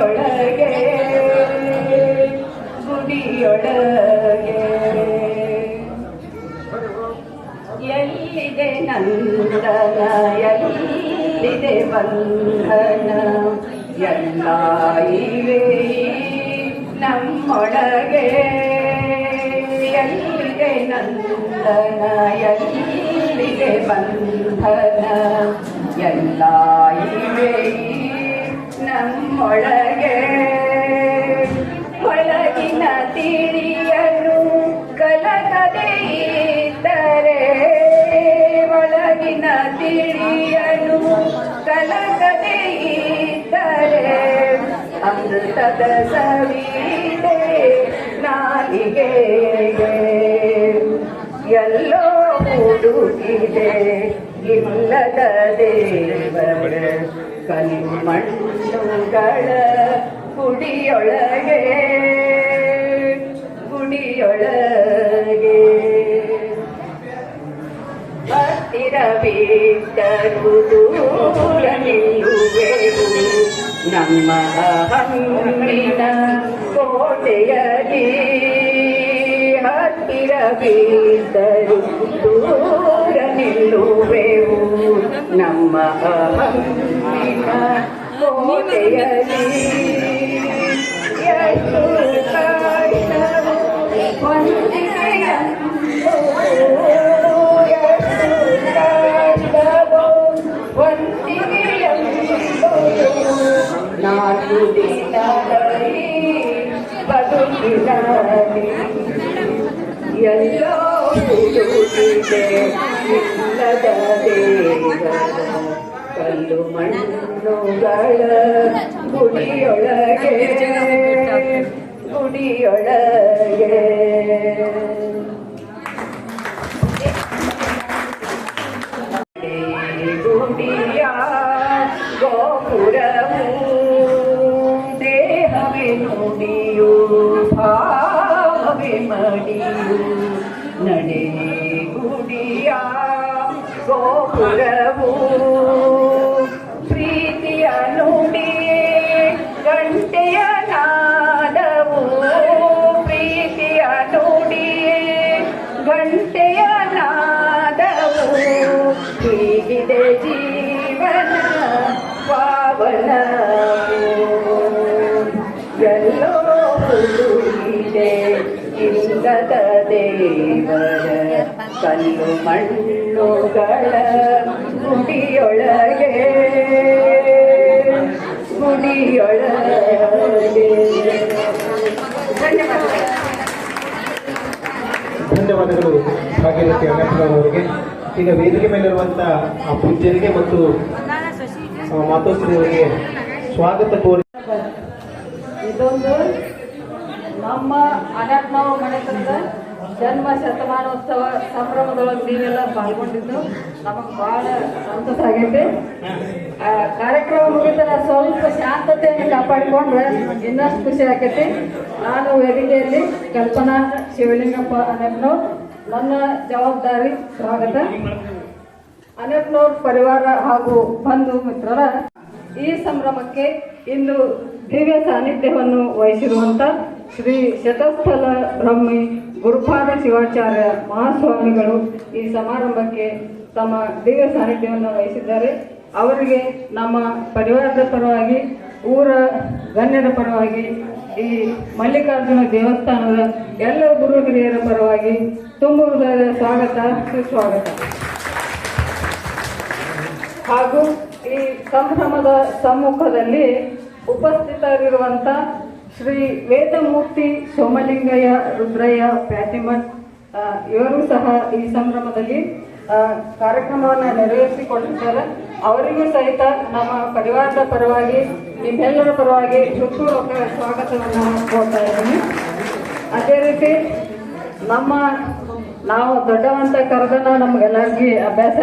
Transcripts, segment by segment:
ಗುಡಿಯೊಳಗೆ ಗುಡಿಯೊಳಗೆ ಎಲ್ಲಿದೆ ನಂದನ ಎಲ್ಲಿದೆ ಬಂಧನ ಎಲ್ಲ ಇವೆ ನಮ್ಮೊಳಗೆ ಎಲ್ಲಿದೆ ನಂದನ ಎಲ್ಲಿದೆ ಬಂಧನ ಎಲ್ಲ ಇವೆ ನಮ್ಮೊಳಗೆ ಒಳಗಿನ ತಿಳಿಯಲು ಕಲಕದೆ ಇದ್ದರೆ ಒಳಗಿನ ತಿಳಿಯಲು ಕಲಕದೆ ಇದ್ದರೆ ಅಮೃತದ ಸವಿದೆ ನಾಲಿಗೆಗೆ ಎಲ್ಲೋ ಹುಡುಕಿದೆ ಇಲ್ಲದ ದೇವರ ಕಲಿಮಣ್ಣುಗಳ ಗುಡಿಯೊಳಗೆ ಗುಡಿಯೊಳಗೆ ಹತ್ತಿರವಿದ್ದರೂ ದೂರ ನಿಲ್ಲುವೆವು ನಮ್ಮ ಹಮ್ಮಿನ ಕೋಟೆಯಲ್ಲಿ ಹತ್ತಿರವಿದ್ದರೂ ದೂರ ನಿಲ್ಲುವೆವು ನಮ್ಮ ಹಮ್ಮಿನ ಕೋಟೆಯಲ್ಲಿ ಎಷ್ಟು ಕಾಡಿನವು ನಾಲ್ಕು ದಿನದಲ್ಲಿ ಬದುಕಿನಲ್ಲಿ ಎಲ್ಲೋ ಹುಡುಕಿದೆ ಇಲ್ಲದ ದೇವರ ಕಲ್ಲು ಮಣ್ಣುಗಳ ಗುಡಿಯೊಳಗೆ ಗುಡಿಯೊಳಗೆ ಗುಡಿಯ ಗೋಪುರವು ದೇಹವೇ ನುಡಿಯು ಭಾವವೇ ಮಡಿಯು ನಡೆ ಗುಡಿಯ ಗೋಪುರವು ಪ್ರೀತಿಯ ನುಡಿಯೇ ಗಂಟೆಯ ನಾದವು ಪ್ರೀತಿಯ ನುಡಿಯೇ ಗಂಟೆಯ ನಾದವು ಹೀಗಿದೆ ಜೀವನ ಪಾವನವು ಎಲ್ಲೋ ಹುಡುಕಿದೆ ಇಲ್ಲದ ದೇವರ ಕಲ್ಲು ಮಣ್ಣುಗಳ ಗುಡಿಯೊಳಗೆ ಗುಡಿಯೊಳಗೆ. ಧನ್ಯವಾದಗಳು ಭಾಗ್ಯರಥಿ ಅಣ್ಣಪ್ಪನವರಿಗೆ. ಈಗ ವೇದಿಕೆ ಮೇಲಿರುವಂಥ ಪೂಜ್ಯರಿಗೆ ಮತ್ತು ಮಾತೋಶ್ರೀಯವರಿಗೆ ಸ್ವಾಗತ ಕೋರಿ. ಇದೊಂದು ನಮ್ಮ ಅಣ್ಣಪ್ಪನವ್ರ ಮನೆತನದ ಜನ್ಮ ಶತಮಾನೋತ್ಸವ ಸಂಭ್ರಮದೊಳಗೆ ನೀವೆಲ್ಲ ಪಾಲ್ಗೊಂಡಿದ್ದು ನಮಗೆ ಬಹಳ ಸಂತೋಷ ಆಗೈತೆ. ಕಾರ್ಯಕ್ರಮ ಮುಗಿದ ಸ್ವಲ್ಪ ಶಾಂತತೆಯನ್ನು ಕಾಪಾಡಿಕೊಂಡ್ರೆ ಇನ್ನಷ್ಟು ಖುಷಿ ಆಗೈತಿ. ನಾನು ವೇದಿಕೆಯಲ್ಲಿ ಕಲ್ಪನಾ ಶಿವಲಿಂಗಪ್ಪ ಅಣ್ಣಪ್ಪನವ್ರು, ನನ್ನ ಜವಾಬ್ದಾರಿ ಸ್ವಾಗತ. ಅಣ್ಣಪ್ಪನವ್ರ ಪರಿವಾರ ಹಾಗೂ ಬಂಧು ಮಿತ್ರರ ಈ ಸಂಭ್ರಮಕ್ಕೆ ಇಂದು ದಿವ್ಯ ಸಾನ್ನಿಧ್ಯವನ್ನು ವಹಿಸಿರುವಂಥ ಶ್ರೀ ಶತಸ್ಥಲ ಬ್ರಹ್ಮಿ ಗುರುಪಾದ ಶಿವಾಚಾರ್ಯ ಮಹಾಸ್ವಾಮಿಗಳು ಈ ಸಮಾರಂಭಕ್ಕೆ ತಮ್ಮ ದಿವ್ಯ ಸಾನ್ನಿಧ್ಯವನ್ನು ವಹಿಸಿದ್ದಾರೆ. ಅವರಿಗೆ ನಮ್ಮ ಪರಿವಾರದ ಪರವಾಗಿ, ಊರ ಗಣ್ಯರ ಪರವಾಗಿ, ಈ ಮಲ್ಲಿಕಾರ್ಜುನ ದೇವಸ್ಥಾನದ ಎಲ್ಲ ಗುರು ಹಿರಿಯರ ಪರವಾಗಿ ತುಂಬ ಹೃದಯದ ಸ್ವಾಗತ, ಸುಸ್ವಾಗತ. ಹಾಗೂ ಈ ಸಂಭ್ರಮದ ಸಮ್ಮುಖದಲ್ಲಿ ಉಪಸ್ಥಿತರಿರುವಂಥ ಶ್ರೀ ವೇದಮೂರ್ತಿ ಸೋಮಲಿಂಗಯ್ಯ ರುದ್ರಯ್ಯ ಪ್ಯಾಟಿಮಠ್ ಇವರು ಸಹ ಈ ಸಂಭ್ರಮದಲ್ಲಿ ಕಾರ್ಯಕ್ರಮವನ್ನು ನೆರವೇರಿಸಿಕೊಂಡಿದ್ದಾರೆ. ಅವರಿಗೂ ಸಹಿತ ನಮ್ಮ ಪರಿವಾರದ ಪರವಾಗಿ, ನಿಮ್ಮೆಲ್ಲರ ಪರವಾಗಿ ಹೃತ್ಪೂರ್ವಕ ಸ್ವಾಗತವನ್ನು ಕೋರ್ತಾ ಇದ್ದೀನಿ. ಅದೇ ರೀತಿ ನಾವು ದೊಡ್ಡವಂತ ಕರೆದನ ನಮಗೆಲ್ಲರಿಗೂ ಅಭ್ಯಾಸ.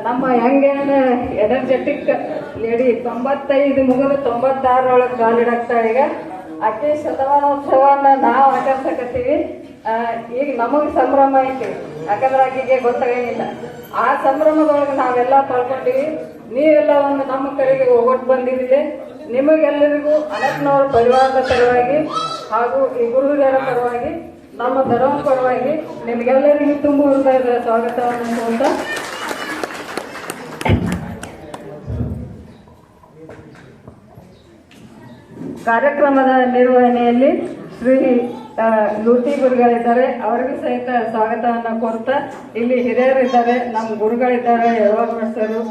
ನಮ್ಮ ಯಂಗ್ ಆ್ಯಂಡ್ ಎನರ್ಜೆಟಿಕ್ ಲೇಡಿ 95 ಮುಗಿದು 96 ಕಾಲಿಡಾಗ್ತಾ. ಈಗ ಆಕೆ ಶತಮಾನೋತ್ಸವನ ನಾವು ಆಚರಿಸಕತ್ತೀವಿ. ಈಗ ನಮಗೆ ಸಂಭ್ರಮ ಐತಿ, ಯಾಕಂದ್ರೆ ಆಕೆಗೆ ಗೊತ್ತಾಗಂಗಿಲ್ಲ. ಆ ಸಂಭ್ರಮದೊಳಗೆ ನಾವೆಲ್ಲ ಪಾಲ್ಕೊಂಡಿವಿ. ನೀವೆಲ್ಲ ಒಂದು ನಮ್ಮ ಕಡೆಗೆ ಹೋಗೊಟ್ಟು ಬಂದಿದ್ದೀವಿ. ನಿಮಗೆಲ್ಲರಿಗೂ ಅನಂತನವರ ಪರಿವಾರದ ಪರವಾಗಿ ಹಾಗೂ ಈ ಗುರುಹಿರಿಯರ ಪರವಾಗಿ ನಮ್ಮ ಧರ್ಮ ಪರವಾಗಿ ನಿಮಗೆಲ್ಲರಿಗೂ ತುಂಬ ಹೃದಯದ ಸ್ವಾಗತವನ್ನು ಅಂತ ಕಾರ್ಯಕ್ರಮದ ನಿರ್ವಹಣೆಯಲ್ಲಿ ಶ್ರೀ ಲೂಟಿ ಗುರುಗಳಿದ್ದಾರೆ. ಅವರಿಗೂ ಸಹಿತ ಸ್ವಾಗತವನ್ನು ಕೋರ್ತಾ ಇಲ್ಲಿ ಹಿರಿಯರಿದ್ದಾರೆ, ನಮ್ಮ ಗುರುಗಳಿದ್ದಾರೆ, ಯಳವಾರ ಮಠರು,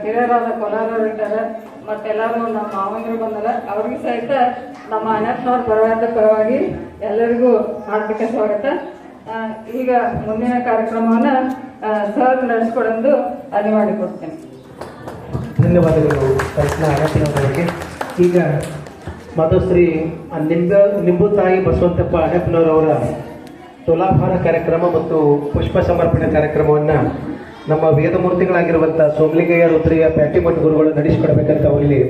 ಹಿರಿಯರಾದ ಕೋಲಾರವರು ಇದ್ದಾರೆ, ಮತ್ತೆಲ್ಲರೂ ನಮ್ಮ ಮಾವಂದರು ಬಂದರ. ಅವ್ರಿಗೂ ಸಹಿತ ನಮ್ಮ ಅನಂತನವರ ಪರಿವಾರದ ಪರವಾಗಿ ಎಲ್ಲರಿಗೂ ಹಾರ್ದಿಕ ಸ್ವಾಗತ. ಈಗ ಮುಂದಿನ ಕಾರ್ಯಕ್ರಮವನ್ನು ಸರ್ ನಡೆಸ್ಕೊಡೊಂದು ಅನಿ ಮಾಡಿಕೊಡ್ತೇನೆ. ಧನ್ಯವಾದಗಳು ಕಲ್ಪನಾ ಅನಪ್ಪನವರಿಗೆ. ಈಗ ಮಾತೋಶ್ರೀ ನಿಂಬು ತಾಯಿ ಬಸವಂತಪ್ಪ ಅಣ್ಣಪ್ಪನವರವರ ತುಲಾಭಾರ ಕಾರ್ಯಕ್ರಮ ಮತ್ತು ಪುಷ್ಪ ಸಮರ್ಪಣೆ ಕಾರ್ಯಕ್ರಮವನ್ನು ನಮ್ಮ ವೇದಮೂರ್ತಿಗಳಾಗಿರುವಂಥ ಸೋಮಲಿಂಗಯ್ಯ ರುದ್ರಿಯ ಪ್ಯಾಟಿಮಠ ಗುರುಗಳು ನಡೆಸಿಕೊಡ್ಬೇಕಂತ ಅವರಲ್ಲಿ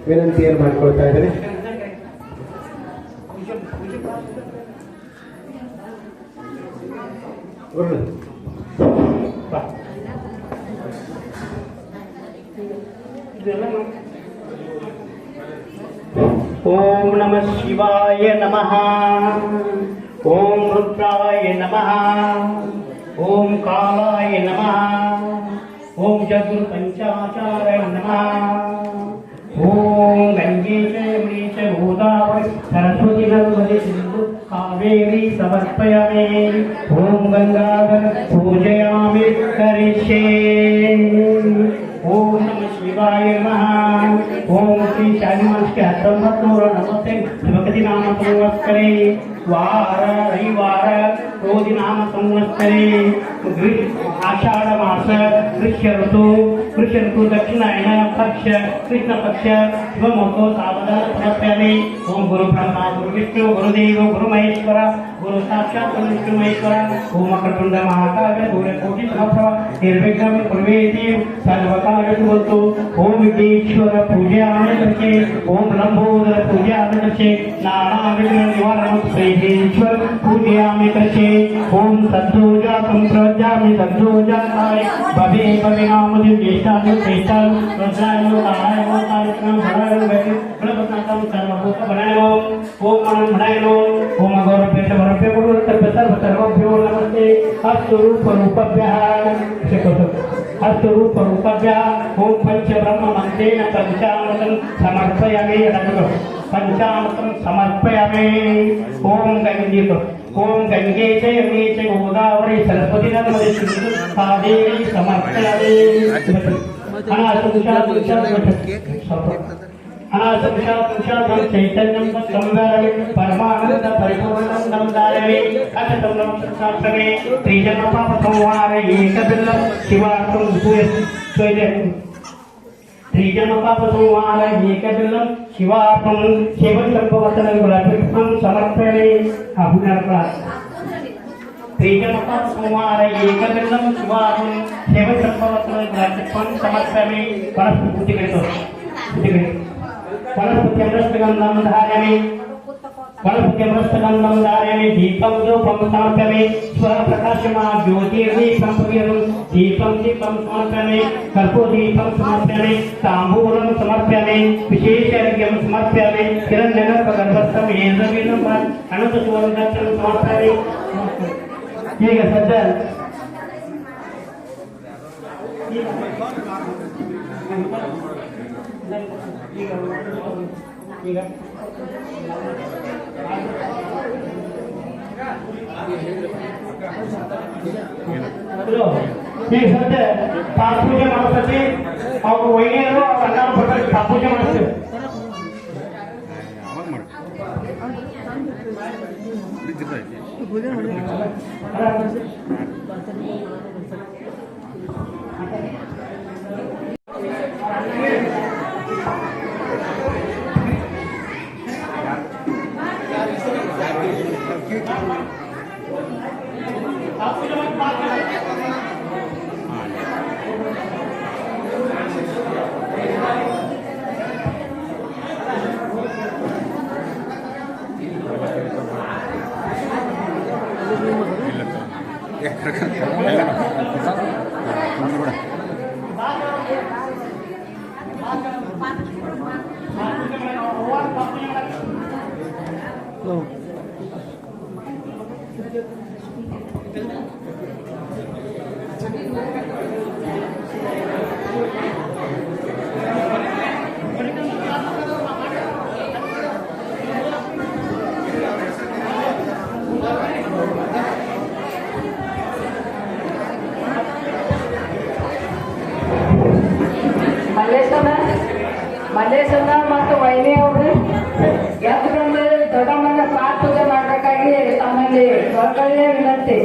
ವಿನಂತಿಯನ್ನು ಮಾಡಿಕೊಳ್ತಾ ಇದ್ದೇನೆ. ಓಂ ನಮಃ ಶಿವಾಯ ನಮಃ. ಓಂ ರುದ್ರಾಯ ನಮಃ. ಓಂ ಕಾಲಾಯ ನಮಃ. ಓಂ ಚತುರ್ ಪಂಚಾಚಾರ್ಯ ನಮಃ. ಓಂ ಗಂಗೆ ಚ ಯಮುನೆ ಚ ಗೋದಾವರಿ ಸರಸ್ವತಿ ನರ್ಮದೆ ಸಿಂಧು ಕಾವೇರಿ ಸಮರ್ಪಯಾಮಿ. ಓಂ ಗಂಗಾಧರ ಪೂಜಯಾಮಿ ಕರಿಷ್ಯೆ. ಓಂ ನಮಃ ಶಿವಾಯ ನಮಃ. ಓಂ ಶ್ರೀ ಶಾಲಿಮಾಸ್ಗೆ 1900 ನಮಸ್ತೆ ಭಗತಿ ನಾಮ ಸಂವತ್ಸರೆ ವಾರ ರವಿವಾರ ರೋಧಿ ನಾಮ ಸಂವತ್ಸರೆ ಆಷಾಢ ಮಾಸ ಕೃಷ್ಣ ಋತು ದಕ್ಷಿಣಾಯನ ಪಕ್ಷ ಕೃಷ್ಣ ಪಕ್ಷ ಶಿವಮೊಗ್ಗ ಸಾವಧಾನ ಸಮರ್ಪಯಾಮಿ. ಓಂ ಗುರು ಬ್ರಹ್ಮ ಗುರು ವಿಷ್ಣು ಗುರುದೇವ ಗುರು ಮಹೇಶ್ವರ ಗುರು ಸಾಕ್ಷಾತ್ ವಿಷ್ಣು ಮಹೇಶ್ವರ. ಓಂ ಮಕರತುಂಡ ಮಹಾಕಾವ್ಯ ಸೂರ್ಯಕೋಟಿ ಸಮಪ್ರಭ ನಿರ್ವಿಘ್ನಂ ಕುರ್ವೇತಿ ಸರ್ವಕಾರ್ಯೇಷು ವಸ್ತು. ಓಂ ವಿಘ್ನೇಶ್ವರ ಪೂಜಯಾಮಿ ಕರ್ಷೆ. ಓಂ ಲಂಬೋದರ ಪೂಜಯಾಮಿ ಕರ್ಷೆ. ನಾನಾ ವಿಘ್ನ ನಿವಾರಣಂ ಶ್ರೀಧೀಶ್ವರ ಪೂಜಯಾಮಿ ಕರ್ಷೆ. ಓಂ ಸದ್ದೋಜಾತಂ ಪ್ರವಜ್ಜಾಮಿ ಸದ್ದೋಜಾತಾಯ ಭವೆ ಭವೆ ನಾಮದಿ ಜ್ಯೇಷ್ಠಾನು ಶ್ರೇಷ್ಠಾನು ರುದ್ರಾಯನು ಕಾಲಾಯನು ಕಾರ್ಯಕ್ರಮ ಭರಾಯನು ಗಣಪತಾಂ ಸರ್ವಭೂತ ಭರಾಯನು. ಓಂ ಮನಂ ಭರಾಯನು. ಓಂ ಗೌರವೇಶ ಭರವ್ಯ ಗುರು ಸರ್ವಭ್ಯೋ ನಮಸ್ತೆ. ಅಸ್ತು ರೂಪ ರೂಪಭ್ಯಃ ಅಸ್ತು ರೂಪ ರೂಪಭ್ಯಃ. ಓಂ ಪಂಚ ಬ್ರಹ್ಮ ಮಂತ್ರೇಣ ಪಂಚಾಮೃತಂ ಸಮರ್ಪಯಾಮಿ. ಪಂಚಾಮೃತಂ ಸಮರ್ಪಯಾಮಿ. ಓಂ ಗಂಗೆ ಚ ಯಮುನೆ ಚ ಗೋದಾವರಿ ಸರಸ್ವತಿ ನರ್ಮದೆ ಸಿಂಧು ಕಾವೇರಿ ಸಮರ್ಪಯಾಮಿ. ಅನಾಸಂಶಾತಂ ಚೈತನ್ಯಂ ಸಂಧಾರಮಿ ಪರಮಾನಂದ ಪರಿಪೂರ್ಣಂ ಸಂಧಾರಮಿ. ಅಥ ಸಂಸ್ಥಾಪನೆ ತ್ರಿಜನ್ಮ ಪಾಪ ಸಂಹಾರ ಏಕಬಿಲ್ಲಂ ಶಿವಾರ್ಥಂ ತ್ರಿಜನ್ಮ ಪಾಪ ಸಂಹಾರ ಏಕಬಿಲ್ಲಂ ಶಿವಾರ್ಥಂ ಶಿವಸರ್ಪವಚನಗಳನ್ನು ಸಮರ್ಪಣೆ. ತ್ರಿಜನ್ಮ ಪಾಪ ಸಂಹಾರ ಏಕಬಿಲ್ಲಂ ಶಿವಾರ್ಥಂ ಶಿವಸರ್ಪವಚನಗಳನ್ನು ಸಮರ್ಪಣೆ. वनस्पत्यमृष्टगन्धं धारयामि. दीपं धूपं समर्पयामि. स्वप्रकाशमां ज्योतिर्दीपं प्रज्वलनं दीपं समर्पयामि. कर्पूरदीपं समर्पयामि. ताम्बूलं समर्पयामि. विशेषार्घ्यं समर्पयामि. हिरण्यगर्भगर्भस्थं येजवीनं अनन्तसुवर्णदक्षं समर्पयामि. ಈಗ ಸದ್ಯ ಈಗ ಸದ್ಯ ಪೂಜೆ ಮಾಡ್ತೀವಿ. ಅವ್ರು ವೈದ್ಯರು ಅವ್ರ ಅನ್ನ ಪೂಜೆ ಮಾಡ್ತೀವಿ. ಎಲ್ಲ ಮಲ್ಲೇಶನ ಮತ್ತು ವೈನಿ ಅವರು ಎದ್ದು ಬಂದು ದೊಡ್ಡಮ್ಮನ ಪಾಠ ಪೂಜೆ ಮಾಡಬೇಕಾಗಿ ತಮ್ಮಲ್ಲಿ ಹೊರಗಡೆ ವಿನಂತಿ.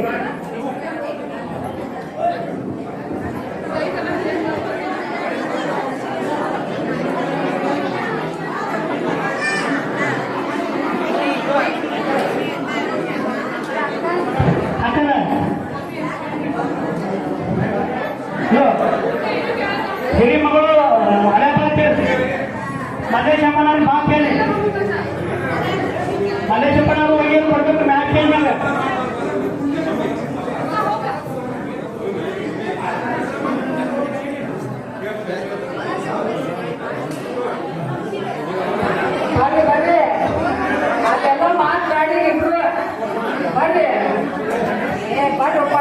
ಹಿರಿ ಮಗಳು ಹಳೆ ಮಲ್ಲೇಶಪ್ಪನವ್ರು ಮಾತು ಕೇಳಿ ಮಲ್ಲೇಶಪ್ಪನವ್ರು ಏನು ಕೊಡ್ಬೇಕು ಮ್ಯಾಚ್ ಕೇಳಿದಾಗ ಬರ್ರಿ ಬರ್ರಿ ಅದೆಲ್ಲ ಮಾತಾಡಿ ಇಬ್ರು ಬರ್ರಿ ಬರ್ರಪ್ಪ.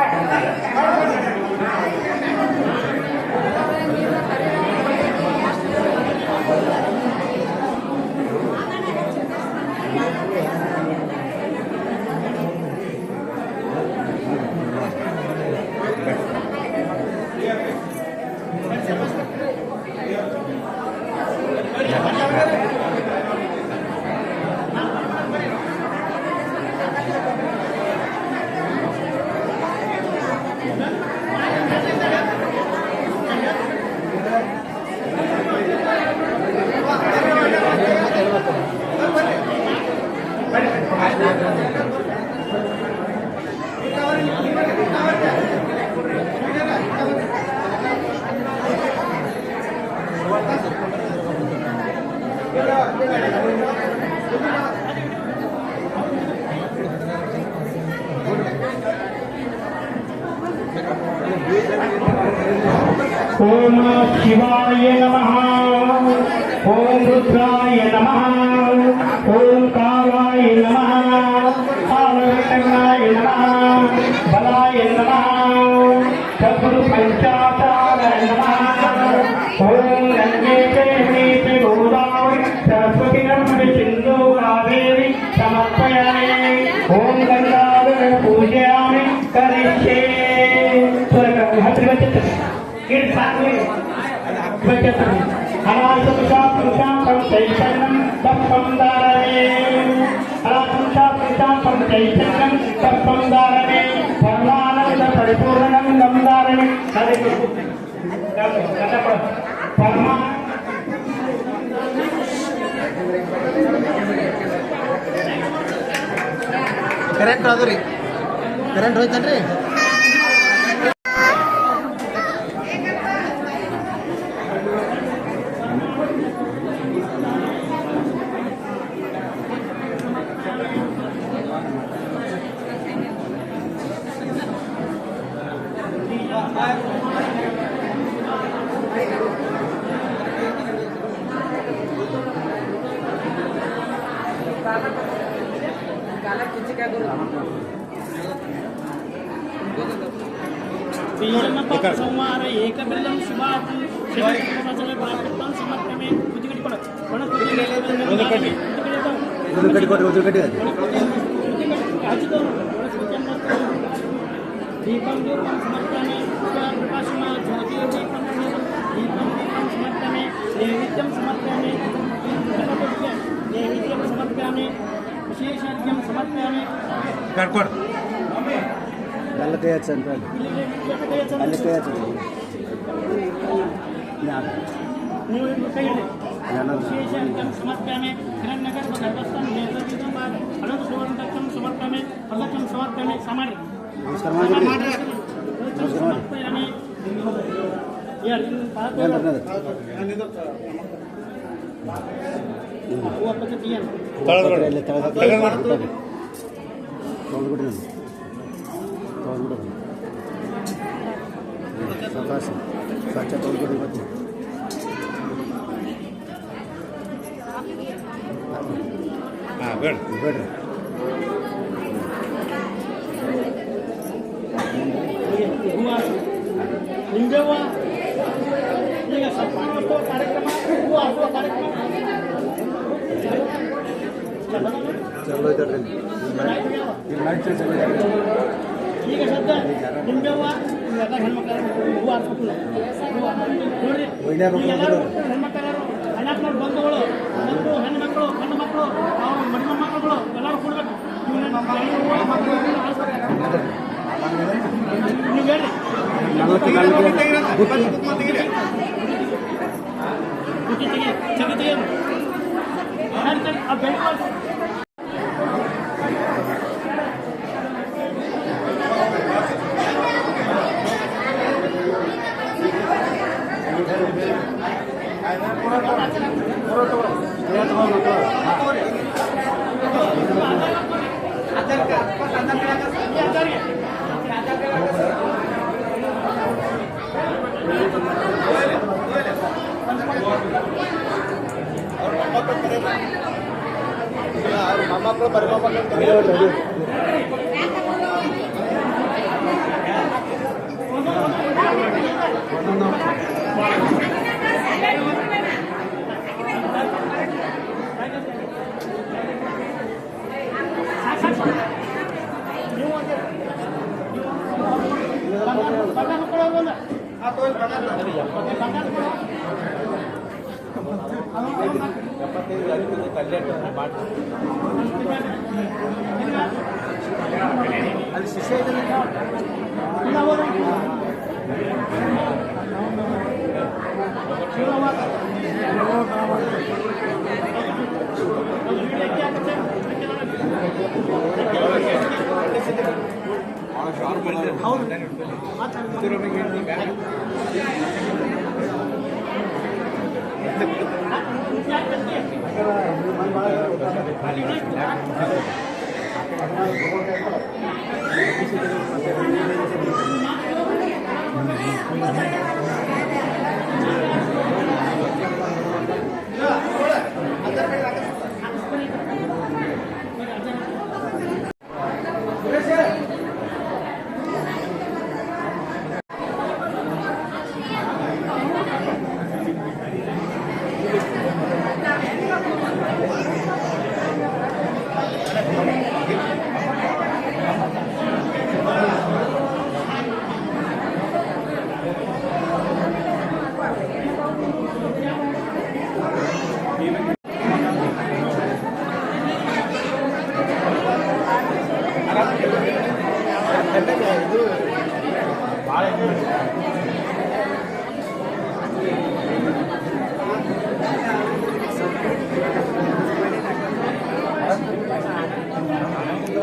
ಓಂ ಶಿವಾಯ ನಮಃ, ಓಂ ರುದ್ರಾಯ ನಮಃ, ಓಂ ಕಾಲಾಯ ನಮಃ, ಕಾಲಕರ್ಣಾಯ ನಮಃ, ಬಲಾಯ ನಮಃ, ಚತುರ್ ಪಂಚಾಚಾರಾಯ ನಮಃ, ಓಂ ಗಂಗೆ ಚೈತ್ರಿ ಗೋದಾವರಿ ಸರಸ್ವತಿ ನರ್ಮದೆ ಸಿಂಧು ಕಾವೇರಿ ಸಮರ್ಪಯಾಮಿ, ಓಂ ಗಂಗಾಧರ ಪೂಜಯಾಮಿ ಕರಿಷ್ಯೆ. ಪರಮಾನಂದ ಪರಿಪೂರ್ಣಂ ಗಂಧಾರಣೆ ಪರಮಾ ಕರೆಂಟ್ ಅದು ರೀ, ಕರೆಂಟ್ ಹೋಯ್ತನ್ರಿ. ಸಂಹಾರ ಏಕಬಿಲ್ಲಂ ಶಿವಾತಿ ಶಿವವಚನ ಪ್ರಾಪ್ತಂ ಸಮರ್ಥಮೆ ಕುಜಿಗಡಿ ಕೊಡ ದೀಪಂ ದೀಪಂ ಸಮರ್ಥಮೆ ಪ್ರಕಾಶಮ ಜ್ಯೋತಿ ದೀಪಂ ದೀಪಂ ಸಮರ್ಥಮೆ ನೈವೇದ್ಯಂ ಸಮರ್ಥಮೆ ನೈವೇದ್ಯಂ ಸಮರ್ಥಮೆ ವಿಶೇಷಾದ್ಯಂ ಸಮರ್ಥಮೆ ಕರ್ಕೊಂಡು ಅಲ್ಲಿ ಕೈ ಹಚ್ಚಂತ ಅಲ್ಲಿ ಕೈ ಹಚ್ಚ ನೀವು ಕೈ ವಿಶೇಷಾದ್ಯಂ ಸಮರ್ಥಮೆ ಹಿರಣ್ಯಗರ್ಭ ಗರ್ಭಸ್ಥಂ ನೇತೃತ್ವಂ ಅನಂತ ಸುವರ್ಣಕಂ ಸಮರ್ಥಮೆ ಪಲ್ಲಕಂ ಸಮರ್ಥಮೆ ಸಮಾರಿ ನಮಸ್ಕಾರ ಮಾಡಿ ಸಮರ್ಥಮೆ ಯಾರು वो पद्धति है ಸಾಕ್ಷಾತ್ ಹಾಂ ಬೇಡ ಬೇಡ್ರಿ ನಿಂಬೆವ್ವ ಈಗ ಸ್ವಲ್ಪ ಮಾಡುವಷ್ಟು ಕಾರ್ಯಕ್ರಮ ಹೂವು ಹಾಕುವ ಕಾರ್ಯಕ್ರಮ ಚಲೋ ಐತಲ್ರಿ ಈಗ ಸದ್ಯ ನಿಂಬೆವ್ವ ಇವೆಲ್ಲ ಹೆಣ್ಮಕ್ಳು ಹೂವು ಹಾಕ್ಬೇಕು ನೋಡ್ರಿ ಹೆಣ್ಮಕ್ಳೆಲ್ಲರೂ ಅಣ್ಣಪ್ಪನವ್ರ ಬಂಧುಗಳು ಮತ್ತು ಹೆಣ್ಮಕ್ಳು ಗಂಡು ಮಕ್ಕಳು ಅವ್ರ ಮಡಿಮ ಮಕ್ಕಳುಗಳು ಎಲ್ಲರೂ ಕೊಡ್ಬೇಕು ನೀವು ಹೇಳ್ರಿ ಮೊಮ್ಮಕ್ಕಳು ಬರೀ ಮೊಮ್ಮಕ್ಕಳು ಅಲ್ಲಿ ಶಿಷ್ಯ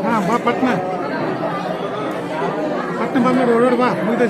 ಹಾಂ ಬಾ ಪಟ್ನ ಬಂದ್ಬಿಡು ಓಡೋಡು ಬಾ ಮುಗಿದ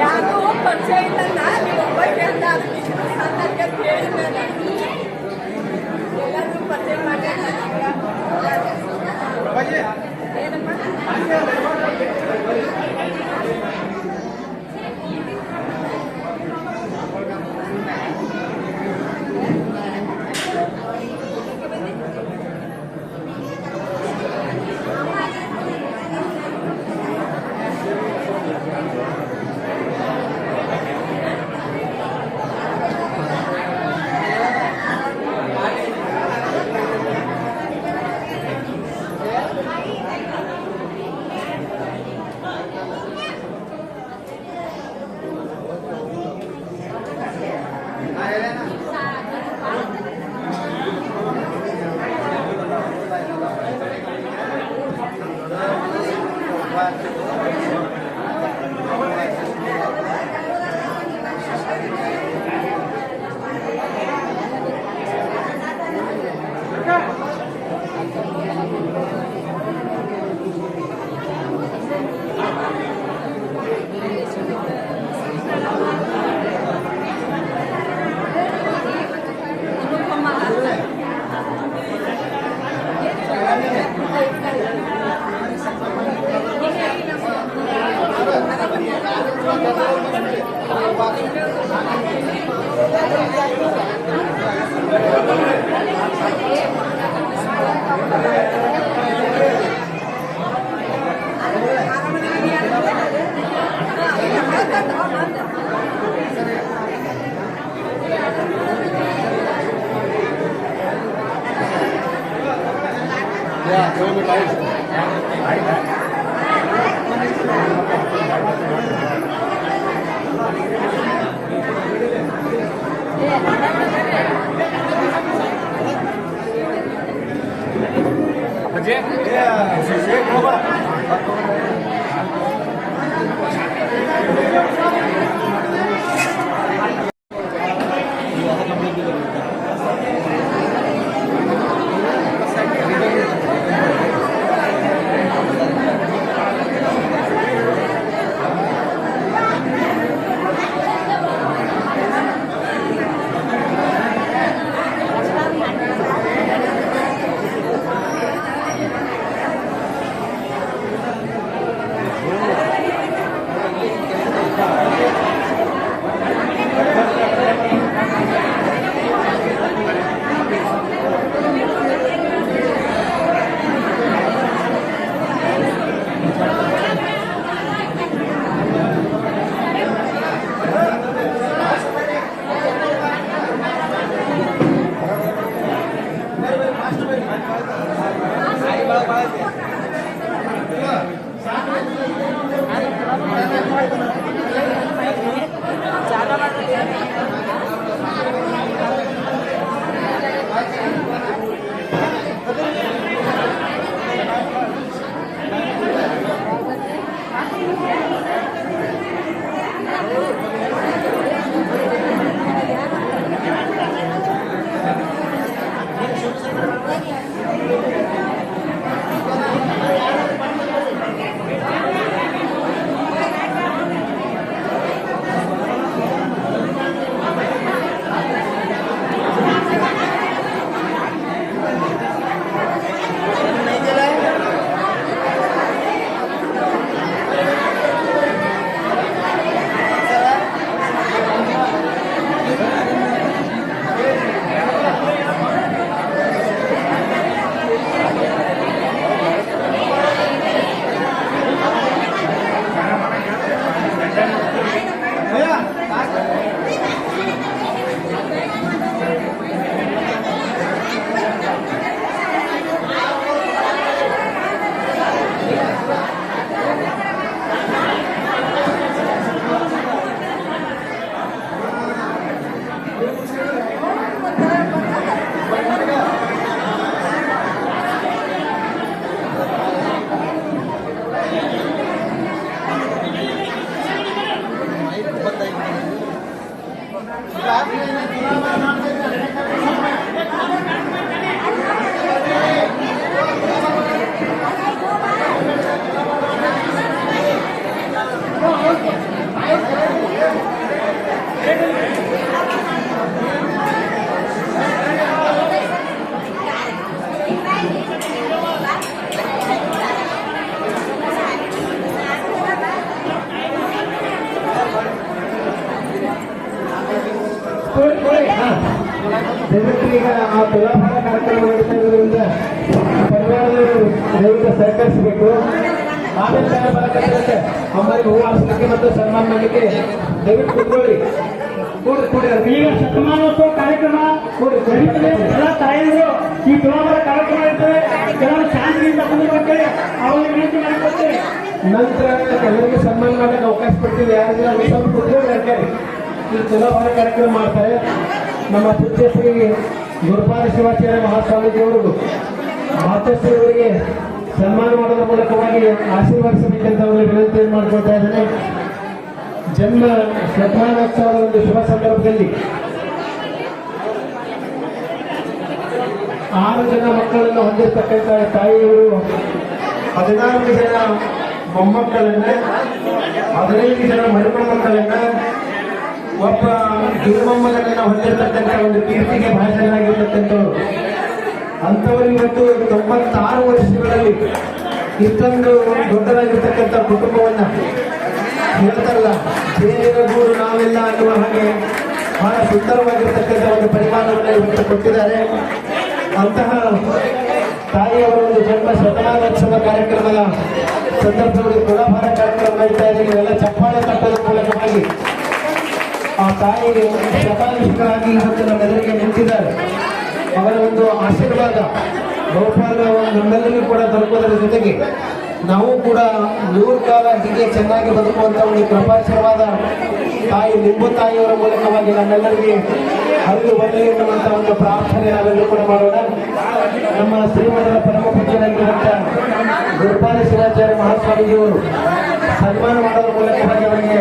ಯಾಕೋ ಪರಿಚಯ ಇಲ್ಲ ನೀವು ಒಬ್ಬಕ್ಕೆ ಅಂತ ಎಲ್ಲರೂ ಪರಿಚಯ ದಯವಿಟ್ಟು ಈಗ ಆ ತುಲಾಭಾರ ಕಾರ್ಯಕ್ರಮ ನಡೀತಾ ಇರೋದ್ರಿಂದ ಪರಿವಾರದವರು ದಯವಿಟ್ಟು ಸಹಕರಿಸಬೇಕು. ಆಮೇಲೆ ಬರಕತ್ತಂತೆ ಅಮ್ಮನಿಗೆ ಹೂ ಹಾರಿಸಲಿಕ್ಕೆ ಮತ್ತು ಸನ್ಮಾನ ಮಾಡಲಿಕ್ಕೆ ದಯವಿಟ್ಟು ಕೂತ್ಕೊಳ್ಳಿ. ಈಗ ಶತಮಾನೋತ್ಸವ ಕಾರ್ಯಕ್ರಮ ನಡೀತದೆ. ಎಲ್ಲ ತಾಯಿಯರು ಈ ತುಲಾಭಾರ ಕಾರ್ಯಕ್ರಮ ಇರ್ತದೆ. ಕೆಲವರು ಶಾಂತಿಯಿಂದ ಬಂದಿರ್ತೇವೆ, ಅವರಿಗೆ ವಿನಂತಿ ಮಾಡಿಕೊಡ್ತೇವೆ. ನಂತರ ಎಲ್ಲರಿಗೂ ಸನ್ಮಾನ ಮಾಡಕ್ಕೆ ಅವಕಾಶ ಕೊಡ್ತೀವಿ. ಯಾರಿಗೆಲ್ಲ ಸ್ವಲ್ಪ ಕೂತ್ಕೊಳ್ಳಿ. ಈ ತುಲಾಭಾರ ಕಾರ್ಯಕ್ರಮ ಮಾಡ್ತಾರೆ. ನಮ್ಮ ಪೂಜ್ಯ ಶ್ರೀ ಗುರುಪಾದ ಶಿವಾಚಾರ್ಯ ಮಹಾಸ್ವಾಮೀಜಿಯವರು ಮಾತಶ್ರೀ ಅವರಿಗೆ ಸನ್ಮಾನ ಮಾಡೋದ್ರ ಮೂಲಕವಾಗಿ ಆಶೀರ್ವದಿಸಬೇಕಂತ ಅವರಿಗೆ ವಿನಂತಿಯನ್ನು ಮಾಡಿಕೊಳ್ತಾ ಇದ್ದೇನೆ. ಜನ್ಮ ಶತಮಾನೋತ್ಸವದ ಒಂದು ಶುಭ ಸಂದರ್ಭದಲ್ಲಿ 6 ಜನ ಮಕ್ಕಳನ್ನು ಹೊಂದಿರತಕ್ಕಂಥ ತಾಯಿಯವರು 14 ಜನ ಮೊಮ್ಮಕ್ಕಳನ್ನ, 15 ಜನ ಮರಿಮೊಮ್ಮಕ್ಕಳನ್ನ, ಒಬ್ಬ ಗಿರಿಮೊಮ್ಮಗನನ್ನ ಹೊಂದಿರತಕ್ಕಂಥ ಒಂದು ಕೀರ್ತಿಗೆ ಭಾಜನರಾಗಿರ್ತಕ್ಕಂಥವ್ರು. ಅಂಥವರು ಇವತ್ತು 96 ವರ್ಷಗಳಲ್ಲಿ ಇಷ್ಟೊಂದು ದೊಡ್ಡದಾಗಿರ್ತಕ್ಕಂಥ ಕುಟುಂಬವನ್ನ ಹೇಳ್ತಾರಲ್ಲ, ಬೇರೆ ಗೂಡು ನಾವೆಲ್ಲ ಅನ್ನುವ ಹಾಗೆ ಬಹಳ ಸುಂದರವಾಗಿರ್ತಕ್ಕಂಥ ಒಂದು ಪರಿಮಾಣವನ್ನು ಇವತ್ತು ಕೊಟ್ಟಿದ್ದಾರೆ. ಅಂತಹ ತಾಯಿಯವರ ಒಂದು ಜನ್ಮ ಶತಮಾನೋತ್ಸವ ಕಾರ್ಯಕ್ರಮದ ಸಂದರ್ಭದಲ್ಲಿ ತುಲಾಭಾರ ಕಾರ್ಯಕ್ರಮ ನಡೀತಾ ಇದೆ. ಎಲ್ಲ ಚಪ್ಪಾಳೆ ತಟ್ಟೋದ್ರ ಮೂಲಕವಾಗಿ ಆ ತಾಯಿಗೆ ಶತಾಯುಷಿಗಳಾಗಿ ಇವತ್ತು ನಮ್ಮೆಲ್ಲರಿಗೆ ನಿಂತಿದ್ದಾರೆ. ಅವರ ಒಂದು ಆಶೀರ್ವಾದ ಬಹುಪಾಲು ನಮ್ಮೆಲ್ಲರಿಗೂ ಕೂಡ ದೊರಕೋದರ ಜೊತೆಗೆ ನಾವು ಕೂಡ 100 ಕಾಲ ಹೀಗೆ ಚೆನ್ನಾಗಿ ಬದುಕುವಂತ ಒಂದು ಕೃಪಾಶೀರ್ವಾದ ತಾಯಿ ನಿಂಬು ತಾಯಿಯವರ ಮೂಲಕವಾಗಿ ನಮ್ಮೆಲ್ಲರಿಗೆ ಹರಿದು ಬರಲಿ ಎನ್ನುವಂತ ಒಂದು ಪ್ರಾರ್ಥನೆ ನಾವೆಲ್ಲರೂ ಕೂಡ ಮಾಡೋಣ. ನಮ್ಮ ಶ್ರೀಮಠದ ಪರಮ ಪೂಜ್ಯರಾಗಿರುವಂತ ಗುರುಪಾದ ಶಿವಾಚಾರ್ಯ ಮಹಾಸ್ವಾಮೀಜಿಯವರು ಸನ್ಮಾನ ಮಾಡೋದ್ರ ಮೂಲಕವಾಗಿ ಅವರಿಗೆ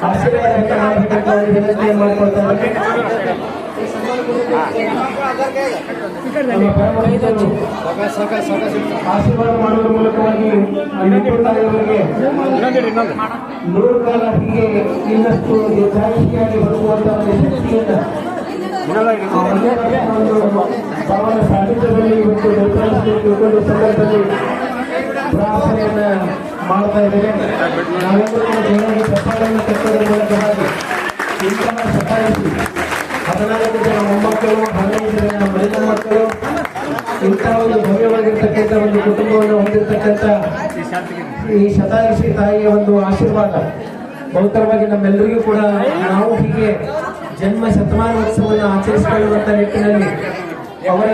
ಆಶೀರ್ವಾದ ವ್ಯಕ್ತ ಮಾಡಬೇಕಂತ ಅವರಿಗೆ ವಿನಂತಿಯನ್ನು ಮಾಡಿಕೊಳ್ತಾ ಇದ್ದಾರೆ. ಆಶೀರ್ವಾದ ಮಾಡುವ ಮೂಲಕವಾಗಿ ಅವರಿಗೆ 100 ಕಾಲ ಹೀಗೆ ಇನ್ನಷ್ಟು ದೀರ್ಘಾಯುಷಿಯಾಗಿ ಬರುವಂತ ಒಂದು ಶಕ್ತಿಯಿಂದ ಅವರ ಸಾಹಿತ್ಯದಲ್ಲಿ ಇವತ್ತು ತಿಳ್ಕೊಂಡು ಸಂದರ್ಭದಲ್ಲಿ ಪ್ರಾರ್ಥನೆಯನ್ನ ಮಾಡ್ತಾ ಇದ್ದೇವೆ. ನಾವೆಲ್ಲರೂ ಜನರಿಗೆ ಚಪ್ಪಾಳೆಯನ್ನು ತಟ್ಟೋದ್ರ ಮೂಲಕವಾಗಿ ಇಂತಹ ಸತಾಯಿಸಿ 14 ಜನ ಮೊಮ್ಮಕ್ಕಳು, 15 ಜನ ಮರಿಮೊಮ್ಮಕ್ಕಳು, ಇಂತಹ ಒಂದು ಭವ್ಯವಾಗಿರ್ತಕ್ಕಂಥ ಒಂದು ಕುಟುಂಬವನ್ನು ಹೊಂದಿರತಕ್ಕಂಥ ಈ ಶತಾಯುಷಿ ತಾಯಿಯ ಒಂದು ಆಶೀರ್ವಾದ ಬಹುತರವಾಗಿ ನಮ್ಮೆಲ್ಲರಿಗೂ ಕೂಡ ನಾವು ಹೀಗೆ ಜನ್ಮ ಶತಮಾನೋತ್ಸವವನ್ನು ಆಚರಿಸಿಕೊಳ್ಳುವಂತ ನಿಟ್ಟಿನಲ್ಲಿ ಅವರ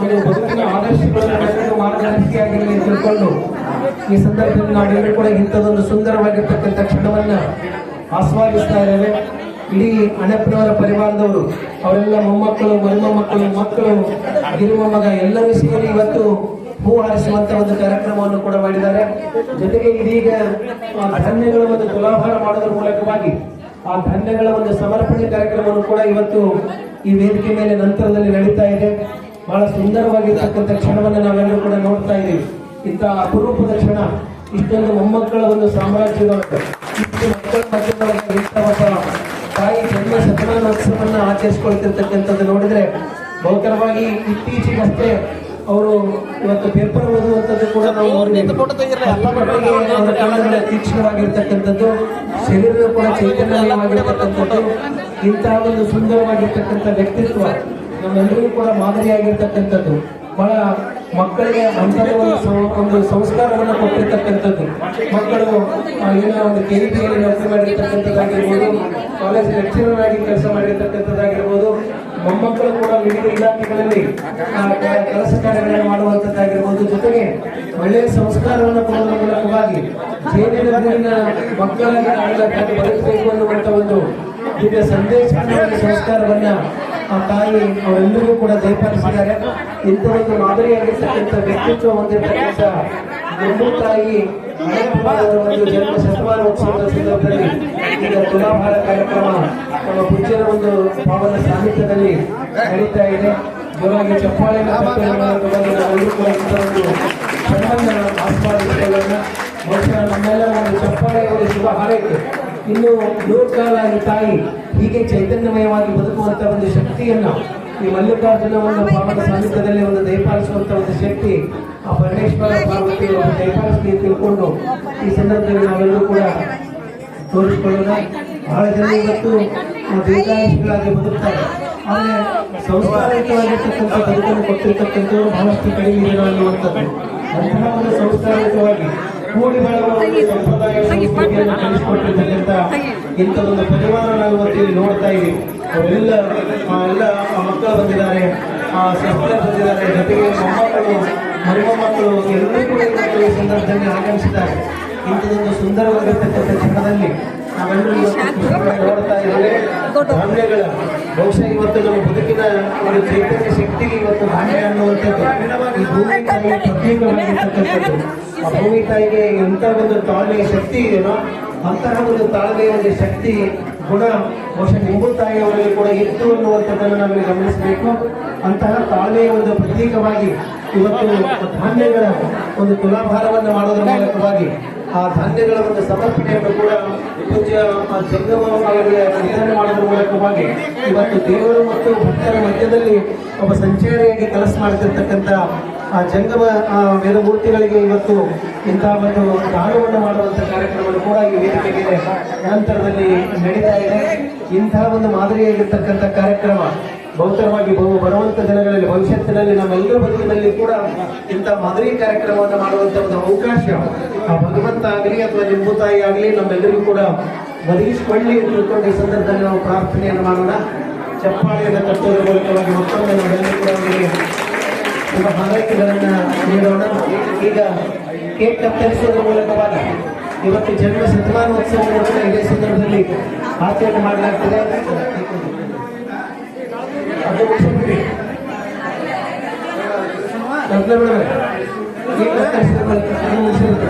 ಒಂದು ಬದುಕಿನ ಆದರ್ಶಗಳನ್ನು ಮಾರ್ಗದರ್ಶಿಯಾಗಿ ತಿಳ್ಕೊಂಡು ಈ ಸಂದರ್ಭದಲ್ಲಿ ನಾವೆಲ್ಲರೂ ಕೂಡ ಇಂಥದೊಂದು ಸುಂದರವಾಗಿರ್ತಕ್ಕಂಥ ಕ್ಷಣವನ್ನ ಆಸ್ವಾದಿಸ್ತಾ ಇದ್ದೇವೆ. ಇಡೀ ಅಣ್ಣಪ್ಪನವರ ಪರಿವಾರದವರು ಅವರೆಲ್ಲ ಮೊಮ್ಮಕ್ಕಳು, ಮರಿಮೊಮ್ಮಕ್ಕಳು, ಮಕ್ಕಳು, ಗಿರಿಮೊಮ್ಮಗ ಎಲ್ಲರೂ ಸೇರಿ ಇವತ್ತು ಹೂ ಹಾರಿಸುವಂತ ಒಂದು ಕಾರ್ಯಕ್ರಮವನ್ನು ಕೂಡ ಮಾಡಿದ್ದಾರೆ. ಜೊತೆಗೆ ಇದೀಗ ಧಾನ್ಯಗಳ ಒಂದು ತುಲಾಭಾರ ಮಾಡೋದ್ರ ಮೂಲಕವಾಗಿ ಆ ಧಾನ್ಯಗಳ ಒಂದು ಸಮರ್ಪಣೆ ಕಾರ್ಯಕ್ರಮವನ್ನು ಕೂಡ ಇವತ್ತು ಈ ವೇದಿಕೆ ಮೇಲೆ ನಂತರದಲ್ಲಿ ನಡೀತಾ ಇದೆ. ಬಹಳ ಸುಂದರವಾಗಿರ್ತಕ್ಕಂಥ ಕ್ಷಣವನ್ನು ನಾವೆಲ್ಲರೂ ಕೂಡ ನೋಡ್ತಾ ಇದ್ದೀವಿ. ಇಂಥ ಅಪರೂಪದ ಕ್ಷಣ, ಇಷ್ಟೊಂದು ಮೊಮ್ಮಕ್ಕಳ ಒಂದು ಸಾಮ್ರಾಜ್ಯದೊಳಗೆ ಇಷ್ಟು ಮಕ್ಕಳ ಮಧ್ಯದೊಳಗೆ ಇಂಥ ಒಬ್ಬ ತಾಯಿ ಜನ್ಮ ಶತಮಾನೋತ್ಸವನ್ನ ಆಚರಿಸಿಕೊಳ್ತಿರ್ತಕ್ಕಂಥದ್ದು ನೋಡಿದ್ರೆ ಬಹುತರವಾಗಿ ಇತ್ತೀಚೆಗಷ್ಟೇ ಅವರು ಇವತ್ತು ಪೇಪರ್ ಓದುವಂಥದ್ದು ಕೂಡ ನಾವು ನೋಡಿದ್ದೇವೆ. ತೀಕ್ಷ್ಣವಾಗಿರ್ತಕ್ಕಂಥದ್ದು, ಶರೀರ ಕೂಡ ಚೈತನ್ಯವಾಗಿರ್ತಕ್ಕಂಥದ್ದು, ಇಂತಹ ಒಂದು ಸುಂದರವಾಗಿರ್ತಕ್ಕಂಥ ವ್ಯಕ್ತಿತ್ವ ನಮ್ಮೆಲ್ಲರಿಗೂ ಕೂಡ ಮಾದರಿಯಾಗಿರ್ತಕ್ಕಂಥದ್ದು. ಬಹಳ ಮಕ್ಕಳಿಗೆ ಅಂಥದ್ದು ಒಂದು ಸಂಸ್ಕಾರವನ್ನು ಕೊಟ್ಟಿರ್ತಕ್ಕಂಥದ್ದು. ಮಕ್ಕಳು ಏನೋ ಒಂದು ಕೆರಿಪಿಯಲ್ಲಿ ನೌಕರಿ ಮಾಡಿರ್ತಕ್ಕಂಥದ್ದಾಗಿರ್ಬೋದು, ಕಾಲೇಜ್ ಲೆಕ್ಚರರ್ ಆಗಿ ಕೆಲಸ ಮಾಡಿರ್ತಕ್ಕಂಥದ್ದಾಗಿರ್ಬೋದು, ಮೊಮ್ಮಕ್ಕಳು ಕೂಡ ವಿವಿಧ ಇಲಾಖೆಗಳಲ್ಲಿ ಕೆಲಸ ಕಾರ್ಯಗಳನ್ನು ಮಾಡುವಂಥದ್ದಾಗಿರ್ಬೋದು. ಜೊತೆಗೆ ಒಳ್ಳೆಯ ಸಂಸ್ಕಾರವನ್ನು ಕೊಡುವ ಮೂಲಕವಾಗಿ ಜೇನಿನ ಮಕ್ಕಳಾಗಿ ಬದುಕಬೇಕು ಅನ್ನುವಂಥ ಒಂದು ದಿವ್ಯ ಸಂದೇಶವನ್ನು, ಸಂಸ್ಕಾರವನ್ನ ಆ ತಾಯಿ ಅವರೆಲ್ಲರಿಗೂ ಕೂಡ ದಯಪಾಲಿಸಿದ್ದಾರೆ. ಇಂಥ ಒಂದು ಮಾದರಿಯಾಗಿರ್ತಕ್ಕಂಥ ವ್ಯಕ್ತಿತ್ವ ಹೊಂದಿರತಕ್ಕಂಥ ಗಂಡು ತಾಯಿ ಒಂದು ಜನ್ಮ ಶತಮಾನೋತ್ಸವದ ಸಂದರ್ಭದಲ್ಲಿ ಈಗ ತುಲಾಭಾರ ಕಾರ್ಯಕ್ರಮ ನಮ್ಮ ಪೂಜ್ಯರ ಒಂದು ಪಾವನ ಸಾನ್ನಿಧ್ಯದಲ್ಲಿ ನಡೀತಾ ಇದೆ. ಜೋರಾಗಿ ಚಪ್ಪಾಳೆ ನಾವೆಲ್ಲರೂ ಕೂಡ ಇಂಥ ಒಂದು ಕ್ಷಣವನ್ನು ಆಸ್ವಾದಿಸಿಕೊಳ್ಳೋಣ. ಬಹುಶಃ ನಮ್ಮೆಲ್ಲರ ಒಂದು ಚಪ್ಪಾಳೆ ಒಂದು ಶುಭ ಹಾರೈಕೆ. ಇನ್ನು ನೂರ್ಕಾಲ ಈ ತಾಯಿ ಹೀಗೆ ಚೈತನ್ಯಮಯವಾಗಿ ಬದುಕುವಂತ ಒಂದು ಶಕ್ತಿಯನ್ನ ಈ ಮಲ್ಲಿಕಾರ್ಜುನ ಒಂದು ಪಾವನ ಸಾನ್ನಿಧ್ಯದಲ್ಲಿ ಒಂದು ದಯಪಾಲಿಸುವಂತ ಒಂದು ಶಕ್ತಿ ಆ ಪರಮೇಶ್ವರ ಪಾರ್ವತಿ ಒಂದು ದಯಪಾಲಿಸಿ ತಿಳ್ಕೊಂಡು ಈ ಸಂದರ್ಭದಲ್ಲಿ ನಾವೆಲ್ಲರೂ ಕೂಡ ತೋರಿಸಿಕೊಳ್ಳೋಣ. ಬಹಳ ಜನ ಇವತ್ತು ದೀರ್ಘಾಯುಷಿಗಳಾಗಿ ಬದುಕ್ತಾರೆ, ಆದರೆ ಸಂಸ್ಕಾರಯುತವಾಗಿರ್ತಕ್ಕಂಥ ಬದುಕನ್ನು ಕೊಟ್ಟಿರ್ತಕ್ಕಂಥವ್ರು ಬಹಳಷ್ಟು ಕಡಿಮೆ ಜನ ಅನ್ನುವಂಥದ್ದು. ಅಂತಹ ಒಂದು ಸಂಸ್ಕಾರಯುತವಾಗಿ ಕೂಡಿ ಬಾಳುವ ಒಂದು ಸಂಪ್ರದಾಯ ಸಂಸ್ಕೃತಿಯನ್ನು ಕಲಿಸಿಕೊಟ್ಟಿರ್ತಕ್ಕಂಥ ಇಂಥ ಒಂದು ಪರಿವಾರ ನಾವು ಇವತ್ತು ಇಲ್ಲಿ ನೋಡ್ತಾ ಇದ್ದೀವಿ. ಅವರೆಲ್ಲ ಎಲ್ಲ ಮಕ್ಕಳು ಬಂದಿದ್ದಾರೆ, ಸಹೋದರ ಬಂದಿದ್ದಾರೆ, ಜೊತೆಗೆ ಮೊಮ್ಮಕ್ಕಳು ಮರಿಮೊಮ್ಮಕ್ಕಳು ಎಲ್ಲರೂ ಕೂಡ ಇವತ್ತು ಈ ಸಂದರ್ಭದಲ್ಲಿ ಆಗಮಿಸಿದ್ದಾರೆ. ಇಂಥದೊಂದು ಸುಂದರವಾಗಿರ್ತಕ್ಕಂಥ ಕ್ಷಣದಲ್ಲಿ ನಾವೆಲ್ಲರೂ ನೋಡ್ತಾ ಇದ್ದೇವೆ. ಧಾನ್ಯಗಳ ಬಹುಶಃ ಇವತ್ತು ನಮ್ಮ ಬದುಕಿನ ಒಂದು ಚೈತನ್ಯ ಶಕ್ತಿಗೆ ಇವತ್ತು ಧಾನ್ಯ ಅನ್ನುವಂಥದ್ದು ಈ ಭೂಮಿ ತಾಯಿಗೆ ಪ್ರತ್ಯೇಕವಾಗಿರ್ತಕ್ಕಂಥದ್ದು. ಆ ಭೂಮಿ ತಾಯಿಗೆ ಎಂಥ ಒಂದು ತಾಳ್ಮೆಯ ಶಕ್ತಿ ಇದೆಯೋ ಅಂತಹ ಒಂದು ತಾಳ್ಮೆಯ ಒಂದು ಶಕ್ತಿ ಗುಣ ಬಹುಶಃ ನಿಂಬು ತಾಯಿಯವರಲ್ಲಿ ಕೂಡ ಇತ್ತು ಅನ್ನುವಂಥದ್ದನ್ನು ನಾವಿಲ್ಲಿ ಗಮನಿಸಬೇಕು. ಅಂತಹ ತಾಳ್ಮೆಯ ಒಂದು ಪ್ರತೀಕವಾಗಿ ಇವತ್ತು ಧಾನ್ಯಗಳ ಒಂದು ತುಲಾಭಾರವನ್ನು ಮಾಡೋದ್ರ ಮೂಲಕವಾಗಿ ಆ ಧಾನ್ಯಗಳ ಒಂದು ಸಮರ್ಪಣೆಯನ್ನು ಕೂಡ ಪೂಜ್ಯ ಜಂಗಮ ಅವರಿಗೆ ವಿತರಣೆ ಮಾಡೋದ್ರ ಮೂಲಕವಾಗಿ ಇವತ್ತು ದೇವರು ಮತ್ತು ಭಕ್ತರ ಮಧ್ಯದಲ್ಲಿ ಒಬ್ಬ ಸಂಚಾರಿಯಾಗಿ ಕೆಲಸ ಮಾಡ್ತಿರ್ತಕ್ಕಂಥ ಆ ಜಂಗಮ ವೇದಮೂರ್ತಿಗಳಿಗೆ ಇವತ್ತು ಇಂತಹ ಒಂದು ದಾನವನ್ನು ಮಾಡುವಂಥ ಕಾರ್ಯಕ್ರಮಗಳು ಕೂಡ ಈ ವೇದಿಕೆಗೆ ನಂತರದಲ್ಲಿ ನಡೀತಾ ಇದೆ. ಇಂತಹ ಒಂದು ಮಾದರಿಯಾಗಿರ್ತಕ್ಕಂಥ ಕಾರ್ಯಕ್ರಮ ಬಹುತರವಾಗಿ ಬರುವಂತ ದಿನಗಳಲ್ಲಿ ಭವಿಷ್ಯತ್ತಿನಲ್ಲಿ ನಮ್ಮೆಲ್ಲರ ಬದುಕಿನಲ್ಲಿ ಕೂಡ ಇಂಥ ಮಾದರಿ ಕಾರ್ಯಕ್ರಮವನ್ನು ಮಾಡುವಂತ ಒಂದು ಅವಕಾಶ ಆ ಭಗವಂತ ಆಗಲಿ ಅಥವಾ ನಿಂಬು ತಾಯಿ ಆಗಲಿ ನಮ್ಮೆಲ್ಲರಿಗೂ ಕೂಡ ಒದಗಿಸಿಕೊಳ್ಳಿ ಅಂತ ತಿಳ್ಕೊಂಡು ಈ ಸಂದರ್ಭದಲ್ಲಿ ನಾವು ಪ್ರಾರ್ಥನೆಯನ್ನು ಮಾಡೋಣ. ಚಪ್ಪಾಳೆಯನ್ನು ತಟ್ಟುವುದರ ಮೂಲಕವಾಗಿ ಮತ್ತೊಮ್ಮೆ ನಾವೆಲ್ಲರೂ ಕೂಡ ಅವರಿಗೆ ಶುಭ ಹಾರೈಕೆಗಳನ್ನ ನೀಡೋಣ. ಈಗ ಕೇಕ್ ಕತ್ತರಿಸುವುದರ ಮೂಲಕವಾಗಿ ಇವತ್ತು ಜನ್ಮ ಶತಮಾನೋತ್ಸವವನ್ನು ಕೂಡ ಇದೇ ಸಂದರ್ಭದಲ್ಲಿ ಆಚರಣೆ ಮಾಡಲಾಗ್ತದೆ. ಅದು ಮುಗಿಸ್ಬಿಡಿ. ಕೇಕ್ ಕತ್ತರಿಸಿದ ಮೂಲಕ ಅದು ಮುಗಿಸ್ಬಿಡಿ.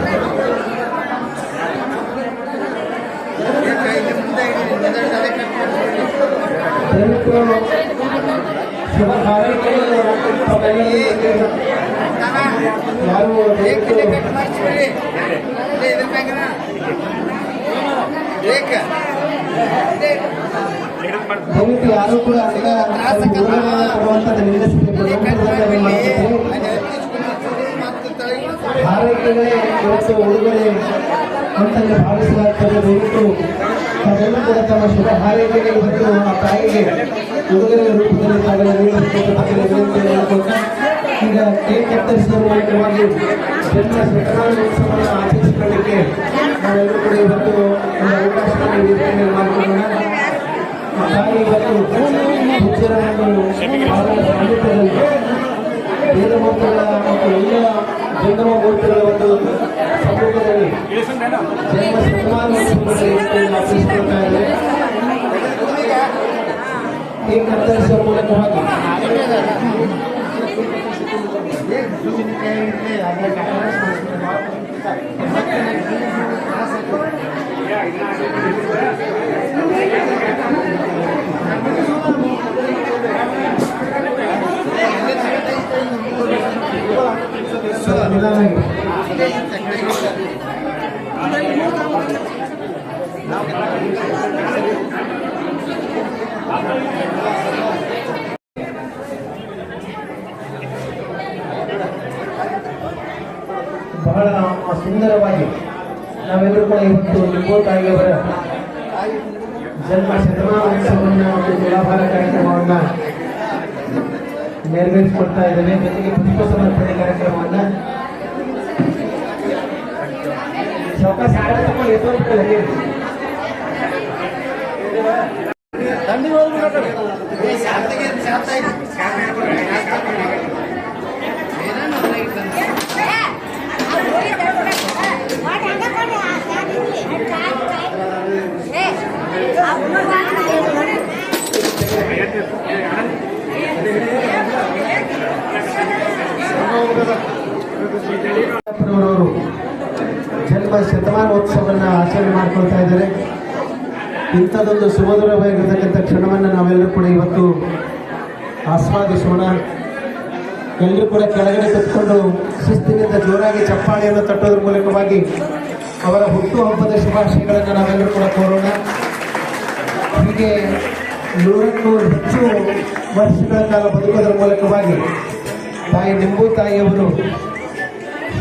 ಶುಭ ಹಾರೈಕೆಗಳು ಯಾರು ದಯವಿಟ್ಟು ಯಾರು ಕೂಡ ಕೊಡುವಂಥದ್ದು ನಿಲ್ಲಿಸಬೇಕು. ಹಾರೈಕೆಗಳೇ ಇವತ್ತು ಉಡುಗೊರೆ ಅಂತಂದ್ರೆ ಭಾವಿಸಲಾಗ್ತದೆ. ದಯವಿಟ್ಟು ತಾವೆಲ್ಲೂ ಕೂಡ ತಮ್ಮ ಶುಭ ಹಾರೈಕೆಗೆ ಇವತ್ತು ಆ ತಾಯಿಗೆ ಉಡುಗೊರೆ ರೂಪದಲ್ಲಿ ತಾವೆಲ್ಲ ನೀಡಬೇಕು. ಈಗ ಕೇಕ್ ಕತ್ತರಿಸುವ ಮೂಲಕವಾಗಿ ಜನ್ಮ ಶತಮಾನೋತ್ಸವವನ್ನು ಆಚರಿಸಿಕೊಳ್ಳಲಿಕ್ಕೆ ನಾವೆಲ್ಲರೂ ಕೂಡ ಇವತ್ತು ಒಂದು ಅವಕಾಶವನ್ನು ವಿತರಣೆ ಮಾಡಿಕೊಳ್ಳೋಣ. ಆ ತಾಯಿ ಇವತ್ತು ಪೂಜ್ಯರ ಒಂದು ಸಾನ್ನಿಧ್ಯದಲ್ಲಿ ವೇದಮೂರ್ತಿಗಳ ಮತ್ತು ಎಲ್ಲ ಜಂಗಮ ಮೂರ್ತಿಗಳ ಒಂದು ಸಮ್ಮುಖದಲ್ಲಿ ಜನ್ಮ ಶತಮಾನೋತ್ಸವದಲ್ಲಿ ಆಚರಿಸಿಕೊಳ್ತಾ ಇದ್ದಾರೆ. ಕೇಕ್ ಕತ್ತರಿಸುವ ಮೂಲಕವಾಗಿ ಬಹಳ ಸುಂದರವಾಗಿ ನಾವೆಲ್ಲರೂ ಕೂಡ ಇವತ್ತು ನಿಂಬು ತಾಯಿಯವರ ಜನ್ಮ ಶತಮಾನೋತ್ಸವವನ್ನು ಮತ್ತು ತುಲಾಭಾರ ಕಾರ್ಯಕ್ರಮವನ್ನ ನೆರವೇರಿಸಿಕೊಳ್ತಾ ಇದ್ದೇವೆ. ಜೊತೆಗೆ ಪುಷ್ಪ ಸಮರ್ಪಣೆ ಕಾರ್ಯಕ್ರಮವನ್ನ ಚೌಕಾಸಿ ಜನ್ಮ ಶತಮಾನೋತ್ಸವವನ್ನು ಆಚರಣೆ ಮಾಡ್ಕೊಳ್ತಾ ಇದ್ದಾರೆ. ಇಂಥದ್ದೊಂದು ಸುಮಧುರವಾಗಿರ್ತಕ್ಕಂಥ ಕ್ಷಣವನ್ನು ನಾವೆಲ್ಲರೂ ಕೂಡ ಇವತ್ತು ಆಸ್ವಾದಿಸೋಣ. ಎಲ್ಲರೂ ಕೂಡ ಕೆಳಗಡೆ ಕೂತ್ಕೊಂಡು ಶಿಸ್ತಿನಿಂದ ಜೋರಾಗಿ ಚಪ್ಪಾಳೆಯನ್ನು ತಟ್ಟೋದ್ರ ಮೂಲಕವಾಗಿ ಅವರ ಹುಟ್ಟುಹಬ್ಬದ ಶುಭಾಶಯಗಳನ್ನು ನಾವೆಲ್ಲರೂ ಕೂಡ ಕೋರೋಣ. ಹೀಗೆ 100ಕ್ಕೂ ಹೆಚ್ಚು ವರ್ಷಗಳ ಕಾಲ ಬದುಕೋದ್ರ ಮೂಲಕವಾಗಿ ತಾಯಿ ನಿಂಬು ತಾಯಿಯವರು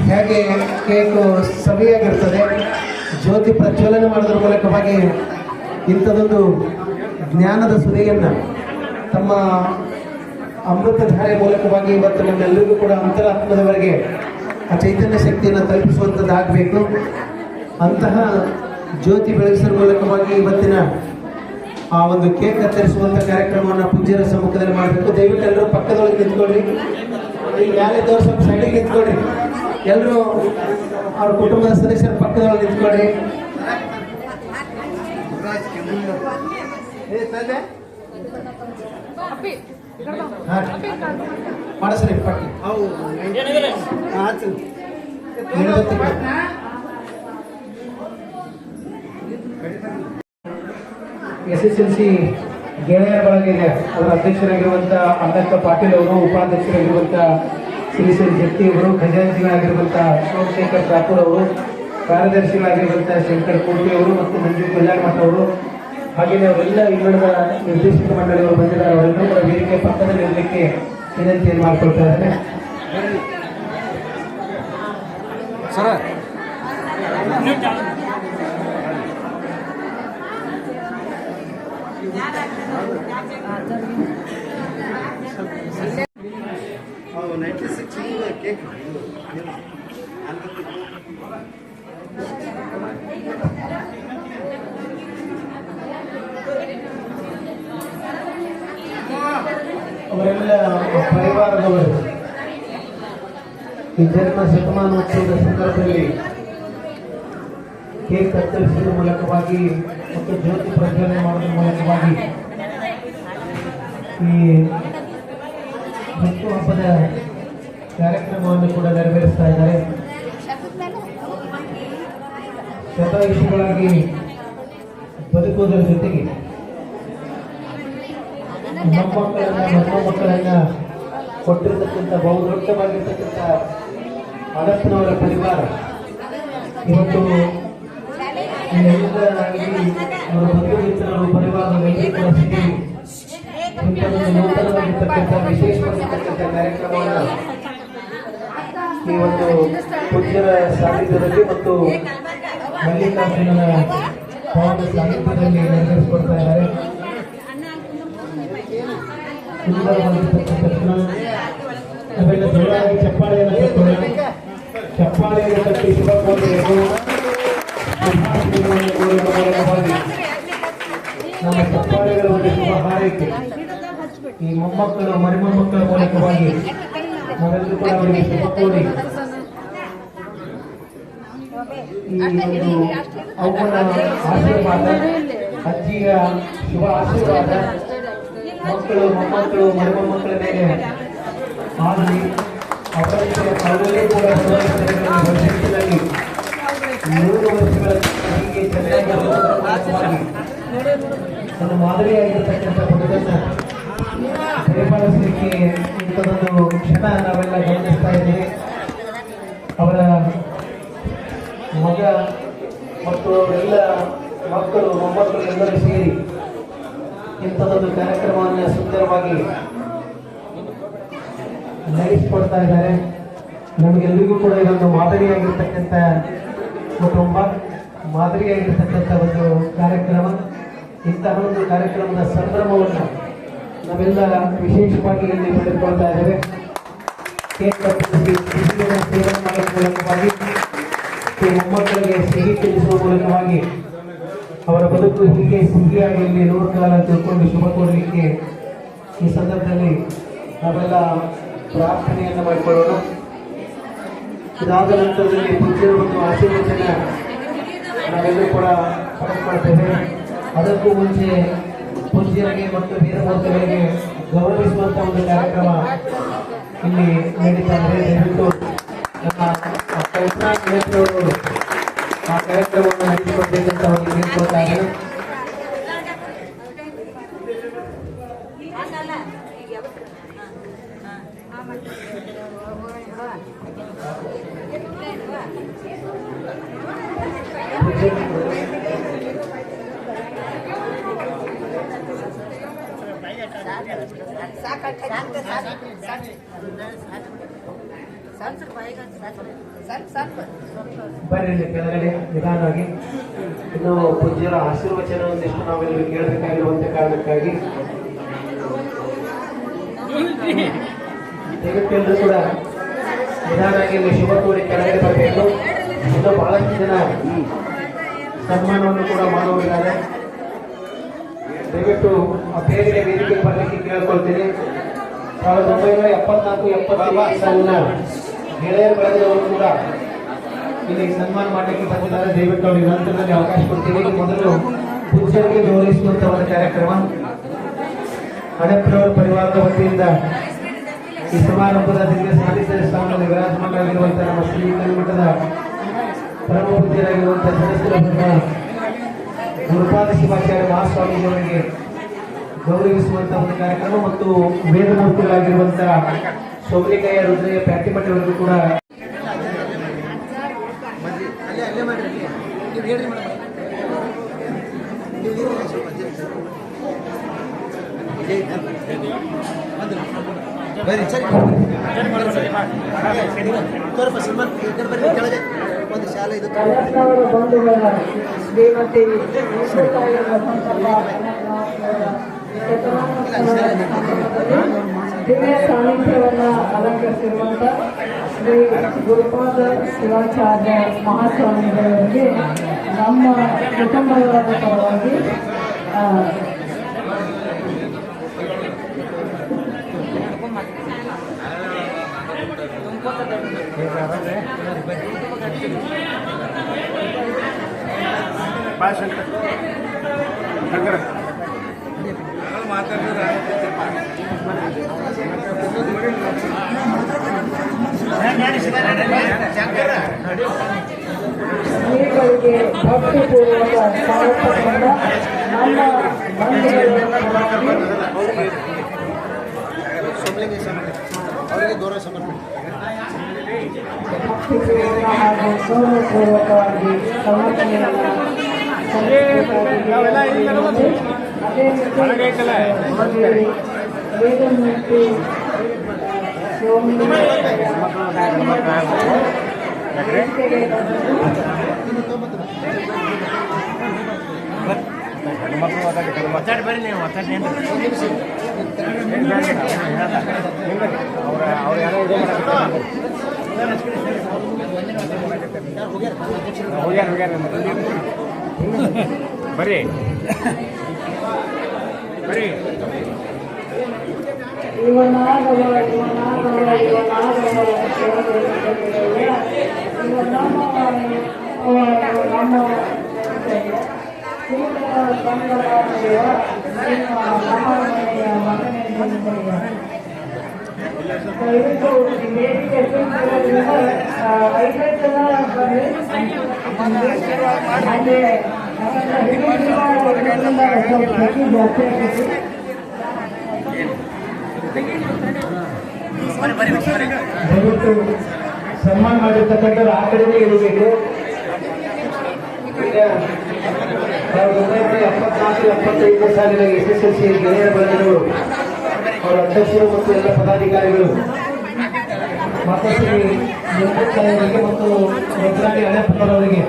ಹೇಗೆ ಕೇಕು ಸವಿಯಾಗಿರ್ತದೆ, ಜ್ಯೋತಿ ಪ್ರಜ್ವಲನೆ ಮಾಡೋದ್ರ ಮೂಲಕವಾಗಿ ಇಂಥದೊಂದು ಜ್ಞಾನದ ಸುದೆಯನ್ನು ತಮ್ಮ ಅಮೃತಧಾರೆ ಮೂಲಕವಾಗಿ ಇವತ್ತು ನಮ್ಮೆಲ್ಲರಿಗೂ ಕೂಡ ಅಂತರಾತ್ಮದವರೆಗೆ ಆ ಚೈತನ್ಯ ಶಕ್ತಿಯನ್ನು ತಲುಪಿಸುವಂಥದ್ದಾಗಬೇಕು. ಅಂತಹ ಜ್ಯೋತಿ ಬೆಳಗಿಸುವ ಮೂಲಕವಾಗಿ ಇವತ್ತಿನ ಆ ಒಂದು ಕೇಕ್ ಕತ್ತರಿಸುವಂಥ ಕಾರ್ಯಕ್ರಮವನ್ನು ಪೂಜ್ಯರ ಸಮ್ಮುಖದಲ್ಲಿ ಮಾಡಬೇಕು. ದಯವಿಟ್ಟು ಎಲ್ಲರೂ ಪಕ್ಕದೊಳಗೆ ನಿಂತ್ಕೊಳ್ರಿ. ಈ ಮೇಲಿದ್ದವ್ರು ಸ್ವಲ್ಪ ಸೈಡಿಗೆ ನಿಂತ್ಕೊಳ್ರಿ. ಎಲ್ಲರೂ ಅವ್ರ ಕುಟುಂಬದ ಸದಸ್ಯರ ಪಕ್ಕದೊಳಗೆ ನಿಂತ್ಕೊಳ್ರಿ. ಮಾಡಿಸ್ರಿ ಪಟ್ಟಿ SSLC ಗೆಳೆಯರ ಬಳಗಿದೆ. ಅವರ ಅಧ್ಯಕ್ಷರಾಗಿರುವಂಥ ಅಣ್ಣಕ್ಕ ಪಾಟೀಲ್ ಅವರು, ಉಪಾಧ್ಯಕ್ಷರಾಗಿರುವಂಥ ಶ್ರೀ ಶೆಟ್ಟಿ ಅವರು, ಖಜಾಂಚಿಗಳಾಗಿರುವಂಥ ಸೋಮಶೇಖರ್ ಠಾಕೂರ್ ಅವರು, ಕಾರ್ಯದರ್ಶಿಗಳಾಗಿರುವಂಥ ಶಂಕರ್ ಕೋಟಿ ಅವರು ಮತ್ತು ಮಂಜು ಕಲ್ಯಾಣಮಠ ಅವರು, ಹಾಗೆಯೇ ಅವರೆಲ್ಲ ಇನ್ನುಳಿದ ನಿರ್ದೇಶಕ ಮಂಡಳಿಯವರು ಬಂದಿದ್ದಾರೆ. ಅವರೆಲ್ಲರೂ ಕೂಡ ವೇದಿಕೆ ಪಕ್ಕದಲ್ಲಿ ಇರಲಿಕ್ಕೆ ವಿನಂತಿಯನ್ನು ಮಾಡಿಕೊಳ್ತಾ ಇದ್ದಾರೆ. ಅವರೆಲ್ಲ ಪರಿವಾರದವರು ಈ ಜನ್ಮ ಶತಮಾನೋತ್ಸವದ ಸಂದರ್ಭದಲ್ಲಿ ಕೇಕ್ ಕತ್ತರಿಸುವ ಮೂಲಕವಾಗಿ ಮತ್ತು ಜ್ಯೋತಿ ಪ್ರಜ್ವಲನೆ ಮಾಡುವ ಮೂಲಕವಾಗಿ ಈ ಹುಟ್ಟುಹಬ್ಬದ ಕಾರ್ಯಕ್ರಮವನ್ನು ಕೂಡ ನೆರವೇರಿಸ್ತಾ ಇದ್ದಾರೆ. ಶತಾಯುಷಿಗಳಾಗಿ ಬದುಕುವುದರ ಜೊತೆಗೆ ಮೊಮ್ಮಕ್ಕಳನ್ನ ಕೊಟ್ಟಿರತಕ್ಕಂಥ ಬಹುದೊಡ್ಡವಾಗಿರ್ತಕ್ಕಂಥ ಅಡಪ್ಪನವರ ಪರಿವಾರ ಇವತ್ತು ಅವರ ಬಂಧು ಮಿತ್ರರು ಪರಿವಾರದಲ್ಲಿ ಕೂಡ ಸೇರಿ ಇಂಥದೊಂದು ನೂತನವಾಗಿರ್ತಕ್ಕಂಥ ವಿಶೇಷವಾಗಿರ್ತಕ್ಕಂಥ ಕಾರ್ಯಕ್ರಮವನ್ನು ಈ ಒಂದು ಪೂಜ್ಯರ ಸಾನ್ನಿಧ್ಯದಲ್ಲಿ ಮತ್ತು ಮಲ್ಲಿಕಾರ್ಜುನನ ಪಾವನ ಸಾನ್ನಿಧ್ಯದಲ್ಲಿ ನೆರವೇರಿಸಿಕೊಡ್ತಾ ಇದ್ದಾರೆ. ಸುಂದರವಾಗಿರ್ತಕ್ಕಂಥ ನಾವೆಲ್ಲ ಜೋರಾಗಿ ಚಪ್ಪಾಳೆಯನ್ನು ತಟ್ಟೋಣ. ಚಪ್ಪಾಳೆಯನ್ನು ತಟ್ಟಿ ಶುಭ ಕೋರಬೇಕು. ನಮ್ಮ ಚಪ್ಪಾಳೆಗಳ ಒಂದು ಶುಭ ಹಾರೈಕೆ ಈ ಮೊಮ್ಮಕ್ಕಳು ಮರಿಮೊಮ್ಮಕ್ಕಳ ಮೂಲಕವಾಗಿ ನಾವೆಲ್ಲರೂ ಕೂಡ ಅವರಿಗೆ ಶುಭ ಕೋರಿ ಈ ಒಂದು ಅವನ ಆಶೀರ್ವಾದ, ಅಜ್ಜಿಯ ಶುಭ ಆಶೀರ್ವಾದ ಮಕ್ಕಳು ಮೊಮ್ಮಕ್ಕಳು ಮರಿಮೊಮ್ಮಕ್ಕಳ ಮೇಲೆ ಆಗಲಿ. ಅವರೇ ಕೂಡ ಭವಿಷ್ಯದಲ್ಲಿ 100 ವರ್ಷಗಳ ಹೀಗೆ ಚೆನ್ನಾಗಿ ಒಂದು ಮಾದರಿಯಾಗಿರ್ತಕ್ಕಂಥ ಬದುಕನ್ನು ಪರಿಪಾಲಿಸಲಿಕ್ಕೆ ಇಂಥದೊಂದು ಕ್ಷಣ ನಾವೆಲ್ಲ ಗಮನಿಸ್ತಾ ಇದ್ದೇವೆ. ಅವರ ಮಗ ಮತ್ತು ಅವರೆಲ್ಲ ಮಕ್ಕಳು ಮೊಮ್ಮಕ್ಕಳು ಎಲ್ಲರೂ ಸೇರಿ ಇಂಥದೊಂದು ಕಾರ್ಯಕ್ರಮವನ್ನು ಸುಂದರವಾಗಿ ನಡೆಸಿಕೊಡ್ತಾ ಇದ್ದಾರೆ. ನಮಗೆಲ್ಲರಿಗೂ ಕೂಡ ಇದೊಂದು ಮಾದರಿಯಾಗಿರ್ತಕ್ಕಂಥ ಕುಟುಂಬ, ಮಾದರಿಯಾಗಿರ್ತಕ್ಕಂಥ ಒಂದು ಕಾರ್ಯಕ್ರಮ. ಇಂತಹ ಒಂದು ಕಾರ್ಯಕ್ರಮದ ಸಂಭ್ರಮವನ್ನು ನಾವೆಲ್ಲ ವಿಶೇಷವಾಗಿ ಇಲ್ಲಿ ಪಡೆದುಕೊಳ್ತಾ ಇದ್ದೇವೆ. ಕೇಕ್ ಕತ್ತರಿಸಿ ಸೇವನೆ ಮಾಡುವ ಮೂಲಕವಾಗಿ ಮೊಮ್ಮಕ್ಕಳಿಗೆ ಸಿಹಿ ತಿಳಿಸುವ ಮೂಲಕವಾಗಿ ಅವರ ಬದುಕು ಹೀಗೆ ಸಿಹಿಯಾಗಿ ಇಲ್ಲಿ 100 ಕಾಲ ತಿಳ್ಕೊಂಡು ಶುಭ ಕೋರಲಿಕ್ಕೆ ಈ ಸಂದರ್ಭದಲ್ಲಿ ನಾವೆಲ್ಲ ಪ್ರಾರ್ಥನೆಯನ್ನು ಮಾಡಿಕೊಳ್ಳೋಣ. ಇದಾದ ನಂತರದಲ್ಲಿ ಪೂಜ್ಯರ ಒಂದು ಆಶೀರ್ವಚನ ನಾವೆಲ್ಲರೂ ಕೂಡ ಪಡೆದುಕೊಳ್ತೇವೆ. ಅದಕ್ಕೂ ಮುಂಚೆ ಪೂಜ್ಯರಿಗೆ ಮತ್ತು ವೀರಮೂರ್ತಿಗಳಿಗೆ ಗೌರವಿಸುವಂಥ ಒಂದು ಕಾರ್ಯಕ್ರಮ ಇಲ್ಲಿ ನಡೀತಾ ಇದೆ. ದಯವಿಟ್ಟು ನಮ್ಮ ಕಲ್ಪನಾ ಅವರು ಆ ಕಾರ್ಯಕ್ರಮವನ್ನು ನಡೆಸಿಕೊಟ್ಟಿದ್ದಂತ ಒಂದು ಕೇಳ್ಕೊಳ್ತಾ ಇದ್ದೇನೆ. ಬರ್ರಿ ಇಲ್ಲಿ ಕೆಳಗಡೆ ನಿಧಾನವಾಗಿ. ಇನ್ನು ಪೂಜ್ಯರ ಆಶೀರ್ವಚನ ಒಂದಿಷ್ಟು ನಾವೆಲ್ಲರೂ ಕೇಳಬೇಕಾಗಿರುವಂತ ಕಾರಣಕ್ಕಾಗಿ ದಯವಿಟ್ಟು ಕೂಡ ನಿಧಾನವಾಗಿ ಇಲ್ಲಿ ಶುಭ ಕೋರಿ ಕೆಳಗಡೆ ಬರಬೇಕು. ಇನ್ನು ಬಹಳಷ್ಟು ಜನ ಸನ್ಮಾನವನ್ನು ಕೂಡ ಮಾಡುವವರಿದ್ದಾರೆ. ದಯವಿಟ್ಟು ಬೇರೆ ವೇದಿಕೆ ಬರಲಿಕ್ಕೆ ಕೇಳ್ಕೊಳ್ತೀನಿ. 1974-75 ಸಾಲಿನ ಗೆಳೆಯರ ಬಳಗದವರು ಕೂಡ ಇಲ್ಲಿ ಸನ್ಮಾನ ಮಾಡಲಿಕ್ಕೆ ಬಂದಿದ್ದಾರೆ. ದಯವಿಟ್ಟು ಅವರಿಗೆ ನಂತರದಲ್ಲಿ ಅವಕಾಶ ಕೊಡ್ತೀನಿ. ಮೊದಲು ಪೂಜ್ಯರಿಗೆ ಗೌರವಿಸುವಂತ ಒಂದು ಕಾರ್ಯಕ್ರಮ ಹಣಪ್ಪನವರ ಪರಿವಾರದ ವತಿಯಿಂದ ಈ ಸಮಾರಂಭದ ದಿವ್ಯ ಸಾನ್ನಿಧ್ಯ ಸ್ಥಾನದಲ್ಲಿ ವಿರಾಜಮಾನರಾಗಿರುವಂತಹ ನಮ್ಮ ಶ್ರೀ ಮಠದ ಪರಮ ಪೂಜ್ಯರಾಗಿರುವಂತಹ ಸದಸ್ಯರ ಗುರುಪಾದ ಶಿವಾಚಾರ್ಯ ಮಹಾಸ್ವಾಮೀಜಿಯವರಿಗೆ ಗೌರವಿಸುವಂತಹ ಒಂದು ಕಾರ್ಯಕ್ರಮ ಮತ್ತು ವೇದಮೂರ್ತಿಗಳಾಗಿರುವಂತಹ ಸೋಮಲಿಕಯ್ಯ ರುದ್ರಯ್ಯ ಪ್ಯಾಟಿಮಠವರಿಗೂ ಕೂಡ ಅಲ್ಲೇ ಮಾಡ್ರಿ ನೀವು ಹೇಳ್ರಿ ಮೇಡಮ್ ನೀವು ಬರ್ರಿ ಸರಿ ತೋರಪ್ಪ ಸನ್ಮಾನ ಬರ್ರಿ ಕೆಳಗೆ ಒಂದು ಶಾಲೆ ಇದು ಕಲರ್ನವರ ಬಂಧುಗಳ ಶ್ರೀಮತಿ ದಿವ್ಯ ಸಾನ್ನಿಧ್ಯವನ್ನ ಅಲಂಕರಿಸಿರುವಂತ ಶ್ರೀ ಗುರುಪಾದ ಶಿವಾಚಾರ್ಯ ಮಹಾಸ್ವಾಮಿಗಳಿಗೆ ನಮ್ಮ ಕುಟುಂಬದ ಪರವಾಗಿ ಶ್ರೀಗಳಿಗೆ ಭಕ್ತಿಪೂರ್ವಕ ಸ್ವಾಗತದಿಂದ ನಮ್ಮ ಅವರಿಗೆ ಗೌರವ ಸಮರ್ಪಣೆ ಭಕ್ತಿಪೂರ್ವಕ ಹಾಗೂ ಗೌರವಪೂರ್ವಕವಾಗಿ ಸಮರ್ಪಣೆಯನ್ನು ಅದೇ ರೀತಿ ವೇದಮೂರ್ತಿ ಬರ್ರಿ ಬರ್ರಿ ಇವನಾಗವ ದಯವಿಟ್ಟು ವೇದಿಕೆ ಐದೈದು ಜನ ಬರ್ರಿ. ಹಾಗೆ ದಯವಿಟ್ಟು ಸನ್ಮಾನ ಮಾಡಿರ್ತಕ್ಕಂಥವ್ರು ಆ ಕಡೆನೇ ಇರಬೇಕು. ಈಗ 1974-75 ಸಾಲಿನ SSLC ಗೆಳೆಯರ ಬಳಗದವರು ಅವರ ಅಧ್ಯಕ್ಷರು ಮತ್ತು ಎಲ್ಲ ಪದಾಧಿಕಾರಿಗಳು ಮಾತಾಶ್ರೀ ಅವರಿಗೆ ಮತ್ತು ರುದ್ರಾಣಿ ಹಳೆಪ್ಪನವರಿಗೆ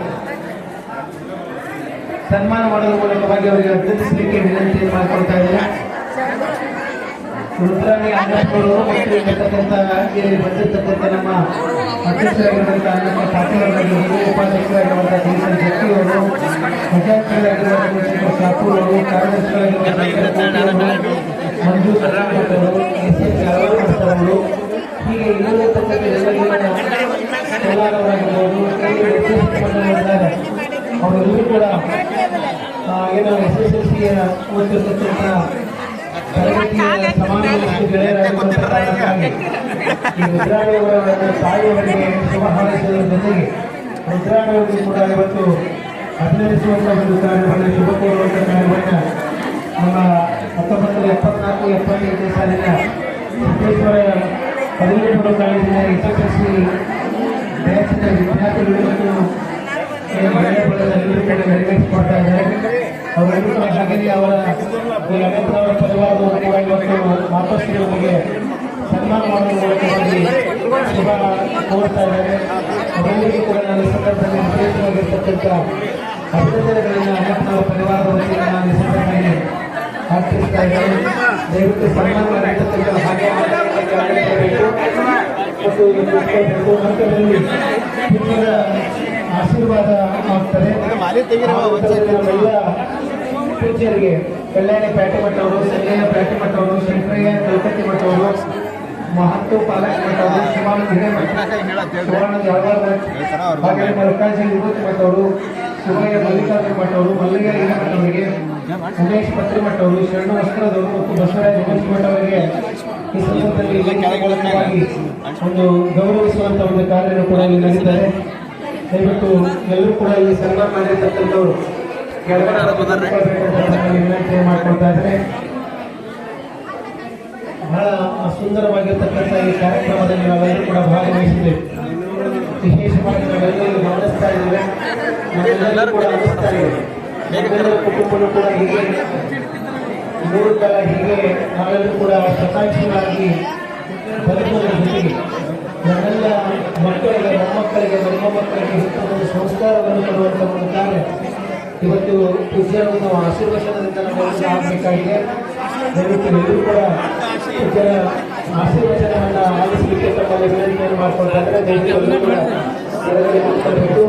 ಸನ್ಮಾನ ಮಾಡೋದ್ರ ಮೂಲಕವಾಗಿ ಅವರಿಗೆ ಅಭಿನಂದಿಸಲಿಕ್ಕೆ ವಿನಂತಿಯನ್ನು ಮಾಡಿಕೊಳ್ತಾ ಇದ್ದಾರೆ. ರುದ್ರಾಣಿ ಹಳೆಪ್ಪನವರು ಮತ್ತು ಇಲ್ಲಿ ಬಂದಿರತಕ್ಕಂಥ ನಮ್ಮ ಅಧ್ಯಕ್ಷರಾಗಿರುವಂತಹ ನಮ್ಮ ಪಾಟೀಲರಾಗಿರ್ಬೋದು, ಉಪಾಧ್ಯಕ್ಷರಾಗಿರುವಂತಹ ಡಿಎನ್ ಶೆಟ್ಟಿಯವರು, ಅಧ್ಯಕ್ಷರಾಗಿರುವಂತಹ ಶಾಪೂರ್ ಅವರು, ಕಾರ್ಯದರ್ಶಿಗಳಾಗಿರುವಂತಹ ಮಂಜು ಅವರು, ಎಸ್ ಅವರು, ಹೀಗೆ ಇಲ್ಲಿರತಕ್ಕಂಥ ಎಲ್ಲರಿಗೂ ಅವರೆಲ್ಲರೂ ಕೂಡ ಏನು SSLC ಓದ್ತಿರ್ತಕ್ಕಂಥ ತರಗತಿಯ ಸಮಾನದಷ್ಟು ಗೆಳೆಯರಾಗಿರುವಂಥ ಕಾರಣಕ್ಕಾಗಿ ಈ ಮುದ್ರಾಣಿಯವರ ತಾಯಿಯವರಿಗೆ ಶುಭ ಹಾರೈಸುವುದರ ಜೊತೆಗೆ ರುದ್ರಾಣವನ್ನು ಕೂಡ ಇವತ್ತು ಅಭಿನಯಿಸುವಂಥ ಒಂದು ಕಾರ್ಯವನ್ನು ಶುಭ ಕೋರುವಂಥ ಕಾರ್ಯವನ್ನು ನಮ್ಮ 1974-75 ಸಾಲಿನ ಸಿದ್ದೇಶ್ವರ ಪದವಿ ಪೂರ್ವ ಕಾಲೇಜಿನ SSLC ಬ್ಯಾಚಿನ ವಿದ್ಯಾರ್ಥಿಗಳು ಮತ್ತು ಎಲ್ಲರೂ ಕೂಡ ನಿರ್ವಹಿಸಿಕೊಡ್ತಾ ಇದ್ದಾರೆ. ಅವರೆಲ್ಲರೂ ಕೂಡ ಹಾಗೆಯೇ ಅವರ ಈ ಅಗತ್ಯವರ ಪರಿವಾರದವರು ಕೂಡ ಇವತ್ತು ಮಾತೋಶ್ರೀಯವರಿಗೆ ಸನ್ಮಾನ ಮಾಡುವ ಮೂಲಕವಾಗಿ ಶುಭ ಕೋರ್ತಾ ಇದ್ದಾರೆ. ಅವರೆಲ್ಲರಿಗೂ ಕೂಡ ನಾನು ಈ ಸಂದರ್ಭದಲ್ಲಿ ವಿಶೇಷವಾಗಿರ್ತಕ್ಕಂಥ ಅಭಿನಂದನೆಗಳನ್ನು ಅಗತ್ಯವರ ಪರಿವಾರದ ವತಿಯಿಂದ ನಾನು ಈ ಸಂದರ್ಭದಲ್ಲಿ ಅರ್ಪಿಸ್ತಾ ಇದ್ದೇನೆ. ದಯವಿಟ್ಟು ಸನ್ಮಾನ ಮಾಡಿರ್ತಕ್ಕಂಥ ಹಾಗೆ ಮತ್ತು ನಂತರದಲ್ಲಿ ಪುಣ್ಯದ ಆಶೀರ್ವಾದ ಆಗ್ತದೆ. ಎಲ್ಲ ಪೂಜ್ಯರಿಗೆ ಕಲ್ಯಾಣಿ ಪ್ಯಾಟಿ ಮಠವರು, ಸಂಜಯ ಪ್ಯಾಟಿ ಮಠವರು, ಶಂಕರಯ್ಯ ಕಲ್ಕತ್ತಿ ಮಠವರು, ಮಹಂತು ಪಾಲಕ ಮಠವರು, ಶಿವಾನಂದ ಹಿರೇಮಠ, ಶಿವಾನಂದ ಯಾವಾರ ಹಾಗೆ ಮಲ್ಲಿಕಾರ್ಜುನ ವಿಭೂತಿ ಮಠವರು, ಸುಮಯ್ಯ ಮಲ್ಲಿಕಾರ್ಜುನ ಮಠವರು, ಮಲ್ಲಯ್ಯ ಹಿರೇಮಠವರಿಗೆ, ಉಮೇಶ್ ಪತ್ರಿ ಮಠವರು, ಶರಣ ವಸ್ತ್ರದವರು ಮತ್ತು ಬಸವರಾಜ ವಿಭೂತಿ ಮಠವರಿಗೆ ಈ ಸಂದರ್ಭದಲ್ಲಿ ಒಂದು ಗೌರವಿಸುವಂತ ಒಂದು ಕಾರ್ಯವನ್ನು ಕೂಡ ಇಲ್ಲಿ ನಡೆಸಿದ್ದಾರೆ. ದಯವಿಟ್ಟು ಎಲ್ಲರೂ ಕೂಡ ಈ ಸನ್ಮಾನ ಮಾಡಿರ್ತಕ್ಕಂಥವ್ರು ವಿನಂತಿ ಮಾಡಿಕೊಳ್ತಾ ಇದ್ದಾರೆ. ಬಹಳ ಸುಂದರವಾಗಿರ್ತಕ್ಕಂಥ ಈ ಕಾರ್ಯಕ್ರಮದಲ್ಲಿ ನಾವೆಲ್ಲರೂ ಕೂಡ ಭಾಗವಹಿಸಿದ್ದೇವೆ. ವಿಶೇಷವಾಗಿ ನಾವೆಲ್ಲರೂ ಗಮನಿಸ್ತಾ ಇದ್ದೇವೆ, ನಮ್ಮೆಲ್ಲರೂ ಕೂಡ ಅನಿಸ್ತಾ ಇದೆ ನಮ್ಮೆಲ್ಲರ ಕುಟುಂಬನೂ ಕೂಡ ಹೀಗೆ 3 ಕಾಲ ಹೀಗೆ ನಾವೆಲ್ಲರೂ ಕೂಡ ಶತಾಕ್ಷಿಗಳಾಗಿ ಬದುಕುವುದರ ಜೊತೆಗೆ ನಮ್ಮೆಲ್ಲ ಮಕ್ಕಳಿಗೆ, ಮೊಮ್ಮಕ್ಕಳಿಗೆ, ಮೊಮ್ಮಕ್ಕಳಿಗೆ ಒಂದು ಸಂಸ್ಕಾರವನ್ನು ಕೊಡುವಂಥ ಒಂದು ಕಾರ್ಯ ಇವತ್ತು ಪೂಜ್ಯರ ಒಂದು ಆಶೀರ್ವಚನದಿಂದ ನಮಗೆ ಆಗಬೇಕಾಗಿದೆ. ದಯವಿಟ್ಟು ಎಲ್ಲರೂ ಕೂಡ ಪೂಜ್ಯರ ಆಶೀರ್ವಚನವನ್ನು ಆಲಿಸಲಿಕ್ಕೆ ತಮ್ಮಲ್ಲಿ ವಿನಂತಿಯನ್ನು ಮಾಡಿಕೊಳ್ತಾ ಇದ್ದಾರೆ. ದಯವಿಟ್ಟು ಎಲ್ಲರೂ ಕೂಡ ಕೆಳಗಡೆ ಕೂತ್ಕೊಳ್ಬೇಕು.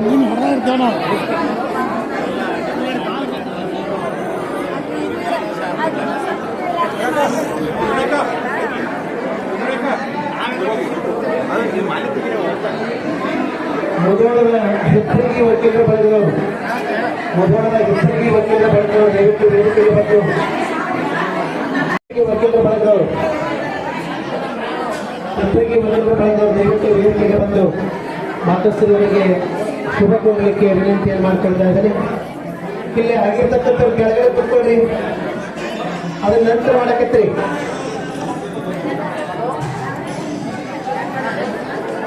ಮುಧೋಳದ ಹಿಪ್ಪರಗಿ ವಕೀಲರ ಬಳಗದವರು, ಮುಧೋಳದ ಹಿಪ್ಪರಗಿ ವಕೀಲರ ಬಳಗದವರು ದಯವಿಟ್ಟು ವೇದಿಕೆಗೆ ಬಂದು, ವಕೀಲರ ಬಳಗದವರು, ಹಿಪ್ಪರಗಿ ವಕೀಲರ ಬಳಗದವರು ದಯವಿಟ್ಟು ವೇದಿಕೆಗೆ ಬಂದು ಮಾತೋಶ್ರೀಯವರಿಗೆ ಶುಭ ಕೋರಲಿಕ್ಕೆ ವಿನಂತಿಯನ್ನು ಮಾಡಿಕೊಳ್ತಾ ಇದ್ದಾರೆ. ಇಲ್ಲಿ ಆಗಿರ್ತಕ್ಕಂಥವ್ರು ಕೆಳಗಡೆ ಕೂತ್ಕೊಳ್ರಿ, ಅದನ್ನ ನಂತರ ಮಾಡಕತ್ರಿ.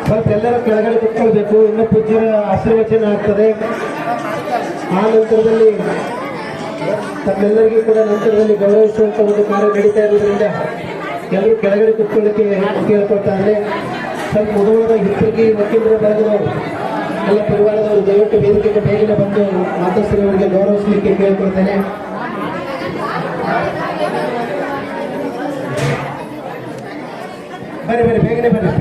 ಸ್ವಲ್ಪ ಎಲ್ಲರೂ ಕೆಳಗಡೆ ಕುತ್ಕೊಳ್ಬೇಕು. ಇನ್ನು ಪೂಜ್ಯರ ಆಶೀರ್ವಚನ ಆಗ್ತದೆ. ಆ ನಂತರದಲ್ಲಿ ತಮ್ಮೆಲ್ಲರಿಗೂ ಕೂಡ ನಂತರದಲ್ಲಿ ಗೌರವಿಸುವಂತ ಒಂದು ಕಾರ್ಯ ನಡೀತಾ ಇರೋದ್ರಿಂದ ಎಲ್ಲರೂ ಕೆಳಗಡೆ ಕುತ್ಕೊಳ್ಳಿಕ್ಕೆ ಕೇಳ್ಕೊಳ್ತಾ ಇದ್ದಾರೆ. ಸ್ವಲ್ಪ ಮುಧೋಳದ ಹಿಪ್ಪರಗಿ ವಕೀಲರ ಬಳಗದವರು, ಎಲ್ಲ ಪರಿವಾರದವರು ದಯವಿಟ್ಟು ವೇದಿಕೆಗೆ ಬೇಗನೆ ಬಂದು ಮಾತೋಶ್ರೀಯವರಿಗೆ ಗೌರವಿಸಲಿಕ್ಕೆ ಕೇಳ್ಕೊಳ್ತೇನೆ. ಬರ್ರಿ ಬರ್ರಿ, ಬೇಗನೆ ಬರ್ರಿ.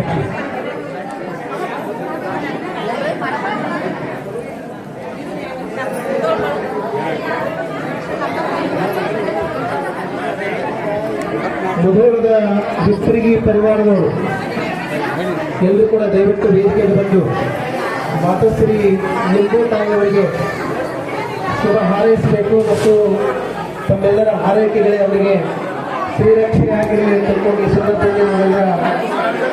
ಮುಧೋಳದ ಹಿಪ್ಪರಗಿ ಪರಿವಾರದವರು ಎಲ್ಲರೂ ಕೂಡ ದಯವಿಟ್ಟು ವೇದಿಕೆಗೆ ಬಂದು ಮಾತೋಶ್ರೀ ನಿಂಬೋತಾಯಿಯವರಿಗೆ ಶುಭ ಹಾರೈಸಬೇಕು ಮತ್ತು ತಮ್ಮೆಲ್ಲರ ಹಾರೈಕೆಗಳೇ ಅವರಿಗೆ ಶ್ರೀರಕ್ಷೆ ಆಗಿರಲಿ ಅಂತ ತಿಳ್ಕೊಂಡು ಈ ಸಂದರ್ಭದಲ್ಲಿ ನಾವೆಲ್ಲ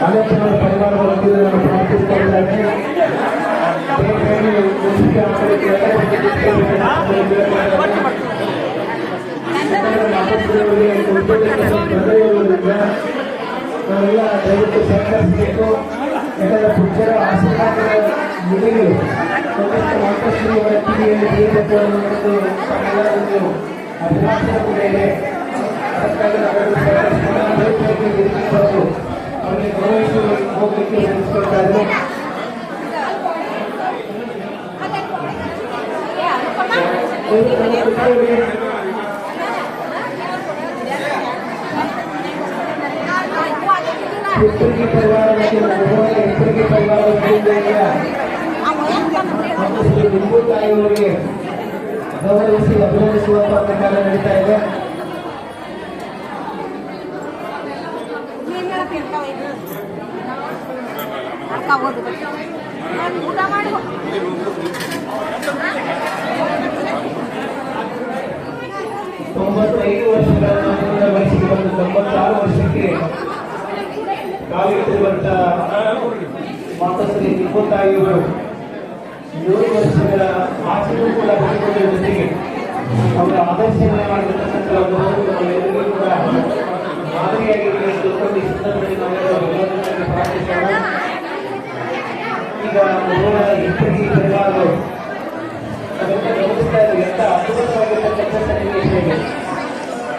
ಅನೇಕರ ಪರಿವಾರದ ವತಿಯಿಂದ ನಾನು ಪ್ರಾರ್ಥಿಸ್ತಾ ಇದ್ದೇನೆ. ನಾವೆಲ್ಲ ದಯವಿಟ್ಟು ಸಹಕರಿಸಬೇಕು. ಯಾಕಂದ್ರೆ ಪೂಜ್ಯರ ಆಶೀರ್ವಾದದ ನಿಧಿಗಳು ಮಾತೋಶ್ರೀಯವರ ಕಿವಿಯಲ್ಲಿ ಬೀಳಬೇಕು ಅನ್ನೋದು ತಮ್ಮೆಲ್ಲರ ಒಂದು ಅಭಿಲಾಷೆ ಕೂಡ ಇದೆ. ಅದಕ್ಕಾಗಿ ನಾವೆಲ್ಲರೂ ಅವರಿಗೆ ಗೌರವಿಸಿ ಹೋಗಲಿಕ್ಕೆ ನೆನೆಸ್ಕೊಳ್ತಾ ಇದ್ದೇವೆ. ಹಿಪ್ಪರಗಿ ಪರಿವಾರ ಹಿಪ್ಪರಗಿ ಪರಿವಾರ ನಿಂಬೋತಾಯಿಯವರಿಗೆ ಗೌರವಿಸಿ ಅಭಿನಂದಿಸುವಂತ ಪ್ರಕಾರ ನಡೀತಾ ಇದೆ. ಊಟ ಮಾಡಿ 95 ವರ್ಷಗಳ ವಯಸ್ಸಿಗೆ ಬಂದು 96 ವರ್ಷಕ್ಕೆ ಕಾಲಿಟ್ಟಿರುವಂತ ಮಾತೋಶ್ರೀ ನಿಂಬೋತಾಯಿಯವರು 7 ವರ್ಷಗಳ ಆಚೆಗೂ ಕೂಡ ಬೆಳೆದುಕೊಂಡ ಜೊತೆಗೆ ಅವರ ಆದರ್ಶವಾಗಿರ್ತಕ್ಕಂಥ ಒಂದು ಎಲ್ಲರಿಗೂ ಕೂಡ ಮಾದರಿಯಾಗಿರಲಿ ಎಂದು ತಿಳ್ಕೊಂಡು ಈ ಸಂದರ್ಭದಲ್ಲಿ ನಾವೆಲ್ಲರೂ ಭಗವಂತನಲ್ಲಿ ಪ್ರಾರ್ಥಿಸೋಣ. ಈಗ ಇಬ್ಬರಿಗೆ ಪರಿವಾರಗಳು ನಾವೆಲ್ಲ ಗಮನಿಸ್ತಾ ಇದ್ದೀವಿ, ಎಂತ ಅದ್ಭುತವಾಗಿರ್ತಕ್ಕಂಥ ಸನ್ನಿವೇಶಗಳು.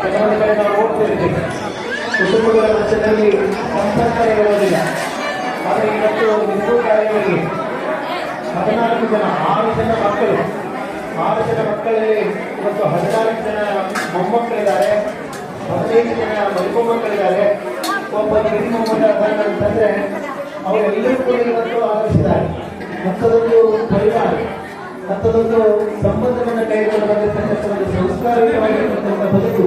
ಕೆಲವೊಂದು ಕಡೆ ನಾವು ಹೋಗ್ತಿರ್ತೀವಿ, ಕುಟುಂಬಗಳ ಮಧ್ಯದಲ್ಲಿ ಸಂಪರ್ಕ ಇರೋದಿಲ್ಲ. ಆದರೆ ಇವತ್ತು ಹಿಂದೂ ಕಾರ್ಯಗಳಿಗೆ 14 ಜನ 6 ಜನ ಮಕ್ಕಳು, 6 ಜನ ಮಕ್ಕಳಲ್ಲಿ ಇವತ್ತು 14 ಜನ ಮೊಮ್ಮಕ್ಕಳಿದ್ದಾರೆ, 15 ಜನ ಮರಿಮೊಮ್ಮಕ್ಕಳಿದ್ದಾರೆ. ಒಬ್ಬ ಹಿರಿ ಮೊಮ್ಮಗ ಅಂತಂದ್ರೆ ಅವರೆಲ್ಲರೂ ಕೂಡ ಇವತ್ತು ಆದರ್ಶಿದ್ದಾರೆ. ಮತ್ತದೊಂದು ಪರಿವಾರ, ಮತ್ತದೊಂದು ಸಂಬಂಧವನ್ನು ಕೈಗೊಂಡು ಬಂದಿರತಕ್ಕಂಥ ಒಂದು ಸಂಸ್ಕಾರಯುತವಾಗಿರ್ತಕ್ಕಂಥ ಬದುಕು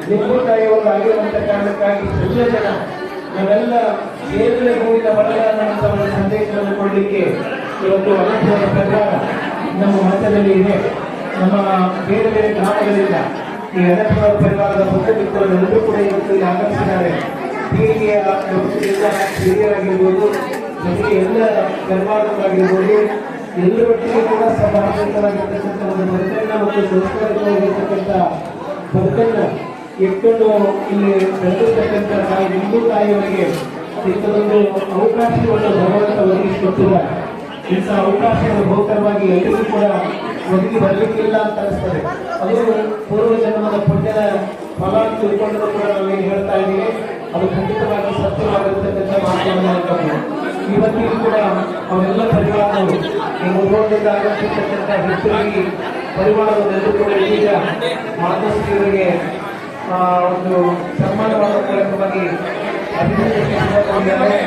ಹಿಂದೂ ತಾಯಿಯವರು ಆಗಿರುವಂಥ ಕಾರಣಕ್ಕಾಗಿ ಎಲ್ಲ ಜನ ನಾವೆಲ್ಲ ಬೇರೆ ಹೂವಿನ ಬಡಗಾರನಂತ ಒಂದು ಸಂದೇಶವನ್ನು ಕೊಡಲಿಕ್ಕೆ ಇವತ್ತು ಅನಂತವಾದ ಪರಿವಾರ ನಮ್ಮ ಮಠದಲ್ಲಿ ಇದೆ. ನಮ್ಮ ಬೇರೆ ಬೇರೆ ಗ್ರಾಮಗಳಿಂದ ಈ ಅನಂತವಾದ ಪರಿವಾರದ ಬಂಧುಮಿತ್ರರೆಲ್ಲರೂ ಕೂಡ ಇವತ್ತು ಇಲ್ಲಿ ಆಗಮಿಸಿದ್ದಾರೆ. ಪೀಳಿಗೆಯ ಹಿರಿಯರಾಗಿರ್ಬೋದು, ಜೊತೆಗೆ ಎಲ್ಲ ಗರ್ಭಾರವಾಗಿರ್ಬೋದು, ಎಲ್ಲರೊಟ್ಟಿಗೆ ಕೂಡ ಸಮಾಜವಾಗಿರ್ತಕ್ಕಂಥ ಒಂದು ಬದುಕನ್ನ ಮತ್ತು ಸಂಸ್ಕಾರವಾಗಿರ್ತಕ್ಕಂಥ ಬದುಕನ್ನು ಇಟ್ಕೊಂಡು ಇಲ್ಲಿ ಬೆಳೆದಿರ್ತಕ್ಕಂಥ ತಾಯಿ ಹಿಂದೂ ತಾಯಿಯವರಿಗೆ ಇಂಥದೊಂದು ಅವಕಾಶವನ್ನು ಭಗವಂತ ಒದಗಿಸಿಕೊಟ್ಟಿದ್ದಾರೆ. ಇಂಥ ಅವಕಾಶವನ್ನು ಬಹುತರವಾಗಿ ಎಲ್ಲರಿಗೂ ಕೂಡ ಒದಗಿ ಬರಲಿಕ್ಕಿಲ್ಲ ಅಂತ ಅನಿಸ್ತದೆ. ಅದು ಪೂರ್ವ ಜನ್ಮದ ಪುಣ್ಯದ ಫಲ ತಿಳ್ಕೊಂಡ್ರೂ ಕೂಡ ನಾವೇನು ಹೇಳ್ತಾ ಇದ್ದೀವಿ, ಅದು ಖಂಡಿತವಾಗಿ ಸತ್ಯವಾಗಿರ್ತಕ್ಕಂಥ ಮಾತುಗಳನ್ನು ಇವತ್ತಿಗೂ ಕೂಡ ಅವರೆಲ್ಲ ಪರಿವಾರದವರು ನೀವು ಊರಿನಿಂದ ಆಗಮಿಸಿರ್ತಕ್ಕಂಥ ಹೆಚ್ಚುವರಿ ಪರಿವಾರದವರೆಲ್ಲರೂ ಕೂಡ ಈಗ ಮಾತೋಶ್ರೀಯವರಿಗೆ ಒಂದು ಸನ್ಮಾನವಾದ ಮೂಲಕವಾಗಿ ಅಭಿನಂದಿಸಿದ್ದಾರೆ.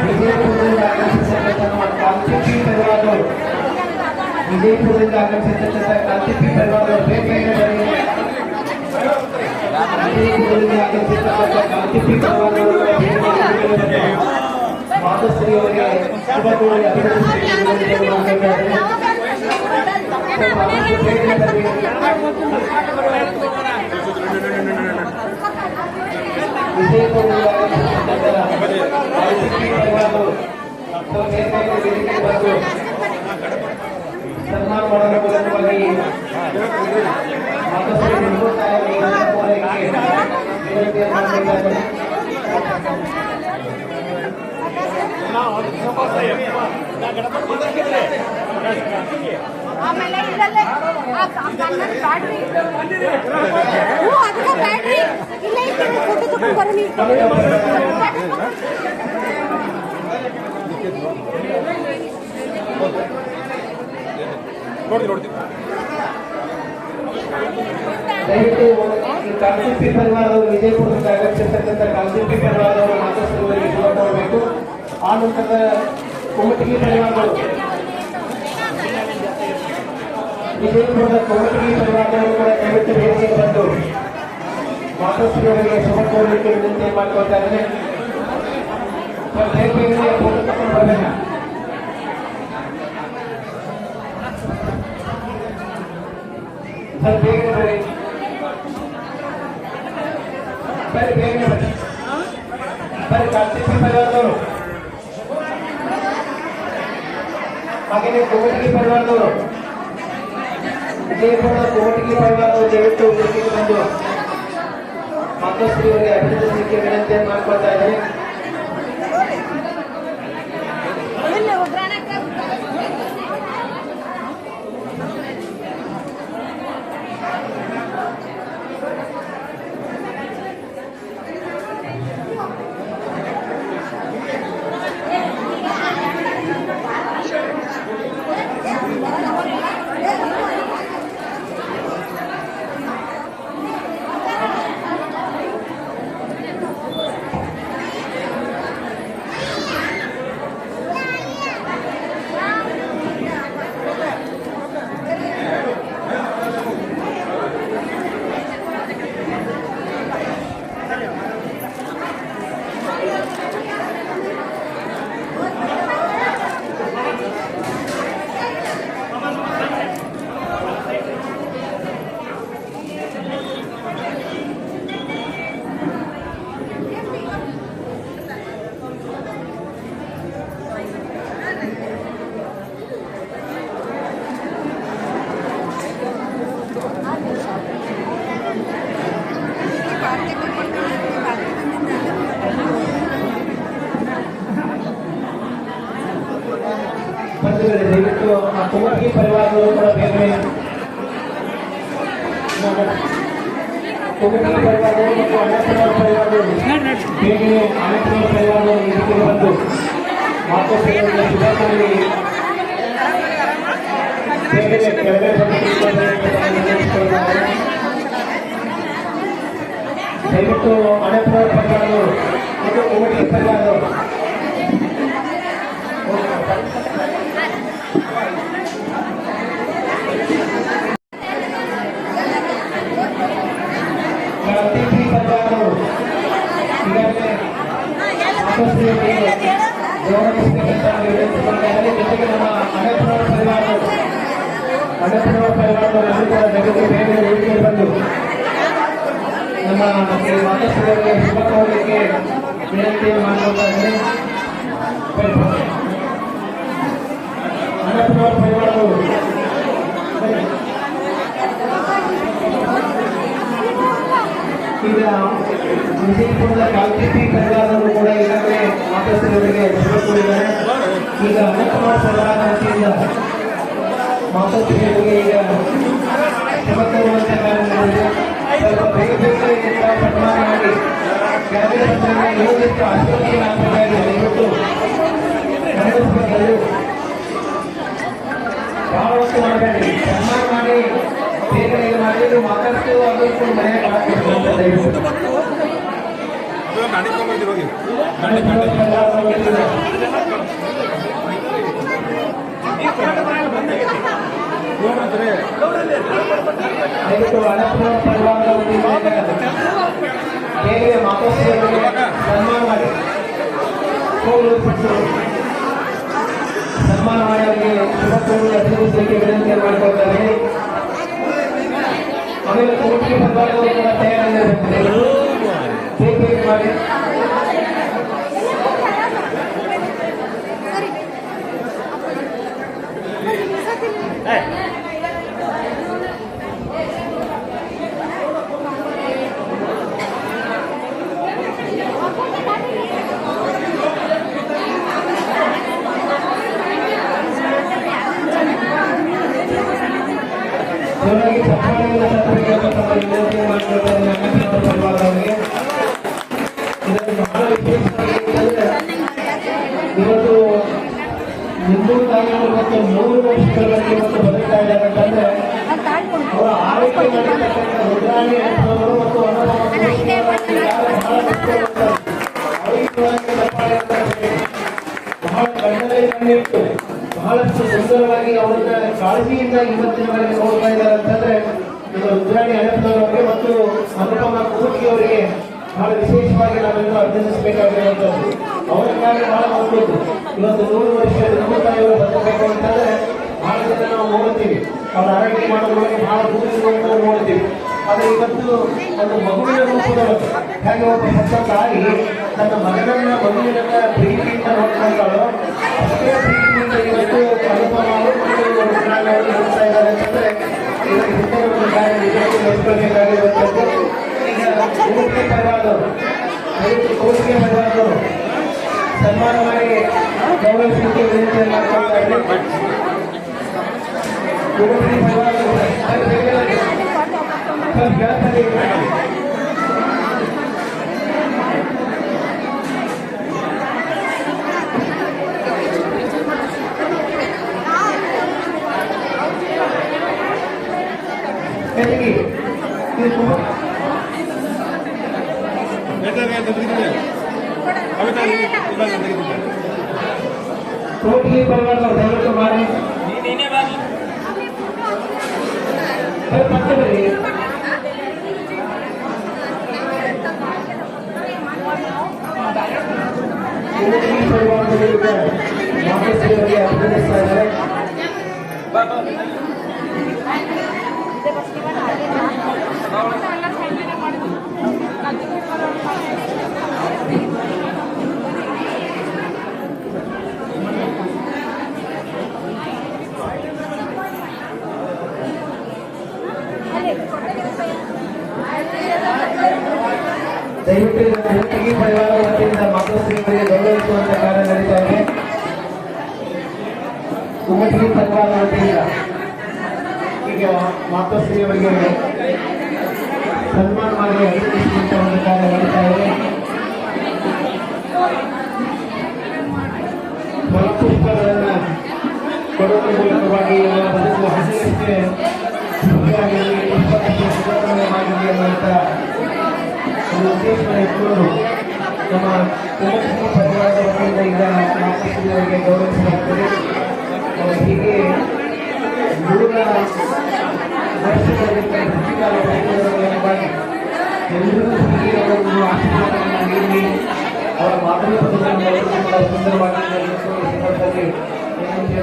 ವಿಜಯಪುರದಿಂದ ಆಗಮಿಸಿರ್ತಕ್ಕಂಥ ಕಾಲ್ತಿಪ್ಪಿ ಪರಿವಾರದವರು, ವಿಜಯಪುರದಿಂದ ಆಗಮಿಸಿರ್ತಕ್ಕಂಥ ಕಾಲ್ತಿಪ್ಪಿ ಪರಿವಾರದವರು ಬೇಕೇನೆ ವಿಜಯಪುರದಿಂದ ಆಗಮಿಸಿರ್ತಕ್ಕಂಥ ಕಾಲ್ತಿಪ್ಪಿ ಪರಿವಾರದವರು ಮಾತೋಶ್ರೀ ಅವರಿಗೆ ಶುಭ ಕೋರಿ ಅಭಿನಂದಿಸಿದ್ದಾರೆ. ಸನ್ಮಾನ ಮಾಡಲು ಮೂಲಕವಾಗಿ ಆಮೇಲೆ ಇದಲ್ಲೇ ಬ್ಯಾಟ್ರಿ ಅದಕ್ಕೆ ಬ್ಯಾಟ್ರಿ ಇಲ್ಲ ಫೋಟೋ ತಗೊಂಡು ಬರೋ ನೀವು ದಯವಿಟ್ಟು ಕಾಲ್ತಿಪ್ಪಿ ಪರಿವಾರದವರು ವಿಜಯಪುರದಿಂದ ಆಗಮಿಸಿರ್ತಕ್ಕಂಥ ಕಾಲ್ತಿಪ್ಪಿ ಪರಿವಾರದವರು ಮಾತೋಶ್ರೀಯವರಿಗೆ ಶುಭ ಕೋರಬೇಕು. ಆ ನಂತರದ ಕುಮಟಗಿ ಪರಿವಾರದವರು, ವಿಜಯಪುರದ ಕುಮಟಗಿ ಪರಿವಾರದವರು ಕೂಡ ದಯವಿಟ್ಟು ವೇದಿಕೆಗೆ ಬಂದು ಮಾತೋಶ್ರೀಯವರಿಗೆ ಶುಭ ಕೋರಲಿಕ್ಕೆ ವಿನಂತಿ ಮಾಡ್ಕೊಳ್ತಾ ಇದ್ದೇನೆ. ಬೇರೆ ಫೋಟೋ ತಗೊಂಡು ಬರಬೇಕ. ಸರ್ ಬೇಗನೆ ಬನ್ನಿ, ಬನ್ನಿ ಬೇಗನೆ ಬನ್ನಿ. ಬನ್ನಿ ಕಾಲ್ತಿಪ್ಪಿ ಪರಿವಾರದವರು, ಹಾಗೆಯೇ ಕೋಮಟಗಿ ಪರಿವಾರದವರು, ವಿಜಯಪುರದ ಕೋಮಟಗಿ ಪರಿವಾರದವರು ದಯವಿಟ್ಟು ವೇದಿಕೆಗೆ ಬಂದು ಮಾತೋಶ್ರೀಯವರಿಗೆ ಅಭಿನಂದಿಸಲಿಕ್ಕೆ ವಿನಂತಿ ಮಾಡ್ಕೊಳ್ತಾ ಇದ್ದಾರೆ. ಬಂಧುಗಳೇ ದಯವಿಟ್ಟು ಆ ಕುಮಟಗಿ ಪರಿವಾರದವರು ಕೂಡ ಬೇರೆ ಕುಮಟಗಿ ಪರಿವಾರದವರು ಮತ್ತು ಅಣ್ಣಪ್ಪನವರ ಪರಿವಾರದವರು ಬೇರೆ ಅಣ್ಣಪ್ಪನವರ ಪರಿವಾರದವರು ಇದಕ್ಕೆ ಬಂದು ಮಾತುಕತೆಗಳನ್ನು ಶುಭಾಶಯ ಬೇರೆ ಕೆಳಗಡೆ ದಯವಿಟ್ಟು ಅಣ್ಣಪ್ಪನವರ ಪರಿವಾರದವರು ಮತ್ತು ಕುಮಟಗಿ ಪರಿವಾರದವರು ಅತಿಥಿ ಪರಿವಾರದವರು ಈಗಾಗಲೇ ಜೊತೆಗೆ ನಮ್ಮ ಅಣ್ಣಪ್ಪನವರ ಪರಿವಾರದವರು ಕೂಡ ಜಗತ್ತಿಗೆ ಬೇರೆ ವೇದಿಕೆಗೆ ಬಂದು ನಮ್ಮ ಮಾತೃಶ್ರೀಯವರಿಗೆ ಶುಭ ಕೋರಲಿಕ್ಕೆ ವಿನಂತಿಯನ್ನು ಮಾಡಿಕೊಳ್ತಾ ಇದ್ದಾರೆ. ಅಣ್ಣಪ್ಪನವರ ಪರಿವಾರದವರು ಈಗ ವಿಜಯಪುರದ ಕಾಲ್ಕಿಟ್ಟಿ ಪರಿವಾರದವರು ಕೂಡ ಈಗಾಗಲೇ ಮಾತೃಶ್ರೀಯವರಿಗೆ ಶುಭ ಕೋರಿದ್ದಾರೆ. ಈಗ ಅಣ್ಣಪ್ಪನವರ ಪರಿವಾರ ವತಿಯಿಂದ ಮಾತೃಶ್ರೀಯವರಿಗೆ ಈಗ ಶುಭ ಕೋರುವಂತ ಕಾರ್ಯಕ್ರಮವಿದೆ. ಸ್ವಲ್ಪ ಬೇಗ ಬೇಗ ಸನ್ಮಾನ ಮಾಡಿ ಕೆಳಗಡೆ ಯೋಜಿತ ಆಶೀರ್ವಾದ ಆಗಬೇಕಾಗಿ ದಯವಿಟ್ಟು ನಡೆಸಬೇಕಾದ್ರು ಬಹಳ ಹೊತ್ತು ಮಾಡಬೇಡಿ. ಸನ್ಮಾನ ಮಾಡಿ ಬೇಗ ಬೇಗ ಮಾಡಿ ಮಾತಾಡ್ತು ಅದಕ್ಕೂ ಮನೆ ದಯವಿಟ್ಟು ದಯವಿಟ್ಟು ಅಣ್ಣಪ್ಪನವರ ಪರಿವಾರದ ವತಿಯಿಂದ ಬೇರೆ ಮಾತೋಶ್ರೀಯವರಿಗೆ ಸನ್ಮಾನ ಮಾಡಿ ಸನ್ಮಾನ ಮಾಡಿ ಅವರಿಗೆ ಶುಭ ಕೋರಿ ಅಭಿನಂದಿಸಲಿಕ್ಕೆ ವಿನಂತಿಯನ್ನು ಮಾಡಿಕೊಳ್ತಾರೆ. ಆಮೇಲೆ ಕೋಟಿ ಪರಿವಾರದವರು ಕೂಡ ತಯಾರಿರಬೇಕು. ಬೇಗ ಮಾಡಿ ಜೋರಾಗಿ ಚಪ್ಪಾಳೆಯನ್ನು ತಟ್ಟಬೇಕೆಂಬ ತಮ್ಮ ವಿನಂತಿ ಮಾಡಿಕೊಳ್ತಾರೆ ಅಣ್ಣಪ್ಪನವರ ಪರಿವಾರದವರಿಗೆ. ಇದನ್ನು ಬಹಳ ವಿಶೇಷವಾಗಿ ಇವತ್ತು 353 ವರ್ಷಗಳಲ್ಲಿ ಇವತ್ತು ಬದುಕ್ತಾ ಇದ್ದಾರೆ ಅಂತಂದ್ರೆ ಅವರ ಆರೈಕೆ ಮಾಡಿರ್ತಕ್ಕಂಥ ರುದ್ರಾಣಿ ಅಣ್ಣಪ್ಪನವರು ಮತ್ತು ಬಹಳ ಕಣ್ಣಲ್ಲಿಟ್ಟು ಬಹಳಷ್ಟು ಸುಂದರವಾಗಿ ಅವರನ್ನ ಕಾಳಜಿಯಿಂದ ಇವತ್ತಿನವರೆಗೆ ನೋಡ್ತಾ ಇದ್ದಾರೆ ಅಂತಂದ್ರೆ ಇದು ರುದ್ರಾಣಿ ಅಣ್ಣಪ್ಪನವರಿಗೆ ಮತ್ತು ಅನುಪಮ ಕೂರ್ಗಿ ಅವರಿಗೆ ಬಹಳ ವಿಶೇಷವಾಗಿ ನಾವೆಲ್ಲರೂ ಅಭಿನಂದಿಸಬೇಕಾಗಿರುವಂಥದ್ದು. ಅವರಿಗಾಗಿ ಬಹಳ ಒಳ್ಳೆಯದು. ಇವತ್ತು 100 ವರ್ಷದ ನಮ್ಮ ತಾಯಿಯವರು ಬದುಕಬೇಕು ಅಂತಂದ್ರೆ ಬಹಳ ಜನ ನಾವು ನೋಡ್ತೀವಿ, ಅವರ ಆರೈಕೆ ಮಾಡೋದ್ರೊಳಗೆ ಬಹಳ ದೂರದಿಂದ ನೋಡ್ತೀವಿ. ಆದರೆ ಇವತ್ತು ಒಂದು ಮಗುವಿನ ರೂಪದೊಳಗೆ ಹೇಗೆ ಒಬ್ಬ ಹೊಸ ತಾಯಿ ತನ್ನ ಮಗನನ್ನ ಮಗುವಿನನ್ನ ಪ್ರೀತಿಯಿಂದ ನೋಡ್ಕೊಳ್ತಾಳೋ ಅಷ್ಟೇ ಪ್ರೀತಿಯಿಂದ ಇವತ್ತು ಅನುಪಮ ಅವರು ಹೋಗ್ತಾ ಇದ್ದಾರೆ ಅಂತಂದ್ರೆ ಇದಕ್ಕೆ ಹಿಂದೆ ಒಂದು ಕಾರ್ಯ ನಿಜವಾಗಿ ನೆಚ್ಕೊಳ್ಬೇಕಾಗಿರುವಂಥದ್ದು. ಈಗ ಕೋಟಿಗೆ ಪರಿವಾರದವರು ಕೋಟಿಗೆ ಪರಿವಾರದವರು ಸನ್ಮಾನ ಮಾಡಿ ಗೌರವಿಸಲಿಕ್ಕೆ ವಿನಂತಿಯನ್ನು ಮಾಡ್ಕೊಳ್ತಾ ಇದ್ದಾರೆ. ಕೋಟಿ ಪರಿವಾರದವರು ಕೋಟಿ ಪರಿವಾರದವರು ದಯವಿಟ್ಟು ಮಾಡಿ ಮತ್ತೆ ಬನ್ನಿ. ಕೋಟಿ ಪರಿವಾರದವರಿಗೆ ಮಾತೃಶ್ರೀಯವರಿಗೆ ಅಭಿನಂದಿಸ್ತಾ ಇದ್ದಾರೆ. ದಯವಿಟ್ಟು ಕೋಟಿಗೆ ಪರಿವಾರ ವತಿಯಿಂದ ಮಾತೃಶ್ರೀಯವರಿಗೆ ಗೌರವಿಸುವಂತ ಕಾರ್ಯ ನಡೀತಾ ಇದೆ. ಕುಮಟಗಿ ಪರಿವಾರ ವತಿಯಿಂದ ಈಗ ಮಾತೋಶ್ರೀ ಅವರಿಗೆ ಸನ್ಮಾನ ಮಾಡಿ ಅಭಿನಂದಿಸುವಂತ ಒಂದು ಕಾರ್ಯ ನಡೀತಾ ಇದೆ. ಫಲಪುಷ್ಪಗಳನ್ನು ಕೊಡುವ ಮೂಲಕವಾಗಿ ಅವರ ಬದುಕು ಹಸಿರಷ್ಟೇ ಸುಧಾರಣೆ ಮಾಡಲಿ ಅನ್ನುವಂಥ ಒಂದು ಉದ್ದೇಶವನ್ನು ಇಟ್ಟುಕೊಂಡು ನಮ್ಮ ಕುಮಟಗಿ ಪರಿವಾರದ ವತಿಯಿಂದ ಈಗ ಮಾತೋಶ್ರೀಯವರಿಗೆ ಗೌರವಿಸಲಾಗುತ್ತದೆ. ಹೀಗೆ 100 ವರ್ಷಗಳಲ್ಲಿ ಕೃಷಿಕಾಲ ಪರಿಪೂರ್ಣವಾಗಿ ಎಲ್ಲರಿಗೂ ಹೀಗೆ ಒಂದು ಆಶೀರ್ವಾದವನ್ನು ನೀಡಿ ಅವರ ಮಾತೃ ಪದಗಳನ್ನು ಸುಂದರವಾಗಿ ಸಂದರ್ಭದಲ್ಲಿ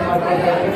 ಮಾಡ್ತಾ ಇದ್ದಾರೆ.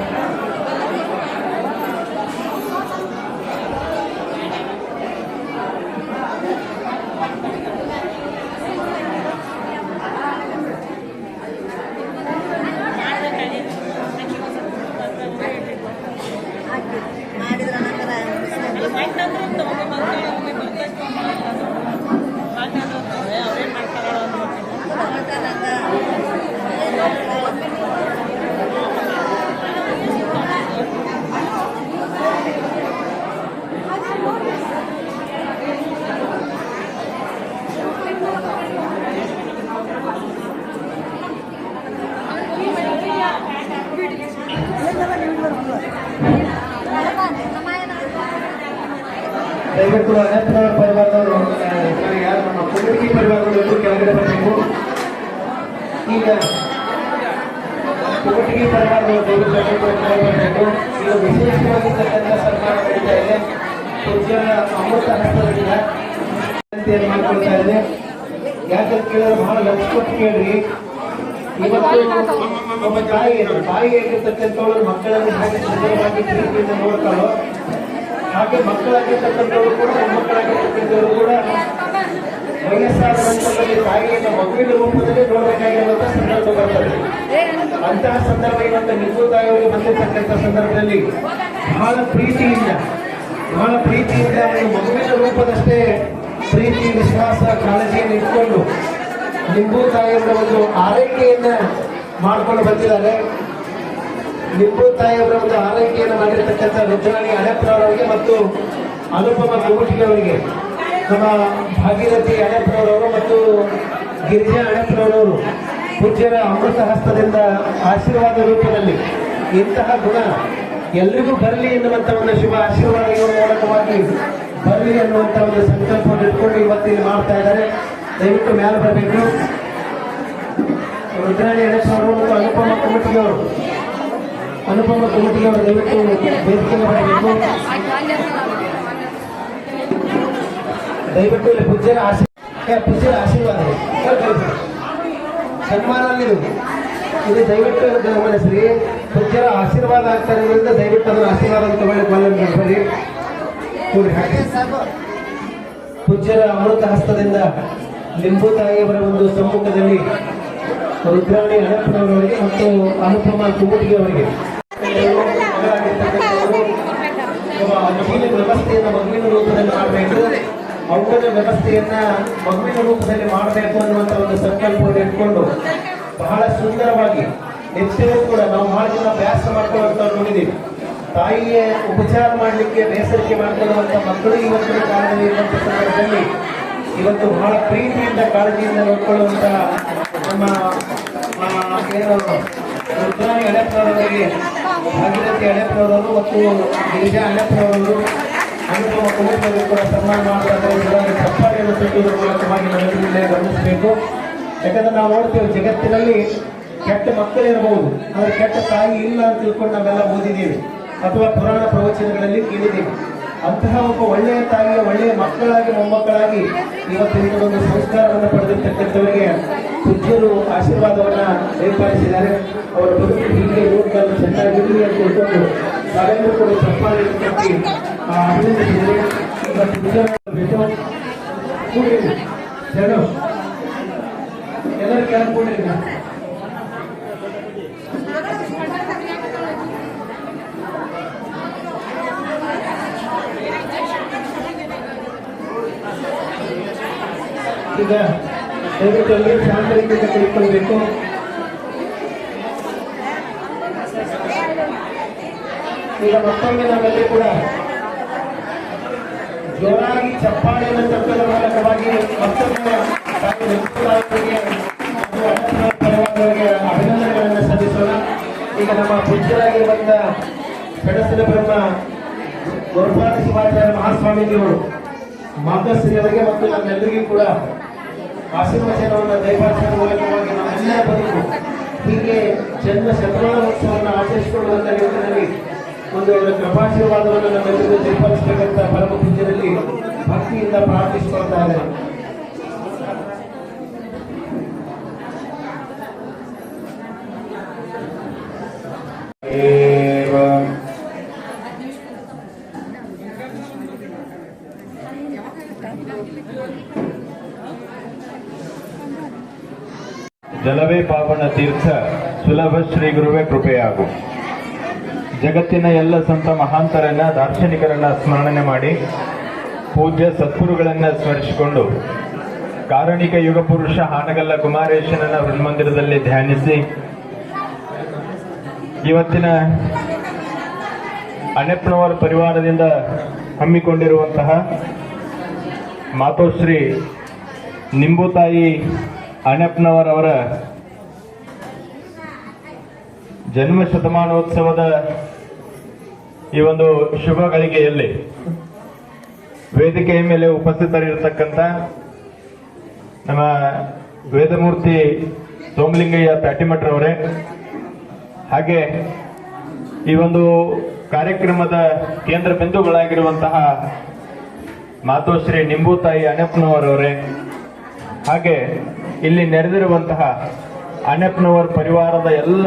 ದಯವಿಟ್ಟು ಅನಂತನವರ ಪರಿವಾರದವರು ಯಾರು ನಮ್ಮ ಕುಮಟಗಿ ಪರಿವಾರದವರು ಎಲ್ಲರೂ ಕೆಳಗಡೆ ಬರಬೇಕು. ಈಗ ಕುಮಟಗಿ ಪರಿವಾರದವರು ದಯವಿಟ್ಟು ಬರಬೇಕು. ಈಗ ವಿಶೇಷವಾಗಿರ್ತಕ್ಕಂಥ ಸನ್ಮಾನ ನಡೀತಾ ಇದೆ. ಪೂಜ್ಯ ಅಮೃತ ಹಸ್ತದಿಂದ ಮಾಡ್ಕೊಳ್ತಾ ಇದೆ. ಯಾಕಂತ ಕೇಳಿದ್ರೆ ಬಹಳ ಲಕ್ಷ ಕೊಟ್ಟು ಕೇಳ್ರಿ. ಇವತ್ತು ಒಬ್ಬ ತಾಯಿಯಾಗಿರ್ತಕ್ಕಂಥವ್ರು ಮಕ್ಕಳನ್ನು ಹಾಗೆ ಸುಂದರವಾಗಿ ಪ್ರೀತಿಯಿಂದ ನೋಡ್ತಾಳೋ ಹಾಗೆ ಮಕ್ಕಳಾಗಿರ್ತಕ್ಕಂಥವ್ರು ಕೂಡ ಮೊಮ್ಮಕ್ಕಳಾಗಿರ್ತಕ್ಕಂಥವ್ರು ಕೂಡ ವಯಸ್ಸಾದ ನಂತರದಲ್ಲಿ ತಾಯಿಯನ್ನು ಮಗುವಿನ ರೂಪದಲ್ಲಿ ನೋಡಬೇಕಾಗಿರುವಂತಹ ಸಂದರ್ಭ ಬರ್ತದೆ. ಅಂತಹ ಸಂದರ್ಭ ಇವತ್ತು ನಿಂಬು ತಾಯಿಯವರಿಗೆ ಬಂದಿರತಕ್ಕಂಥ ಸಂದರ್ಭದಲ್ಲಿ ಬಹಳ ಪ್ರೀತಿಯಿಂದ ಒಂದು ಮಗುವಿನ ರೂಪದಷ್ಟೇ ಪ್ರೀತಿ, ವಿಶ್ವಾಸ, ಕಾಳಜಿಯನ್ನು ಇಟ್ಕೊಂಡು ನಿಂಬು ತಾಯಿಯವರ ಒಂದು ಆರೈಕೆಯನ್ನ ಮಾಡ್ಕೊಂಡು ಬಂದಿದ್ದಾರೆ. ನಿಂಬು ತಾಯಿಯವರ ಒಂದು ಆರೈಕೆಯನ್ನು ಮಾಡಿರ್ತಕ್ಕಂಥ ರುದ್ರಾಣಿ ಹಳೆಪ್ಪನವರವರಿಗೆ ಮತ್ತು ಅನುಪಮ ಕುಮಟಿಯವರಿಗೆ, ನಮ್ಮ ಭಾಗೀರಥಿ ಹಳೆಪ್ಪನವರವರು ಮತ್ತು ಗಿರಿಜಾ ಹಳೆಪ್ಪನವರವರು ಪೂಜ್ಯರ ಅಮೃತ ಹಸ್ತದಿಂದ ಆಶೀರ್ವಾದ ರೂಪದಲ್ಲಿ ಇಂತಹ ಗುಣ ಎಲ್ರಿಗೂ ಬರಲಿ ಎನ್ನುವಂಥ ಒಂದು ಶುಭ ಆಶೀರ್ವಾದ ಇವರ ಮೂಲಕವಾಗಿ ಬರಲಿ ಅನ್ನುವಂಥ ಒಂದು ಸಂಕಲ್ಪವನ್ನು ಇಟ್ಕೊಂಡು ಇವತ್ತಿಲ್ಲಿ ಮಾಡ್ತಾ ಇದ್ದಾರೆ. ದಯವಿಟ್ಟು ಮೇಲೆ ಬರಬೇಕು. ರುದ್ರಾಣಿ ಹಳೆಪ್ಪನವರು ಮತ್ತು ಅನುಪಮ ಕುಮಟಿಯವರು ದಯವಿಟ್ಟು ವೇದಿಕೆಗೆ ಬರಬೇಕು. ದಯವಿಟ್ಟು ಇಲ್ಲಿ ಪೂಜ್ಯರ ಆಶೀರ್ವಾದ ಸನ್ಮಾನ ಇದು ದಯವಿಟ್ಟು ಗಮನಿಸ್ರಿ. ಪೂಜ್ಯರ ಆಶೀರ್ವಾದ ಆಗ್ತಾ ಇರೋದ್ರಿಂದ ದಯವಿಟ್ಟು ಅದರ ಆಶೀರ್ವಾದ ತಗೊಳ್ಳಿ ಬನ್ನಿ. ಪೂಜ್ಯರ ಅಮೃತ ಹಸ್ತದಿಂದ ಲಿಂಬು ತಾಯಿಯವರ ಒಂದು ಸಮ್ಮುಖದಲ್ಲಿ ರುದ್ರಾಣಿ ಹಳೆಪ್ಪನವರವರಿಗೆ ಮತ್ತು ಅನುಪಮ ಕುಮಟಿಯವರಿಗೆ ವ್ಯವಸ್ಥೆಯನ್ನ ಮಗುವಿನ ರೂಪದಲ್ಲಿ ಮಾಡಬೇಕು, ಔಷಧ ವ್ಯವಸ್ಥೆಯನ್ನ ಮಗುವಿನ ರೂಪದಲ್ಲಿ ಮಾಡಬೇಕು ಅನ್ನುವಂಥ ಒಂದು ಸಂಕಲ್ಪವನ್ನು ಇಟ್ಕೊಂಡು ಬಹಳ ಸುಂದರವಾಗಿ ನಿತ್ಯವೂ ಕೂಡ ನಾವು ಬಹಳ ಜನ ಅಭ್ಯಾಸ ಮಾಡ್ಕೊಳ್ಳುವಂತ ನೋಡಿದ್ದೀವಿ. ತಾಯಿಯ ಉಪಚಾರ ಮಾಡಲಿಕ್ಕೆ ಬೇಸರಿಕೆ ಮಾಡ್ಕೊಳ್ಳುವಂತ ಮಕ್ಕಳು ಇವತ್ತಿನ ಕಾಲದಲ್ಲಿ ಇರುವಂತ ಸಂದರ್ಭದಲ್ಲಿ ಇವತ್ತು ಬಹಳ ಪ್ರೀತಿಯಿಂದ ಕಾಳಜಿಯಿಂದ ನೋಡ್ಕೊಳ್ಳುವಂತ ನಮ್ಮ ಏನು ರುದ್ರಾಣಿ ಹಳೆಪ್ಪನವರಿಗೆ, ಭಾಗೀರಥಿ ಹಳೆಪ್ಪನವರು ಮತ್ತು ಗಿರಿಜಾ ಹಳೆಪ್ಪನವರು, ಅನುಪಮ ಕುಮಟಿಯವರು ಕೂಡ ಸನ್ಮಾನ ಮಾಡ್ತಾ ಇದ್ದಾರೆ. ಚಪ್ಪಾಳೆಯನ್ನು ತಟ್ಟುವುದರ ಮೂಲಕವಾಗಿ ನಾವೆಲ್ಲರೂ ಗಮನಿಸಬೇಕು. ಯಾಕಂದ್ರೆ ನಾವು ನೋಡ್ತೇವೆ ಜಗತ್ತಿನಲ್ಲಿ ಕೆಟ್ಟ ಮಕ್ಕಳಿರಬಹುದು, ಆದರೆ ಕೆಟ್ಟ ತಾಯಿ ಇಲ್ಲ ಅಂತ ತಿಳ್ಕೊಂಡು ನಾವೆಲ್ಲ ಓದಿದ್ದೀವಿ ಅಥವಾ ಪುರಾಣ ಪ್ರವಚನಗಳಲ್ಲಿ ಕೇಳಿದ್ದೀವಿ. ಅಂತಹ ಒಬ್ಬ ಒಳ್ಳೆಯ ತಾಯಿಯ ಒಳ್ಳೆಯ ಮಕ್ಕಳಾಗಿ ಮೊಮ್ಮಕ್ಕಳಾಗಿ ಇವತ್ತು ಒಂದು ಸಂಸ್ಕಾರವನ್ನು ಪಡೆದಿರ್ತಕ್ಕಂಥವರಿಗೆ ಪೂಜ್ಯರು ಆಶೀರ್ವಾದವನ್ನ ಏರ್ಪಡಿಸಿದ್ದಾರೆ. ಅವರ ಬದುಕು ಹೀಗೆ ರೂಪದಲ್ಲಿ ಚೆನ್ನಾಗಿರಲಿ ಅಂತ ತಿಳ್ಕೊಂಡು ನಾವೆಲ್ಲರೂ ಕೂಡ ಚಪ್ಪಾಳೆ ಕಟ್ಟಿ ಅಭಿನಂದಿಸಿದರೆ ಈಗ ಪೂಜ್ಯರ ಬಿಟ್ಟು ಎಲ್ಲರೂ ಕೇಳ್ಕೊಂಡಿದ್ದೀವಿ. ಈಗ ದಯವಿಟ್ಟು ಅಲ್ಲಿ ಶಾಂತ ರೀತಿಯಿಂದ ಕುಳಿತುಕೊಳ್ಬೇಕು. ಈಗ ಮತ್ತೊಮ್ಮೆ ನಾವೆಲ್ಲಿ ಕೂಡ ಜೋರಾಗಿ ಚಪ್ಪಾಳೆಯನ್ನು ತಟ್ಟುವ ಮೂಲಕವಾಗಿ ಮತ್ತೊಮ್ಮೆ ತಾಯಿ ವೆಂಕಟರಾಯರಿಗೆ ಮತ್ತು ಅಣ್ಣಪ್ಪನವರಿಗೆ ಅಭಿನಂದನೆಗಳನ್ನು ಸಲ್ಲಿಸೋಣ. ಈಗ ನಮ್ಮ ಪೂಜ್ಯರಾಗಿರುವಂತ ಕಡಸಿನ ಬ್ರಹ್ಮ ಗೋಪಾಲ ಶಿವಾಚಾರ್ಯ ಮಹಾಸ್ವಾಮೀಜಿಗಳು ಮಾತಶ್ರೀಯವರಿಗೆ ಮತ್ತು ನಮ್ಮೆಲ್ಲರಿಗೂ ಕೂಡ ಆಶೀರ್ವಚನವನ್ನು ದಯಪಾಲಿಸುವ ಮೂಲಕವಾಗಿ ನಮ್ಮೆಲ್ಲರ ಬದುಕು ಹೀಗೆ ಜನ್ಮ ಶತಮಾನೋತ್ಸವವನ್ನು ಆಚರಿಸಿಕೊಳ್ಳುವಂತ ನಿಟ್ಟಿನಲ್ಲಿ ಒಂದು ಅವರ ಕೃಪಾಶೀರ್ವಾದವನ್ನು ನಮ್ಮೆಲ್ಲರಿಗೂ ದಯಪಾಲಿಸಬೇಕಂತ ಪರಮ ಪೂಜ್ಯರಲ್ಲಿ ಭಕ್ತಿಯಿಂದ ಪ್ರಾರ್ಥಿಸಿಕೊಳ್ತಾ ಇದ್ದಾರೆ. ಜಲವೇ ಪಾವನ ತೀರ್ಥ ಸುಲಭ ಶ್ರೀ ಗುರುವೇ ಕೃಪೆಯಾಗು. ಜಗತ್ತಿನ ಎಲ್ಲ ಸಂತ ಮಹಾಂತರನ್ನ ದಾರ್ಶನಿಕರನ್ನ ಸ್ಮರಣೆ ಮಾಡಿ ಪೂಜ್ಯ ಸದ್ಗುರುಗಳನ್ನ ಸ್ಮರಿಸಿಕೊಂಡು ಕಾರಣಿಕ ಯುಗ ಪುರುಷ ಹಾನಗಲ್ಲ ಕುಮಾರೇಶನನ್ನ ಹೃನ್ಮಂದಿರದಲ್ಲಿ ಧ್ಯಾನಿಸಿ ಇವತ್ತಿನ ಅಣ್ಣಪ್ಪನವರ ಪರಿವಾರದಿಂದ ಹಮ್ಮಿಕೊಂಡಿರುವಂತಹ ಮಾತೋಶ್ರೀ ನಿಂಬುತಾಯಿ ಅಣ್ಣಪ್ಪನವರವರ ಜನ್ಮ ಶತಮಾನೋತ್ಸವದ ಈ ಒಂದು ಶುಭ ಗಳಿಗೆಯಲ್ಲಿ ವೇದಿಕೆಯ ಮೇಲೆ ಉಪಸ್ಥಿತರಿರತಕ್ಕಂಥ ನಮ್ಮ ವೇದಮೂರ್ತಿ ಸೋಮಲಿಂಗಯ್ಯ ಪ್ಯಾಟಿಮಠರವರೇ, ಹಾಗೆ ಈ ಒಂದು ಕಾರ್ಯಕ್ರಮದ ಕೇಂದ್ರ ಬಿಂದುಗಳಾಗಿರುವಂತಹ ಮಾತೋಶ್ರೀ ನಿಂಬುತಾಯಿ ಅಣ್ಣಪ್ಪನವರವರೇ, ಹಾಗೆ ಇಲ್ಲಿ ನೆರೆದಿರುವಂತಹ ಅಣ್ಣಪ್ಪನವರ ಪರಿವಾರದ ಎಲ್ಲ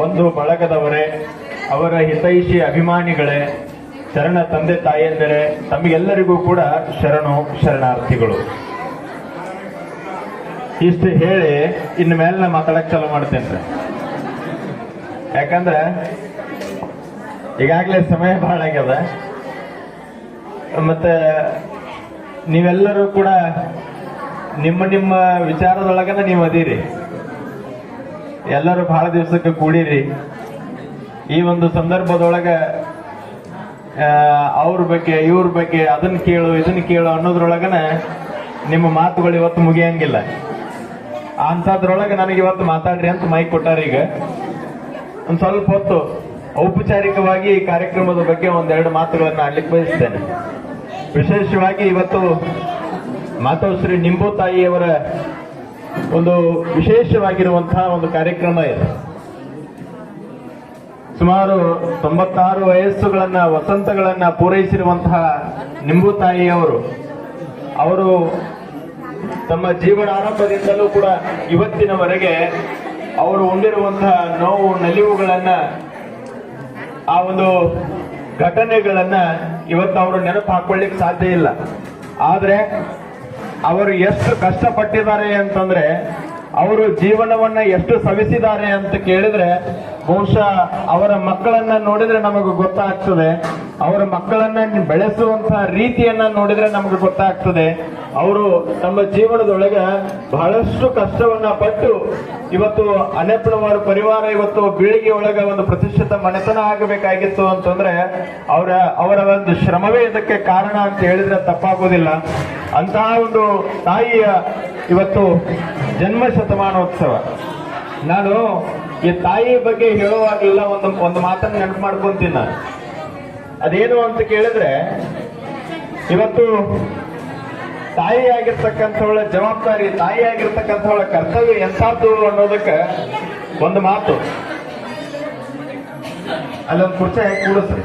ಬಂಧು ಬಳಗದವರೇ, ಅವರ ಹಿತೈಷಿ ಅಭಿಮಾನಿಗಳೇ, ಶರಣ ತಂದೆ ತಾಯಿಯಂದರೆ ತಮಗೆಲ್ಲರಿಗೂ ಕೂಡ ಶರಣು ಶರಣಾರ್ಥಿಗಳು. ಇಷ್ಟು ಹೇಳಿ ಇನ್ನು ಮೇಲೆ ನಾ ಮಾತಾಡಕ್ ಚಾಲು ಮಾಡ್ತೇನೆ. ಯಾಕಂದ್ರೆ ಈಗಾಗಲೇ ಸಮಯ ಬಹಳ ಆಗ್ಯದ. ಮತ್ತೆ ನೀವೆಲ್ಲರೂ ಕೂಡ ನಿಮ್ಮ ನಿಮ್ಮ ವಿಚಾರದೊಳಗನ ನೀವು ಅದೀರಿ. ಎಲ್ಲರೂ ಬಹಳ ದಿವಸಕ್ಕೆ ಕೂಡಿರಿ. ಈ ಒಂದು ಸಂದರ್ಭದೊಳಗ ಅವ್ರ ಬಗ್ಗೆ ಇವ್ರ ಬಗ್ಗೆ ಅದನ್ನ ಕೇಳು ಇದನ್ನ ಕೇಳು ಅನ್ನೋದ್ರೊಳಗನ ನಿಮ್ಮ ಮಾತುಗಳು ಇವತ್ತು ಮುಗಿಯಂಗಿಲ್ಲ. ಅಂಥದ್ರೊಳಗೆ ನನಗೆ ಇವತ್ತು ಮಾತಾಡ್ರಿ ಅಂತ ಮೈಕ್ ಕೊಟ್ಟಾರ. ಈಗ ಒಂದ್ ಸ್ವಲ್ಪ ಹೊತ್ತು ಔಪಚಾರಿಕವಾಗಿ ಈ ಕಾರ್ಯಕ್ರಮದ ಬಗ್ಗೆ ಒಂದೆರಡು ಮಾತುಗಳನ್ನ ಆಡ್ಲಿಕ್ಕೆ ಬಯಸ್ತೇನೆ. ವಿಶೇಷವಾಗಿ ಇವತ್ತು ಮಾತೋಶ್ರೀ ನಿಂಬುತಾಯಿಯವರ ಒಂದು ವಿಶೇಷವಾಗಿರುವಂತಹ ಒಂದು ಕಾರ್ಯಕ್ರಮ ಇದೆ. ಸುಮಾರು 96 ವಯಸ್ಸುಗಳನ್ನ ವಸಂತಗಳನ್ನ ಪೂರೈಸಿರುವಂತಹ ನಿಂಬುತಾಯಿಯವರು ಅವರು ತಮ್ಮ ಜೀವನಾರಂಭದಿಂದಲೂ ಕೂಡ ಇವತ್ತಿನವರೆಗೆ ಅವರು ಉಂಡಿರುವಂತಹ ನೋವು ನಲಿವುಗಳನ್ನ, ಆ ಒಂದು ಘಟನೆಗಳನ್ನ ಇವತ್ತು ಅವರು ನೆನಪು ಹಾಕೊಳ್ಳಿಕ್ಕೆ ಸಾಧ್ಯ ಇಲ್ಲ. ಆದ್ರೆ ಅವರು ಎಷ್ಟು ಕಷ್ಟಪಟ್ಟಿದ್ದಾರೆ ಅಂತಂದ್ರೆ, ಅವರು ಜೀವನವನ್ನ ಎಷ್ಟು ಸವಿಸಿದ್ದಾರೆ ಅಂತ ಕೇಳಿದ್ರೆ ಬಹುಶಃ ಅವರ ಮಕ್ಕಳನ್ನ ನೋಡಿದ್ರೆ ನಮಗೆ ಗೊತ್ತಾಗ್ತದೆ. ಅವರ ಮಕ್ಕಳನ್ನ ಬೆಳೆಸುವಂತಹ ರೀತಿಯನ್ನ ನೋಡಿದ್ರೆ ನಮಗೆ ಗೊತ್ತಾಗ್ತದೆ. ಅವರು ತಮ್ಮ ಜೀವನದೊಳಗ ಬಹಳಷ್ಟು ಕಷ್ಟವನ್ನ ಪಟ್ಟು ಇವತ್ತು ಅಣ್ಣಪ್ಪನವರ ಪರಿವಾರ ಇವತ್ತು ಬೀಳಿಗೆ ಒಳಗ ಒಂದು ಪ್ರತಿಷ್ಠಿತ ಮನೆತನ ಆಗಬೇಕಾಗಿತ್ತು ಅಂತಂದ್ರೆ ಅವರ ಒಂದು ಶ್ರಮವೇ ಇದಕ್ಕೆ ಕಾರಣ ಅಂತ ಹೇಳಿದ್ರೆ ತಪ್ಪಾಗೋದಿಲ್ಲ. ಅಂತಹ ಒಂದು ತಾಯಿಯ ಇವತ್ತು ಜನ್ಮ ಶತಮಾನೋತ್ಸವ. ನಾನು ಈ ತಾಯಿ ಬಗ್ಗೆ ಹೇಳುವಾಗಲಿಲ್ಲ ಒಂದು ಮಾತನ್ನು ನೆನಪು ಮಾಡ್ಕೊಂತೀನಿ ನಾನು. ಅದೇನು ಅಂತ ಕೇಳಿದ್ರೆ, ಇವತ್ತು ತಾಯಿ ಆಗಿರ್ತಕ್ಕಂಥವಳ ಜವಾಬ್ದಾರಿ, ತಾಯಿ ಆಗಿರ್ತಕ್ಕಂಥವಳ ಕರ್ತವ್ಯ ಎಂಥದ್ದು ಅನ್ನೋದಕ್ಕೆ ಒಂದು ಮಾತು. ಅಲ್ಲೊಂದು ಕುರ್ಚಿ ಹೇಗೆ ಕೂಡಿಸ್ರಿ.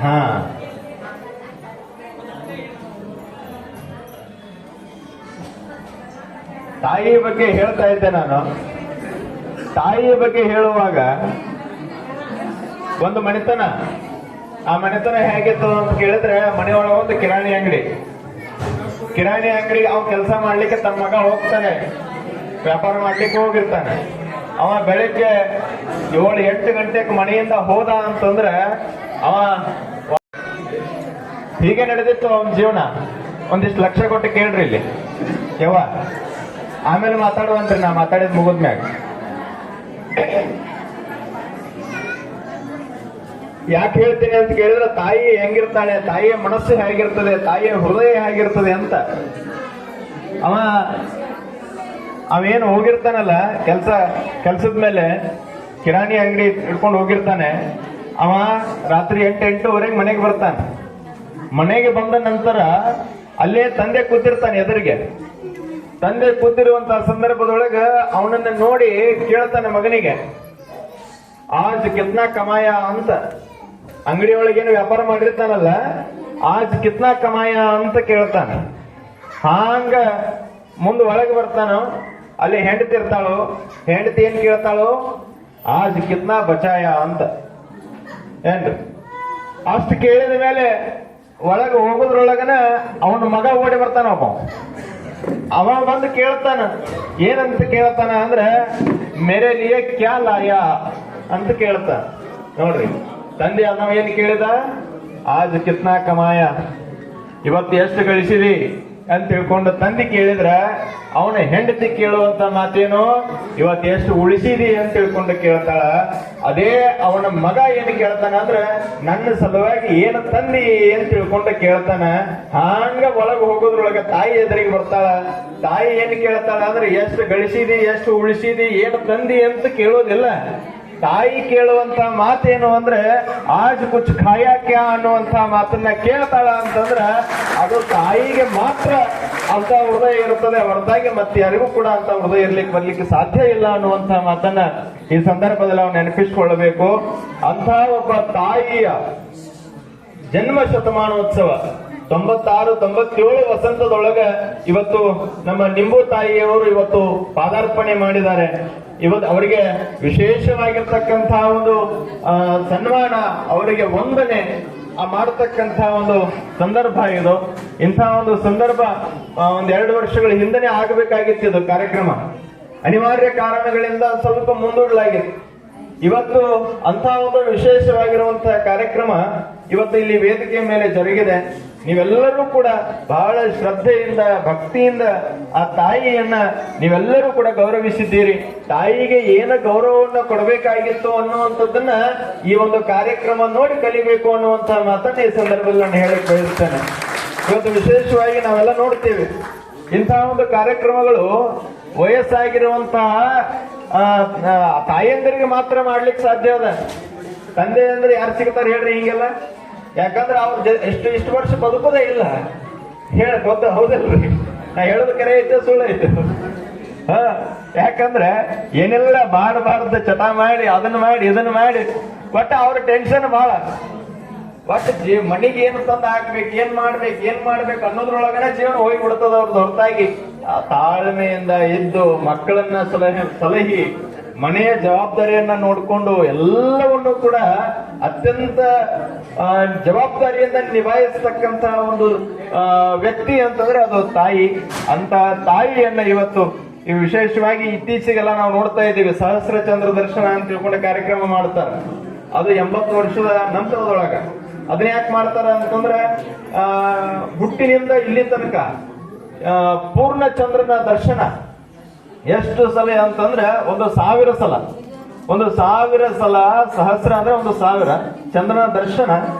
ಹಾ, ತಾಯಿಯ ಬಗ್ಗೆ ಹೇಳ್ತಾ ಇದ್ದೆ ನಾನು. ತಾಯಿಯ ಬಗ್ಗೆ ಹೇಳುವಾಗ ಒಂದು ಮನೆತನ, ಆ ಮನೆತನ ಹೇಗಿತ್ತು ಅಂತ ಕೇಳಿದ್ರೆ, ಮನೆಯೊಳಗೆ ಒಂದು ಕಿರಾಣಿ ಅಂಗಡಿ ಅವ್ನು ಕೆಲಸ ಮಾಡ್ಲಿಕ್ಕೆ ತನ್ನ ಮಗ ಹೋಗ್ತಾನೆ, ವ್ಯಾಪಾರ ಮಾಡ್ಲಿಕ್ಕೆ ಹೋಗಿರ್ತಾನೆ. ಅವ ಬೆಳಿಗ್ಗೆ 7-8 ಗಂಟೆಗೆ ಮನೆಯಿಂದ ಹೋದ ಅಂತಂದ್ರೆ ಅವ ಹೀಗೆ ನಡೆದಿತ್ತು ಅವನ ಜೀವನ. ಒಂದಿಷ್ಟು ಲಕ್ಷ ಕೊಟ್ಟು ಕೇಳ್ರಿ ಇಲ್ಲಿ ಯವ್ವ, ಆಮೇಲೆ ಮಾತಾಡುವಂತ್ರಿ, ನಾ ಮಾತಾಡಿದ್ ಮುಗಿದ್ಮ್ಯಾಗ. ಯಾಕೆ ಹೇಳ್ತೀನಿ ಅಂತ ಕೇಳಿದ್ರೆ ತಾಯಿ ಹೆಂಗಿರ್ತಾಳೆ, ತಾಯಿಯ ಮನಸ್ಸು ಹೇಗಿರ್ತದೆ, ತಾಯಿಯ ಹೃದಯ ಹೇಗಿರ್ತದೆ ಅಂತ. ಅವೇನು ಹೋಗಿರ್ತಾನಲ್ಲ ಕೆಲ್ಸದ ಮೇಲೆ ಕಿರಾಣಿ ಅಂಗಡಿ ಇಟ್ಕೊಂಡು ಹೋಗಿರ್ತಾನೆ. ಅವ ರಾತ್ರಿ 8-8:30 ಮನೆಗೆ ಬರ್ತಾನೆ. ಮನೆಗೆ ಬಂದ ನಂತರ ಅಲ್ಲೇ ತಂದೆ ಕೂತಿರ್ತಾನೆ ಎದುರಿಗೆ. ತಂದೆ ಕೂತಿರುವಂತಹ ಸಂದರ್ಭದೊಳಗ ಅವನನ್ನ ನೋಡಿ ಕೇಳ್ತಾನೆ ಮಗನಿಗೆ, ಆಜ್ ಕಿತ್ನಾ ಕಮಾಯ ಅಂತ. ಅಂಗಡಿ ಒಳಗೇನು ವ್ಯಾಪಾರ ಮಾಡಿರ್ತಾನಲ್ಲ, ಆಜ್ ಕಿತ್ನಾ ಕಮಾಯ ಅಂತ ಕೇಳ್ತಾನೆ. ಹಾಂಗ ಮುಂದೆ ಒಳಗೆ ಬರ್ತಾನೋ, ಅಲ್ಲಿ ಹೆಂಡತಿ ಇರ್ತಾಳೋ, ಹೆಂಡತಿ ಏನ್ ಕೇಳ್ತಾಳೋ, ಆಜ್ ಕಿತ್ನಾ ಬಚಾಯ ಅಂತ. ಏನ್ರಿ ಅಷ್ಟು ಕೇಳಿದ ಮೇಲೆ ಒಳಗೆ ಹೋಗೋದ್ರೊಳಗನ ಅವನ ಮಗ ಓಡಿ ಬರ್ತಾನ. ಅವ ಬಂದು ಕೇಳ್ತಾನ, ಏನಂತ ಕೇಳ್ತಾನ ಅಂದ್ರೆ ಮೇರೆ ಲಿಯೇ ಕ್ಯಾ ಲಾಯಾ ಅಂತ ಕೇಳ್ತಾನ. ನೋಡ್ರಿ, ತಂದೆ ಅವ ಏನ್ ಕೇಳಿದ, ಆಜ್ ಕಿತ್ನಾ ಕಮಾಯ, ಇವತ್ತು ಎಷ್ಟು ಗಳಿಸಿದಿ ಅಂತ ತಿಳ್ಕೊಂಡು ತಂದೆ ಕೇಳಿದ್ರ ಅವನ ಹೆಂಡತಿ ಕೇಳುವಂತ ಮಾತೇನು, ಇವತ್ತು ಎಷ್ಟು ಉಳಿಸಿದಿ ಅಂತ ತಿಳ್ಕೊಂಡು ಕೇಳ್ತಾಳ. ಅದೇ ಅವನ ಮಗ ಏನು ಕೇಳ್ತಾನ ಅಂದ್ರ ನನ್ನ ಸಲುವಾಗಿ ಏನು ತಂದಿ ಅಂತ ತಿಳ್ಕೊಂಡು ಕೇಳ್ತಾನ. ಹಂಗ ಒಳಗೆ ಹೋಗೋದ್ರೊಳಗ ತಾಯಿ ಎದುರಿಗೆ ಬರ್ತಾಳ. ತಾಯಿ ಏನ್ ಕೇಳ್ತಾಳ ಅಂದ್ರೆ ಎಷ್ಟು ಗಳಿಸಿದಿ, ಎಷ್ಟು ಉಳಿಸಿದಿ, ಏನು ತಂದಿ ಅಂತ ಕೇಳೋದಿಲ್ಲ. ತಾಯಿ ಕೇಳುವಂತ ಮಾತೇನು ಅಂದ್ರೆ ಆಜ್ ಕುಚ್ ಖಾಯಾ ಕ್ಯಾ ಅನ್ನುವಂತ ಮಾತನ್ನ ಕೇಳ್ತಾಳ ಅಂತಂದ್ರ ಅದು ತಾಯಿಗೆ ಮಾತ್ರ ಅಂತ ಹೃದಯ ಇರುತ್ತದೆ, ಹೊರತಾಗಿ ಮತ್ತೆ ಯಾರಿಗೂ ಕೂಡ ಅಂತ ಹೃದಯ ಬರ್ಲಿಕ್ಕೆ ಸಾಧ್ಯ ಇಲ್ಲ ಅನ್ನುವಂತ ಮಾತನ್ನ ಈ ಸಂದರ್ಭದಲ್ಲಿ ನಾವು ನೆನಪಿಸಿಕೊಳ್ಳಬೇಕು. ಅಂತ ಒಬ್ಬ ತಾಯಿಯ ಜನ್ಮ ಶತಮಾನೋತ್ಸವ 96-97 ವಸಂತದೊಳಗ ಇವತ್ತು ನಮ್ಮ ನಿಂಬು ತಾಯಿಯವರು ಇವತ್ತು ಪಾದಾರ್ಪಣೆ ಮಾಡಿದ್ದಾರೆ. ಇವತ್ತು ಅವರಿಗೆ ವಿಶೇಷವಾಗಿರ್ತಕ್ಕಂತಹ ಒಂದು ಸನ್ಮಾನ, ಅವರಿಗೆ ವಂದನೆ ಮಾಡತಕ್ಕಂಥ ಒಂದು ಸಂದರ್ಭ ಇದು. ಇಂತಹ ಒಂದು ಸಂದರ್ಭ 1-2 ವರ್ಷಗಳ ಹಿಂದನೆ ಆಗಬೇಕಾಗಿತ್ತು. ಇದು ಕಾರ್ಯಕ್ರಮ ಅನಿವಾರ್ಯ ಕಾರಣಗಳಿಂದ ಸ್ವಲ್ಪ ಮುಂದೂಡಲಾಗಿತ್ತು. ಇವತ್ತು ಅಂತಹ ಒಂದು ವಿಶೇಷವಾಗಿರುವಂತಹ ಕಾರ್ಯಕ್ರಮ ಇವತ್ತು ಇಲ್ಲಿ ವೇದಿಕೆಯ ಮೇಲೆ ಜರುಗಿದೆ. ನೀವೆಲ್ಲರೂ ಕೂಡ ಬಹಳ ಶ್ರದ್ಧೆಯಿಂದ ಭಕ್ತಿಯಿಂದ ಆ ತಾಯಿಯನ್ನ ನೀವೆಲ್ಲರೂ ಕೂಡ ಗೌರವಿಸಿದ್ದೀರಿ. ತಾಯಿಗೆ ಏನು ಗೌರವವನ್ನ ಕೊಡಬೇಕಾಗಿತ್ತು ಅನ್ನುವಂಥದ್ದನ್ನ ಈ ಒಂದು ಕಾರ್ಯಕ್ರಮ ನೋಡಿ ಕಲಿಬೇಕು ಅನ್ನುವಂತಹ ಮಾತನ್ನ ಈ ಸಂದರ್ಭದಲ್ಲಿ ನಾನು ಹೇಳಕ್ ಬಯಸ್ತೇನೆ. ಇವತ್ತು ವಿಶೇಷವಾಗಿ ನಾವೆಲ್ಲ ನೋಡ್ತೀವಿ ಇಂತಹ ಒಂದು ಕಾರ್ಯಕ್ರಮಗಳು ವಯಸ್ಸಾಗಿರುವಂತಹ ತಾಯಿಯಂದರಿಗೆ ಮಾತ್ರ ಮಾಡ್ಲಿಕ್ಕೆ ಸಾಧ್ಯ ಅದ. ತಂದೆ ಅಂದ್ರೆ ಯಾರು ಸಿಗ್ತಾರೆ ಹೇಳ್ರಿ ಹಿಂಗೆಲ್ಲ? ಯಾಕಂದ್ರೆ ಅವ್ರು ಇಷ್ಟು ವರ್ಷ ಬದುಕೋದೇ ಇಲ್ಲ. ಗೊತ್ತ ಹೌದಲ್ರಿ? ನಾ ಹೇಳೋದು ಕರೆ ಐತೆ ಸುಳ್ಳು ಐತೆ? ಯಾಕಂದ್ರೆ ಏನೆಲ್ಲ ಮಾಡಬಾರ್ದು ಚಟ ಮಾಡಿ ಅದನ್ನ ಮಾಡಿ ಇದನ್ನ ಮಾಡಿ ಬಟ್ ಅವ್ರ ಟೆನ್ಷನ್ ಬಹಳ. ಬಟ್ ಮನೆಗೆ ಏನು ತಂದು ಹಾಕ್ಬೇಕು, ಏನ್ ಮಾಡ್ಬೇಕು ಅನ್ನೋದ್ರೊಳಗನೆ ಜೀವನ ಹೋಗಿ ಬಿಡ್ತದ ಅವ್ರದ್ದು. ಹೊರತಾಗಿ ಆ ತಾಳ್ಮೆಯಿಂದ ಇದ್ದು ಮಕ್ಕಳನ್ನ ಸಲಹಿ ಮನೆಯ ಜವಾಬ್ದಾರಿಯನ್ನ ನೋಡ್ಕೊಂಡು ಎಲ್ಲವನ್ನು ಕೂಡ ಅತ್ಯಂತ ಜವಾಬ್ದಾರಿಯಿಂದ ನಿಭಾಯಿಸ್ತಕ್ಕಂತ ಒಂದು ವ್ಯಕ್ತಿ ಅಂತಂದ್ರೆ ಅದು ತಾಯಿ. ಅಂತ ತಾಯಿಯನ್ನ ಇವತ್ತು ವಿಶೇಷವಾಗಿ ಇತ್ತೀಚೆಗೆಲ್ಲ ನಾವು ನೋಡ್ತಾ ಇದ್ದೀವಿ. ಸಹಸ್ರ ಚಂದ್ರ ದರ್ಶನ ಅಂತ ತಿಳ್ಕೊಂಡ ಕಾರ್ಯಕ್ರಮ ಮಾಡ್ತಾರೆ. ಅದು 80 ವರ್ಷದ ನಂತರದೊಳಗ. ಅದನ್ನ ಯಾಕೆ ಮಾಡ್ತಾರ ಅಂತಂದ್ರೆ ಹುಟ್ಟಿನಿಂದ ಇಲ್ಲಿ ತನಕ ಪೂರ್ಣ ಚಂದ್ರನ ದರ್ಶನ ಎಷ್ಟು ಸಲ ಅಂತಂದ್ರೆ 1,000 ಸಲ. 1,000 ಸಲ, ಸಹಸ್ರ ಅಂದ್ರೆ 1,000 ಚಂದ್ರನ ದರ್ಶನ.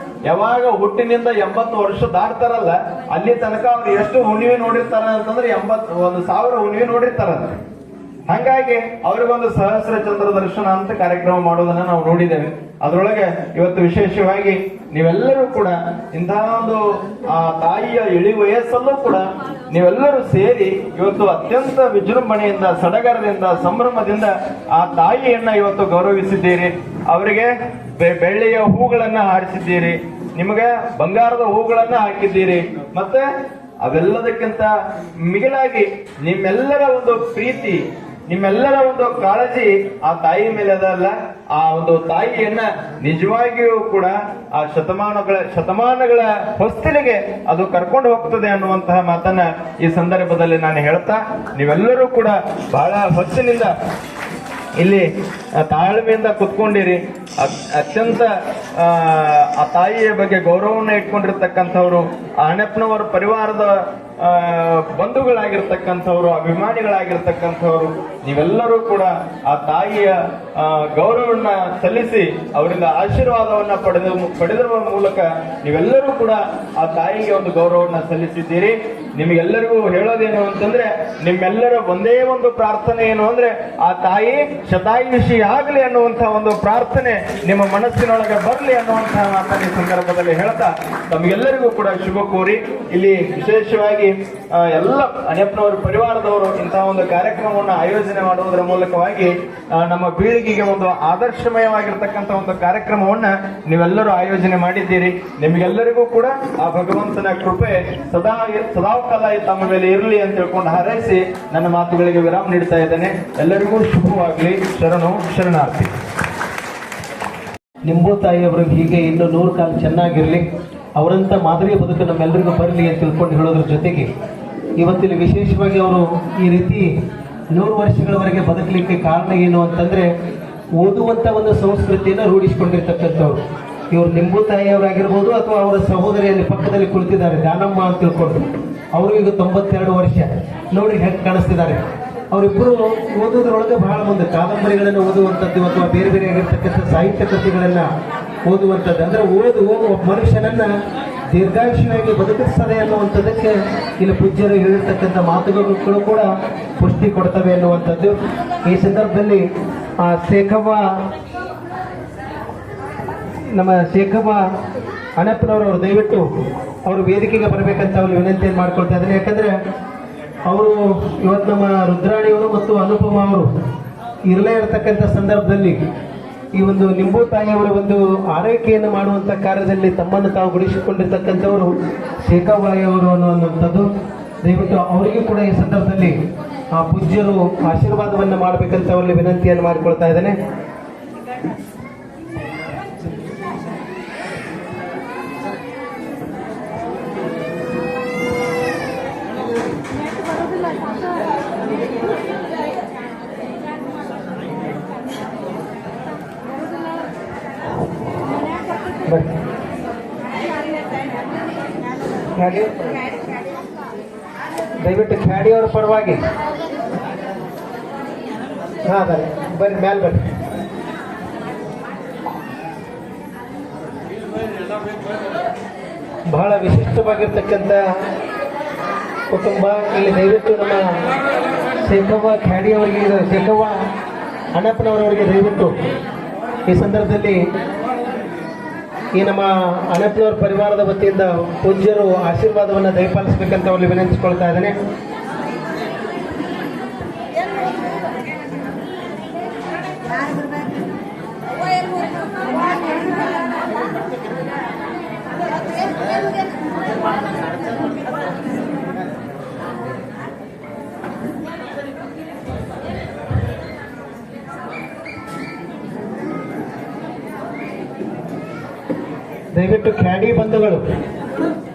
ಯಾವಾಗ ಹುಟ್ಟಿನಿಂದ 80 ವರ್ಷ ದಾಟ್ತಾರಲ್ಲ ಅಲ್ಲಿ ತನಕ ಅವ್ರು ಎಷ್ಟು ಹುಣ್ಣಿಮೆ ನೋಡಿರ್ತಾರ ಅಂತಂದ್ರೆ 1,000 ಹುಣ್ಣಿಮೆ ನೋಡಿರ್ತಾರಂತೆ. ಹಂಗಾಗಿ ಅವ್ರಿಗೊಂದು ಸಹಸ್ರ ಚಂದ್ರ ದರ್ಶನ ಅಂತ ಕಾರ್ಯಕ್ರಮ ಮಾಡೋದನ್ನ ನಾವು ನೋಡಿದ್ದೇವೆ. ಅದರೊಳಗೆ ಇವತ್ತು ವಿಶೇಷವಾಗಿ ನೀವೆಲ್ಲರೂ ಕೂಡ ಇಂತಹ ಒಂದು ಆ ತಾಯಿಯ ಇಳಿ ವಯಸ್ಸಲ್ಲೂ ಕೂಡ ನೀವೆಲ್ಲರೂ ಸೇರಿ ಇವತ್ತು ಅತ್ಯಂತ ವಿಜೃಂಭಣೆಯಿಂದ, ಸಡಗರದಿಂದ, ಸಂಭ್ರಮದಿಂದ ಆ ತಾಯಿಯನ್ನ ಇವತ್ತು ಗೌರವಿಸಿದ್ದೀರಿ. ಅವರಿಗೆ ಬೆಳ್ಳಿಯ ಹೂಗಳನ್ನ ಹಾರಿಸಿದ್ದೀರಿ, ನಿಮಗೆ ಬಂಗಾರದ ಹೂಗಳನ್ನ ಹಾಕಿದ್ದೀರಿ. ಮತ್ತೆ ಅವೆಲ್ಲದಕ್ಕಿಂತ ಮಿಗಿಲಾಗಿ ನಿಮ್ಮೆಲ್ಲರ ಒಂದು ಪ್ರೀತಿ, ನಿಮ್ಮೆಲ್ಲರ ಒಂದು ಕಾಳಜಿ ಆ ತಾಯಿ ಮೇಲೆ ಅದಲ್ಲ. ಆ ಒಂದು ತಾಯಿಯನ್ನ ನಿಜವಾಗಿಯೂ ಕೂಡ ಆ ಶತಮಾನಗಳ ಹೊಸ್ತಿಲಿಗೆ ಅದು ಕರ್ಕೊಂಡು ಹೋಗ್ತದೆ ಅನ್ನುವಂತಹ ಮಾತನ್ನ ಈ ಸಂದರ್ಭದಲ್ಲಿ ನಾನು ಹೇಳ್ತಾ, ನೀವೆಲ್ಲರೂ ಕೂಡ ಬಹಳ ಹೊತ್ತಿನಿಂದ ಇಲ್ಲಿ ತಾಳ್ಮೆಯಿಂದ ಕುತ್ಕೊಂಡಿರಿ. ಅತ್ಯಂತ ಆ ತಾಯಿಯ ಬಗ್ಗೆ ಗೌರವವನ್ನು ಇಟ್ಕೊಂಡಿರ್ತಕ್ಕಂಥವ್ರು, ಅಣ್ಣಪ್ಪನವರ ಪರಿವಾರದ ಬಂಧುಗಳಾಗಿರ್ತಕ್ಕಂಥವ್ರು, ಅಭಿಮಾನಿಗಳಾಗಿರ್ತಕ್ಕಂಥವ್ರು ನೀವೆಲ್ಲರೂ ಕೂಡ ಆ ತಾಯಿಯ ಗೌರವವನ್ನ ಸಲ್ಲಿಸಿ ಅವರಿಂದ ಆಶೀರ್ವಾದವನ್ನ ಪಡೆದಿರುವ ಮೂಲಕ ನೀವೆಲ್ಲರೂ ಕೂಡ ಆ ತಾಯಿಗೆ ಒಂದು ಗೌರವವನ್ನ ಸಲ್ಲಿಸಿದ್ದೀರಿ. ನಿಮಗೆಲ್ಲರಿಗೂ ಹೇಳೋದೇನು ಅಂತಂದ್ರೆ, ನಿಮ್ಮೆಲ್ಲರ ಒಂದೇ ಒಂದು ಪ್ರಾರ್ಥನೆ ಏನು ಅಂದ್ರೆ, ಆ ತಾಯಿ ಶತಾಯುಷಿ ಆಗಲಿ ಅನ್ನುವಂತಹ ಒಂದು ಪ್ರಾರ್ಥನೆ ನಿಮ್ಮ ಮನಸ್ಸಿನೊಳಗೆ ಬರಲಿ ಅನ್ನುವಂತಹ ಮಾತನ್ನ ಈ ಸಂದರ್ಭದಲ್ಲಿ ಹೇಳ್ತಾ ತಮಗೆಲ್ಲರಿಗೂ ಕೂಡ ಶುಭ ಕೋರಿ, ಇಲ್ಲಿ ವಿಶೇಷವಾಗಿ ಎಲ್ಲ ಅಯ್ಯಪ್ಪನವರ ಪರಿವಾರದವರು ಇಂತಹ ಒಂದು ಕಾರ್ಯಕ್ರಮವನ್ನು ಆಯೋಜನೆ ಮಾಡುವುದರ ಮೂಲಕವಾಗಿ ನಮ್ಮ ಪೀಳಿಗೆಗೆ ಒಂದು ಆದರ್ಶಮಯವಾಗಿರ್ತಕ್ಕಂಥ ಒಂದು ಕಾರ್ಯಕ್ರಮವನ್ನ ನೀವೆಲ್ಲರೂ ಆಯೋಜನೆ ಮಾಡಿದ್ದೀರಿ. ನಿಮಗೆಲ್ಲರಿಗೂ ಕೂಡ ಆ ಭಗವಂತನ ಕೃಪೆ ಸದಾಕಾಲ ತಮ್ಮ ಮೇಲೆ ಇರಲಿ ಅಂತ ತಿಳ್ಕೊಂಡು ಹಾರೈಸಿ ನನ್ನ ಮಾತುಗಳಿಗೆ ವಿರಾಮ ನೀಡ್ತಾ ಇದ್ದೇನೆ. ಎಲ್ಲರಿಗೂ ಶುಭವಾಗಲಿ. ಶರಣು ಶರಣಾರ್ಥಿ. ನಿಂಬು ತಾಯಿಯವರಿಗೆ ಹೀಗೆ ಇನ್ನು 100 ಕಾಲ ಚೆನ್ನಾಗಿರಲಿ, ಅವರಂತ ಮಾದರಿಯ ಬದುಕು ನಮ್ಮೆಲ್ಲರಿಗೂ ಬರಲಿ ಅಂತ ತಿಳ್ಕೊಂಡು ಹೇಳೋದ್ರ ಜೊತೆಗೆ ಇವತ್ತಿನ ವಿಶೇಷವಾಗಿ ಅವರು ಈ ರೀತಿ 100 ವರ್ಷಗಳವರೆಗೆ ಬದುಕಲಿಕ್ಕೆ ಕಾರಣ ಏನು ಅಂತಂದ್ರೆ, ಓದುವಂತ ಒಂದು ಸಂಸ್ಕೃತಿಯನ್ನು ರೂಢಿಸಿಕೊಂಡಿರ್ತಕ್ಕಂಥವ್ರು. ಇವರು ನಿಂಬು ತಾಯಿಯವರಾಗಿರ್ಬೋದು ಅಥವಾ ಅವರ ಸಹೋದರಿಯಲ್ಲಿ ಪಕ್ಕದಲ್ಲಿ ಕುಳಿತಿದ್ದಾರೆ ದಾನಮ್ಮ ಅಂತ ತಿಳ್ಕೊಂಡು, ಅವರು ಈಗ 92 ವರ್ಷ. ನೋಡಿ ಹೇಗೆ ಕಾಣಿಸ್ತಿದ್ದಾರೆ. ಅವರಿಬ್ಬರು ಓದೋದ್ರೊಳಗೆ ಬಹಳ ಮುಂದೆ, ಕಾದಂಬರಿಗಳನ್ನು ಓದುವಂಥದ್ದು ಅಥವಾ ಬೇರೆ ಬೇರೆ ಆಗಿರ್ತಕ್ಕಂಥ ಸಾಹಿತ್ಯ ಕೃತಿಗಳನ್ನ ಓದುವಂಥದ್ದು. ಅಂದ್ರೆ ಒಬ್ಬ ಮನುಷ್ಯನನ್ನ ದೀರ್ಘಾಯುಷಿಯಾಗಿ ಬದುಕಿಸ್ತದೆ ಅನ್ನುವಂಥದ್ದಕ್ಕೆ ಇಲ್ಲಿ ಪೂಜ್ಯರು ಹೇಳಿರ್ತಕ್ಕಂಥ ಮಾತುಗಳು ಕೂಡ ಪುಷ್ಟಿ ಕೊಡ್ತವೆ ಅನ್ನುವಂಥದ್ದು. ಈ ಸಂದರ್ಭದಲ್ಲಿ ನಮ್ಮ ಶೇಖವ್ವ ಅಣ್ಣಪ್ಪನವರು ದಯವಿಟ್ಟು ಅವರು ವೇದಿಕೆಗೆ ಬರಬೇಕಂತ ಅವ್ರು ವಿನಂತಿಯನ್ನು ಮಾಡ್ಕೊಳ್ತಾ ಇದ್ದಾರೆ. ಯಾಕಂದ್ರೆ ಅವರು ಇವತ್ತು ನಮ್ಮ ರುದ್ರಾಣಿಯವರು ಮತ್ತು ಅನುಪಮ ಅವರು ಇರಲೇ ಇರತಕ್ಕಂಥ ಸಂದರ್ಭದಲ್ಲಿ ಈ ಒಂದು ನಿಂಬು ತಾಯಿಯವರ ಒಂದು ಆರೈಕೆಯನ್ನು ಮಾಡುವಂಥ ಕಾರ್ಯದಲ್ಲಿ ತಮ್ಮನ್ನು ತಾವು ಗುಡಿಸಿಕೊಂಡಿರ್ತಕ್ಕಂಥವರು ಶೇಖವ್ವಯವರು ಅನ್ನುವಂಥದ್ದು. ದಯವಿಟ್ಟು ಅವರಿಗೂ ಕೂಡ ಈ ಸಂದರ್ಭದಲ್ಲಿ ಆ ಪೂಜ್ಯರು ಆಶೀರ್ವಾದವನ್ನು ಮಾಡಬೇಕಂತ ಅವರಲ್ಲಿ ವಿನಂತಿಯನ್ನು ಮಾಡಿಕೊಳ್ತಾ ಇದ್ದೇನೆ. ದಯವಿಟ್ಟು ಖ್ಯಾಡಿಯವರ ಪರವಾಗಿ ಬರ್ರಿ ಮ್ಯಾಲ್ ಬರ್ರಿ. ಬಹಳ ವಿಶಿಷ್ಟವಾಗಿರ್ತಕ್ಕಂಥ ಕುಟುಂಬ ಇಲ್ಲಿ. ದಯವಿಟ್ಟು ನಮ್ಮ ಶೇಖವ್ವ ಖ್ಯಾಡಿಯವರಿಗೆ, ಶೇಖವ್ವ ಅಣ್ಣಪ್ಪನವರವರಿಗೆ ದಯವಿಟ್ಟು ಈ ಸಂದರ್ಭದಲ್ಲಿ ಈ ನಮ್ಮ ಅಣ್ಣಪ್ಪನವರ ಪರಿವಾರದ ವತಿಯಿಂದ ಪೂಜ್ಯರು ಆಶೀರ್ವಾದವನ್ನು ದಯಪಾಲಿಸಬೇಕಂತ ಅವರಲ್ಲಿ ವಿನಂತಿಸಿಕೊಳ್ತಾ ಇದ್ದೇನೆ. ದಯವಿಟ್ಟು ಖ್ಯಾಡಿ ಬಂಧುಗಳು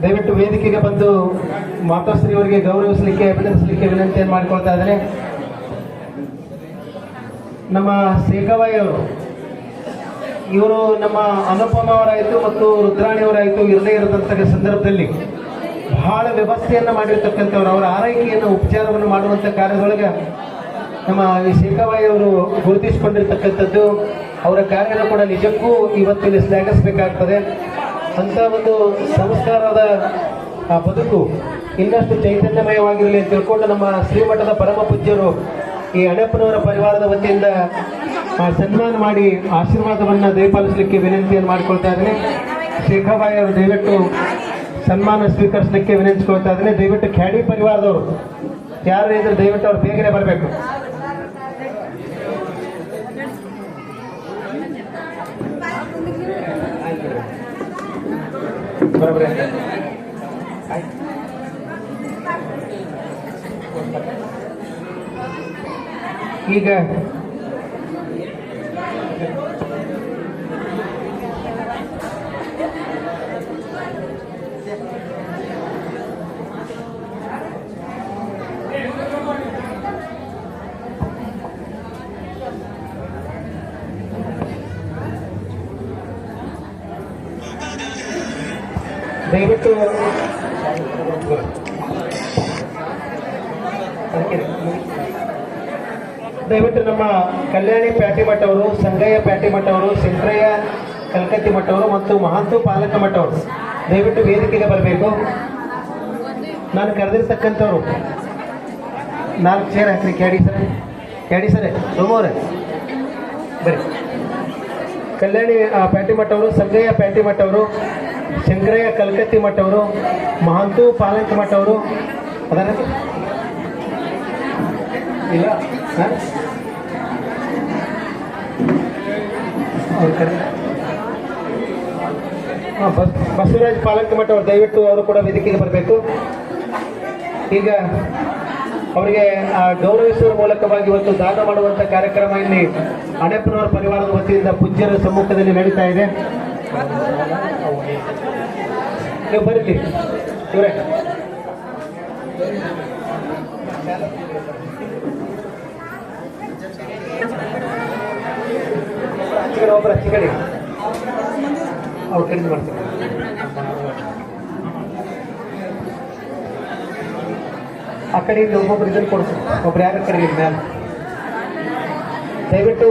ದಯವಿಟ್ಟು ವೇದಿಕೆಗೆ ಬಂದು ಮಾತಾಶ್ರೀ ಅವರಿಗೆ ಗೌರವಿಸಲಿಕ್ಕೆ, ಅಭಿನಂದಿಸಲಿಕ್ಕೆ ವಿನಂತಿಯನ್ನು ಮಾಡಿಕೊಳ್ತಾ ಇದ್ದೇನೆ. ನಮ್ಮ ಶೇಖವ್ವಯವರು ಇವರು ನಮ್ಮ ಅನುಪಮ ಅವರಾಯಿತು ಮತ್ತು ರುದ್ರಾಣಿ ಅವರಾಯಿತು ಇರದೇ ಇರತಕ್ಕ ಸಂದರ್ಭದಲ್ಲಿ ಬಹಳ ವ್ಯವಸ್ಥೆಯನ್ನು ಮಾಡಿರ್ತಕ್ಕಂಥವ್ರು. ಅವರ ಆರೈಕೆಯನ್ನು, ಉಪಚಾರವನ್ನು ಮಾಡುವಂಥ ಕಾರ್ಯದೊಳಗೆ ನಮ್ಮ ಈ ಶೇಖವ್ವಯವರು ಗುರುತಿಸಿಕೊಂಡಿರ್ತಕ್ಕಂಥದ್ದು. ಅವರ ಕಾರ್ಯನ ಕೂಡ ನಿಜಕ್ಕೂ ಇವತ್ತಿನ ಶ್ಲಾಘಿಸಬೇಕಾಗ್ತದೆ. ಅಂಥ ಒಂದು ಸಂಸ್ಕಾರದ ಬದುಕು ಇನ್ನಷ್ಟು ಚೈತನ್ಯಮಯವಾಗಿರಲಿ ಅಂತ ತಿಳ್ಕೊಂಡು ನಮ್ಮ ಶ್ರೀಮಠದ ಪರಮ ಪೂಜ್ಯರು ಈ ಅಣ್ಣಪ್ಪನವರ ಪರಿವಾರದ ವತಿಯಿಂದ ಸನ್ಮಾನ ಮಾಡಿ ಆಶೀರ್ವಾದವನ್ನು ದಯಪಾಲಿಸಲಿಕ್ಕೆ ವಿನಂತಿಯನ್ನು ಮಾಡಿಕೊಳ್ತಾ ಇದ್ದೇನೆ. ಶೇಖವ್ವಯವರು ದಯವಿಟ್ಟು ಸನ್ಮಾನ ಸ್ವೀಕರಿಸಲಿಕ್ಕೆ ವಿನಂತಿಸ್ಕೊಳ್ತಾ ಇದ್ದೇನೆ. ದಯವಿಟ್ಟು ಖ್ಯಾಡಿ ಪರಿವಾರದವರು ಯಾರು ಇದ್ರೆ ದಯವಿಟ್ಟು ಅವ್ರು ಬೇಗನೆ ಬರಬೇಕು. ಈಗ ದಯವಿಟ್ಟು ದಯವಿಟ್ಟು ನಮ್ಮ ಕಲ್ಯಾಣಿ ಪ್ಯಾಟಿಮಠ ಅವರು, ಸಂಗಯ್ಯ ಪ್ಯಾಟಿಮಠ ಅವರು, ಶಂಕರಯ್ಯ ಕಲ್ಕತ್ತಿ ಮಠ ಅವರು ಮತ್ತು ಮಹಾಂತು ಪಾಲಕ ಮಠ ಅವರು ದಯವಿಟ್ಟು ವೇದಿಕೆಗೆ ಬರಬೇಕು. ನಾನು ಕರೆದಿರ್ತಕ್ಕಂಥವ್ರು 4 ಚೇರ್ ಹಾಕ್ರಿ. ಕ್ಯಾಡಿ ಸರ್ ಸೋಮವಾರ ಬರೀ. ಕಲ್ಯಾಣಿ ಪ್ಯಾಟಿಮಠ ಅವರು, ಸಂಗಯ್ಯ ಪ್ಯಾಟಿಮಠ ಅವರು, ಶಂಕರಯ್ಯ ಕಲ್ಕತ್ತಿ ಮಠ ಅವರು, ಮಹಾಂತು ಪಾಲಕ ಮಠ ಅವರು ಅದಾರ ಇಲ್ಲ ಬಸವರಾಜ್ ಪಾಲಕ ಮಠ ಅವರು ದಯವಿಟ್ಟು ಅವರು ಕೂಡ ವೇದಿಕೆಗೆ ಬರಬೇಕು. ಈಗ ಅವರಿಗೆ ಗೌರವಿಸುವ ಮೂಲಕವಾಗಿ ಇವತ್ತು ದಾನ ಮಾಡುವಂಥ ಕಾರ್ಯಕ್ರಮ ಇಲ್ಲಿ ಅಣೆಪ್ಪನವರ ಪರಿವಾರದ ವತಿಯಿಂದ ಪೂಜ್ಯರ ಸಮ್ಮುಖದಲ್ಲಿ ನಡೀತಾ ಇದೆ. ನೀವು ಬರಲಿ ಇವರೇ. ಒಬ್ಬರು ಹಚ್ಚಿಕಡೆ ಅವ್ರು ಖರೀದಿ ಮಾಡ್ತಾರೆ. ಆ ಕಡೆಯಿಂದ ಒಬ್ಬೊಬ್ರು ಇದನ್ನು ಕೊಡ್ತಾರೆ, ಒಬ್ರು ಯಾರ ಕಡೆ ಮ್ಯಾಲ ದಯವಿಟ್ಟು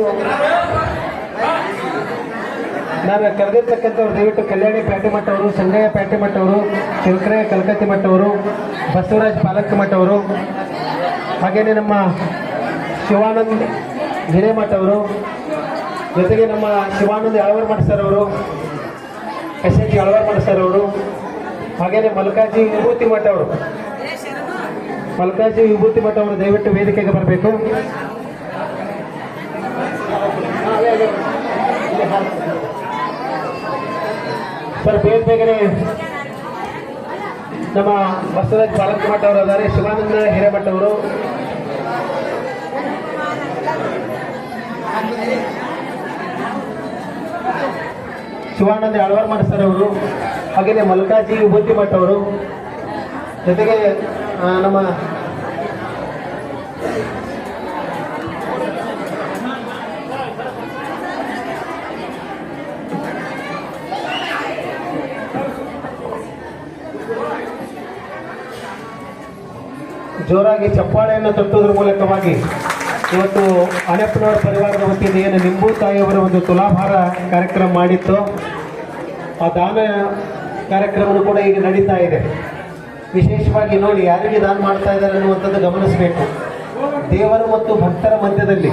ನಾನು ಕರೆದಿರ್ತಕ್ಕಂಥವ್ರು ದಯವಿಟ್ಟು ಕಲ್ಯಾಣಿ ಪ್ಯಾಟಿಮಠ ಅವರು, ಸಂಗಯ್ಯ ಪ್ಯಾಟಿಮಠ ಅವರು, ಶಂಕರಯ್ಯ ಕಲ್ಕತ್ತಿ ಮಠ ಅವರು, ಬಸವರಾಜ್ ಪಾಲಕ ಮಠ ಅವರು, ಹಾಗೇನೆ ನಮ್ಮ ಶಿವಾನಂದ್ ಹಿರೇಮಠ ಅವರು, ಜೊತೆಗೆ ನಮ್ಮ ಶಿವಾನಂದ್ ಯಾಳವಾರ ಮಠ ಸರ್ ಅವರು, SH ಯಾಳವಾರ ಮಠ ಸರ್ ಅವರು, ಹಾಗೇನೆ ಮಲ್ಕಾಜಿ ವಿಭೂತಿ ಮಠ ಅವರು, ಮಲ್ಕಾಜಿ ವಿಭೂತಿ ಮಠ ಅವರು ದಯವಿಟ್ಟು ವೇದಿಕೆಗೆ ಬರಬೇಕು. ಸರ್ ಬೇಗನೆ ನಮ್ಮ ಬಸವರಾಜ್ ಪಾಲಕ ಮಠ ಅವರು ಅದಾರೆ, ಶಿವಾನಂದ ಹಿರೇಮಠ ಅವರು, ಶಿವಾನಂದ ಯಾಳವಾರ ಮಠ ಸರ್ ಅವರು, ಹಾಗೆಯೇ ಮಲ್ಕಾಜಿ ವಿಭೂತಿ ಮಠ ಅವರು, ಜೊತೆಗೆ ನಮ್ಮ ಜೋರಾಗಿ ಚಪ್ಪಾಳೆಯನ್ನು ತಟ್ಟುವುದರ ಮೂಲಕವಾಗಿ ಇವತ್ತು ಅಣೆಪ್ಪನವರ ಪರಿವಾರದ ವತಿಯಿಂದ ಏನು ನಿಂಬು ತಾಯಿಯವರ ಒಂದು ತುಲಾಭಾರ ಕಾರ್ಯಕ್ರಮ ಮಾಡಿತ್ತು, ಆ ದಾನ ಕಾರ್ಯಕ್ರಮವನ್ನು ಕೂಡ ಈಗ ನಡೀತಾ ಇದೆ. ವಿಶೇಷವಾಗಿ ನೋಡಿ ಯಾರಿಗೆ ದಾನ ಮಾಡ್ತಾ ಇದ್ದಾರೆ ಅನ್ನುವಂಥದ್ದು ಗಮನಿಸಬೇಕು. ದೇವರು ಮತ್ತು ಭಕ್ತರ ಮಧ್ಯದಲ್ಲಿ